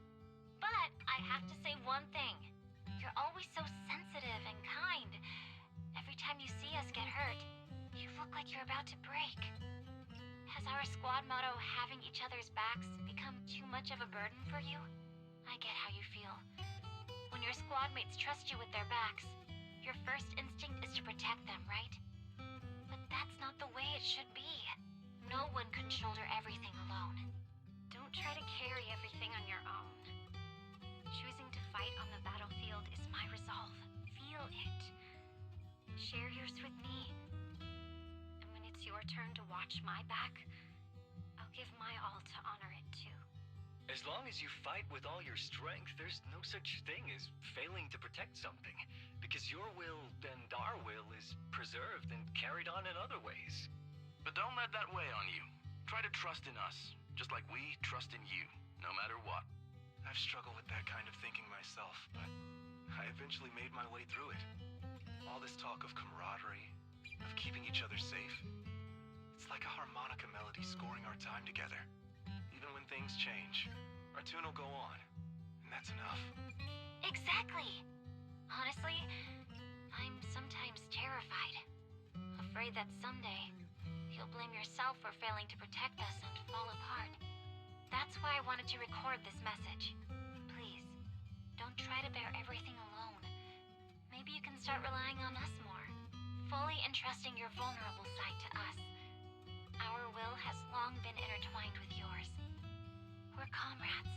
But I have to say one thing. You're always so sensitive and kind. Every time you see us get hurt, you look like you're about to break. Has our squad motto, having each other's backs, become too much of a burden for you? I get how you feel. When your squad mates trust you with their backs, your first instinct is to protect them, right? But that's not the way it should be. No one can shoulder everything alone. Don't try to carry everything on your own. Choosing to fight on the battlefield is my resolve. Feel it. Share yours with me. And when it's your turn to watch my back, I'll give my all to honor it too. As long as you fight with all your strength, there's no such thing as failing to protect something, because your will and our will is preserved and carried on in other ways. But don't let that weigh on you. Try to trust in us, just like we trust in you, no matter what. I've struggled with that kind of thinking myself, but I eventually made my way through it. All this talk of camaraderie, of keeping each other safe, it's like a harmonica melody scoring our time together. Even when things change, our tune will go on, and that's enough. Exactly. Honestly, I'm sometimes terrified. Afraid that someday, you'll blame yourself for failing to protect us and fall apart. That's why I wanted to record this message. Please, don't try to bear everything alone. Maybe you can start relying on us more, fully entrusting your vulnerable side to us. Our will has long been intertwined with yours. We're comrades.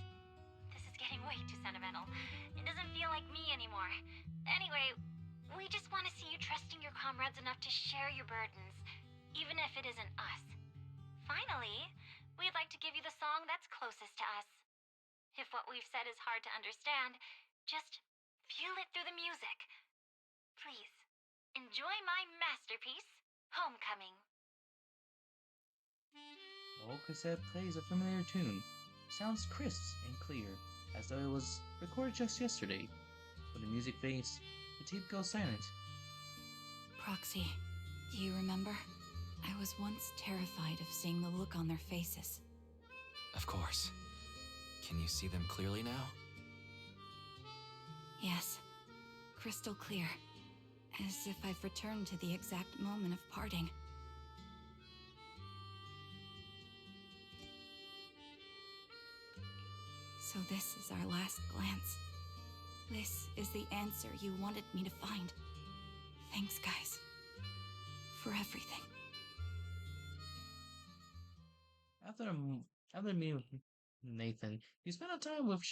This is getting way too sentimental. It doesn't feel like me anymore. Anyway, we just want to see you trusting your comrades enough to share your burdens, even if it isn't us. Finally, we'd like to give you the song that's closest to us. If what we've said is hard to understand, just feel it through the music. Please, enjoy my masterpiece, Homecoming. The old cassette plays a familiar tune. Sounds crisp and clear, as though it was recorded just yesterday. When the music fades, the tape goes silent. Proxy, do you remember? I was once terrified of seeing the look on their faces. Of course. Can you see them clearly now? Yes, crystal clear. As if I've returned to the exact moment of parting. So this is our last glance. This is the answer you wanted me to find. Thanks, guys. For everything. After meeting with Nathan, you spend a time with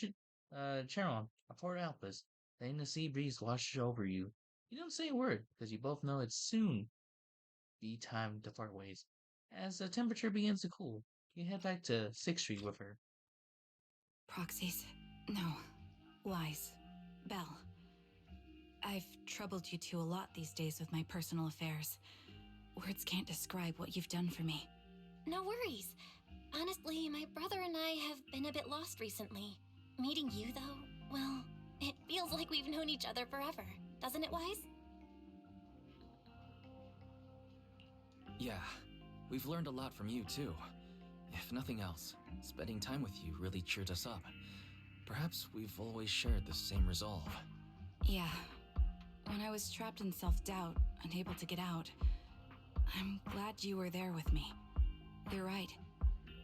Charon at Port Alpus. Letting the sea breeze wash over you. You don't say a word, because you both know it's soon be time to part ways. As the temperature begins to cool, you head back to 6th Street with her. Proxies. No. Wise. Belle. I've troubled you two a lot these days with my personal affairs. Words can't describe what you've done for me. No worries. Honestly, my brother and I have been a bit lost recently. Meeting you, though, well, it feels like we've known each other forever. Doesn't it, Wise? Yeah, we've learned a lot from you too. If nothing else, spending time with you really cheered us up. Perhaps we've always shared the same resolve. Yeah. When I was trapped in self-doubt, unable to get out, I'm glad you were there with me. You're right.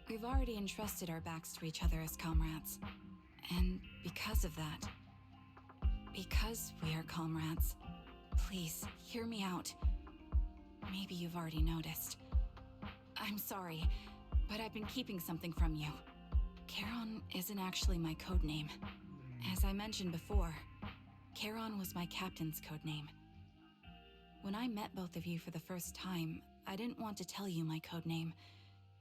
We've already entrusted our backs to each other as comrades. And because of that, because we are comrades, please, hear me out. Maybe you've already noticed. I'm sorry, but I've been keeping something from you. Charon isn't actually my codename. As I mentioned before, Charon was my captain's codename. When I met both of you for the first time, I didn't want to tell you my codename,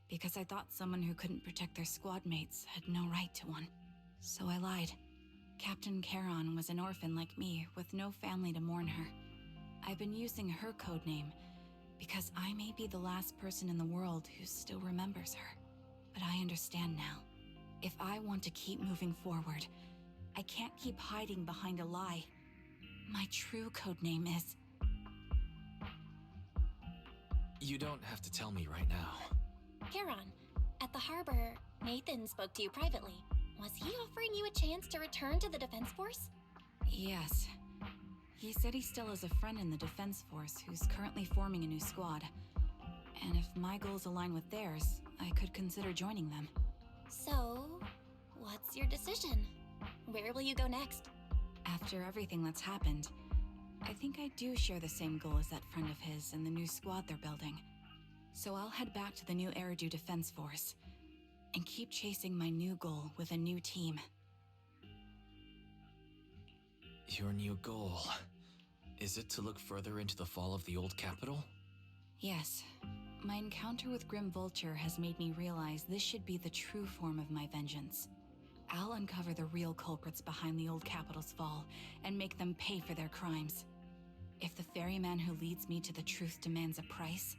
because I thought someone who couldn't protect their squad mates had no right to one. So I lied. Captain Charon was an orphan like me, with no family to mourn her. I've been using her codename because I may be the last person in the world who still remembers her. But I understand now. If I want to keep moving forward, I can't keep hiding behind a lie. My true codename is... You don't have to tell me right now. Charon, at the harbor, Nathan spoke to you privately. Was he offering you a chance to return to the Defense Force? Yes. He said he still has a friend in the Defense Force who's currently forming a new squad. And if my goals align with theirs, I could consider joining them. So, what's your decision? Where will you go next? After everything that's happened, I think I do share the same goal as that friend of his and the new squad they're building. So I'll head back to the new Eridu Defense Force and keep chasing my new goal with a new team. Your new goal... Is it to look further into the fall of the old capital? Yes. My encounter with Grim Vulture has made me realize this should be the true form of my vengeance. I'll uncover the real culprits behind the old capital's fall and make them pay for their crimes. If the ferryman who leads me to the truth demands a price,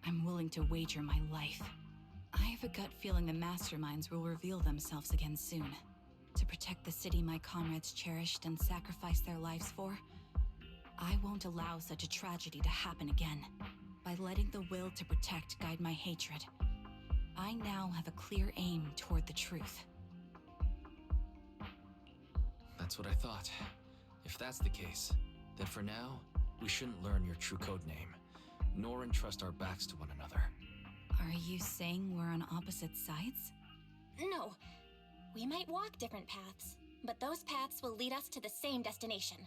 I'm willing to wager my life. I have a gut feeling the masterminds will reveal themselves again soon. To protect the city my comrades cherished and sacrificed their lives for, I won't allow such a tragedy to happen again. By letting the will to protect guide my hatred, I now have a clear aim toward the truth. That's what I thought. If that's the case, then for now, we shouldn't learn your true codename, nor entrust our backs to one another. Are you saying we're on opposite sides? No. We might walk different paths, but those paths will lead us to the same destination.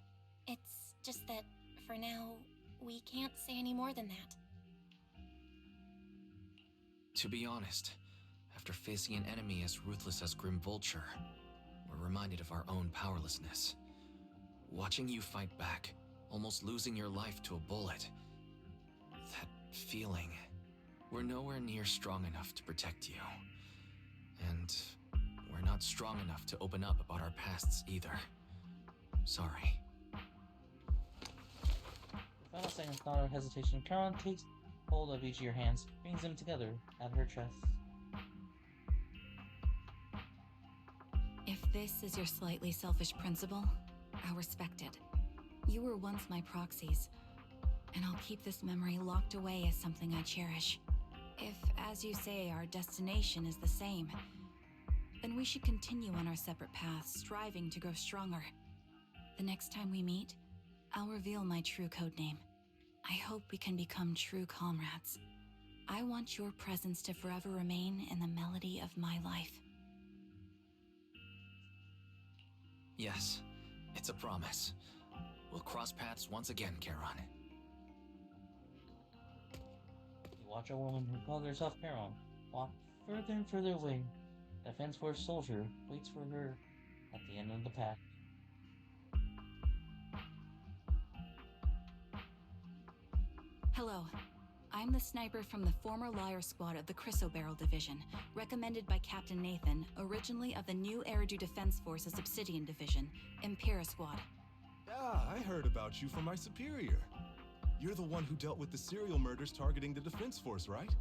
It's just that, for now, we can't say any more than that. To be honest, after facing an enemy as ruthless as Grim Vulture, we're reminded of our own powerlessness. Watching you fight back, almost losing your life to a bullet, that feeling. We're nowhere near strong enough to protect you. And we're not strong enough to open up about our pasts either. Sorry. Without a second thought or hesitation, Caroline takes hold of each of your hands, brings them together at her chest. If this is your slightly selfish principle, I'll respect it. You were once my proxies, and I'll keep this memory locked away as something I cherish. If, as you say, our destination is the same, then we should continue on our separate paths, striving to grow stronger. The next time we meet, I'll reveal my true codename. I hope we can become true comrades. I want your presence to forever remain in the melody of my life. Yes, it's a promise. We'll cross paths once again, Charon. You watch a woman who calls herself Caroline walk further and further away. The Defense Force soldier waits for her at the end of the path. Hello. I'm the sniper from the former Liar Squad of the Chrysoberyl Division, recommended by Captain Nathan, originally of the new Eridu Defense Force's Obsidian Division, Impera Squad. Yeah, I heard about you from my superior. You're the one who dealt with the serial murders targeting the Defense Force, right?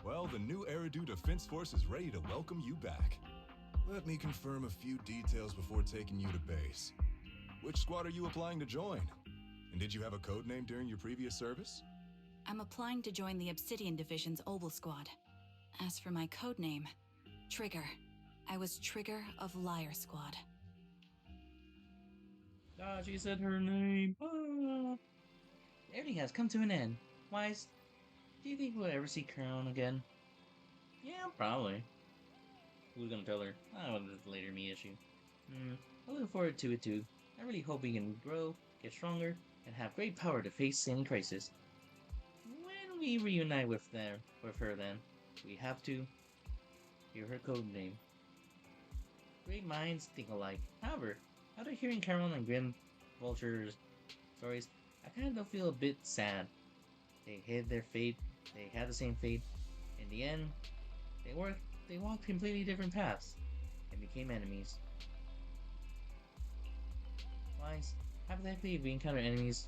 Well, the new Eridu Defense Force is ready to welcome you back. Let me confirm a few details before taking you to base. Which squad are you applying to join? And did you have a code name during your previous service? I'm applying to join the Obsidian Division's Oval Squad. As for my codename, Trigger. I was Trigger of Liar Squad. Ah, she said her name. Ah. Everything has come to an end. Wise, do you think we'll ever see Caroline again? Yeah, probably. Who's gonna tell her? Oh, this is later me issue. I look forward to it too. I really hope we can grow, get stronger, and have great power to face any crisis. When we reunite with her then, we have to hear her code name. Great minds think alike. However, after hearing Caroline and Grim Vulture's stories, I kind of feel a bit sad. They hid their fate, they had the same fate. In the end, they walked completely different paths and became enemies. Wise, hypothetically, if we encounter enemies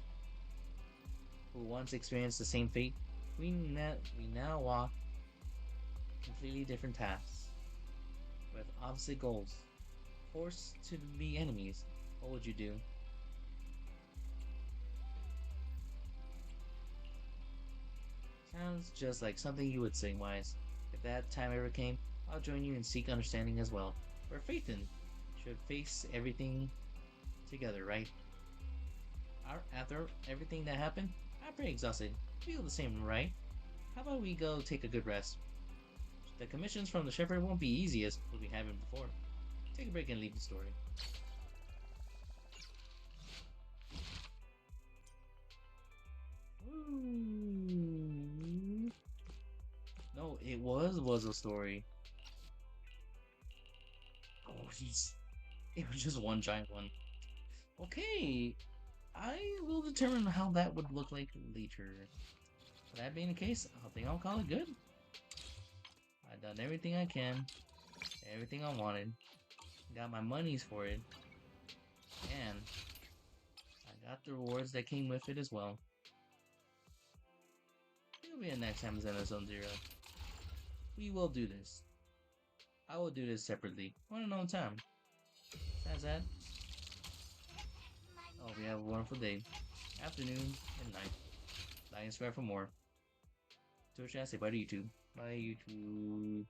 who once experienced the same fate, we now walk completely different paths with opposite goals. Forced to be enemies, what would you do? Sounds just like something you would say, Wise. If that time ever came, I'll join you and seek understanding as well. We're Phaethon should face everything together, right? After everything that happened, I'm pretty exhausted. Feel the same, right? How about we go take a good rest? The commissions from the Shepherd won't be easy as we haven't before. Take a break and leave the story. Ooh. No, it was a story. Oh, it was just one giant one. Okay, I will determine how that would look like later. That being the case, I think I'll call it good. I've done everything I can, everything I wanted, got my monies for it, and I got the rewards that came with it as well. It'll be the next time in Zone Zero. We will do this. I will do this separately, one at a time. Besides that, I hope you have a wonderful day, afternoon, and night. Like and subscribe for more. Twitch, I say bye to YouTube. Bye YouTube.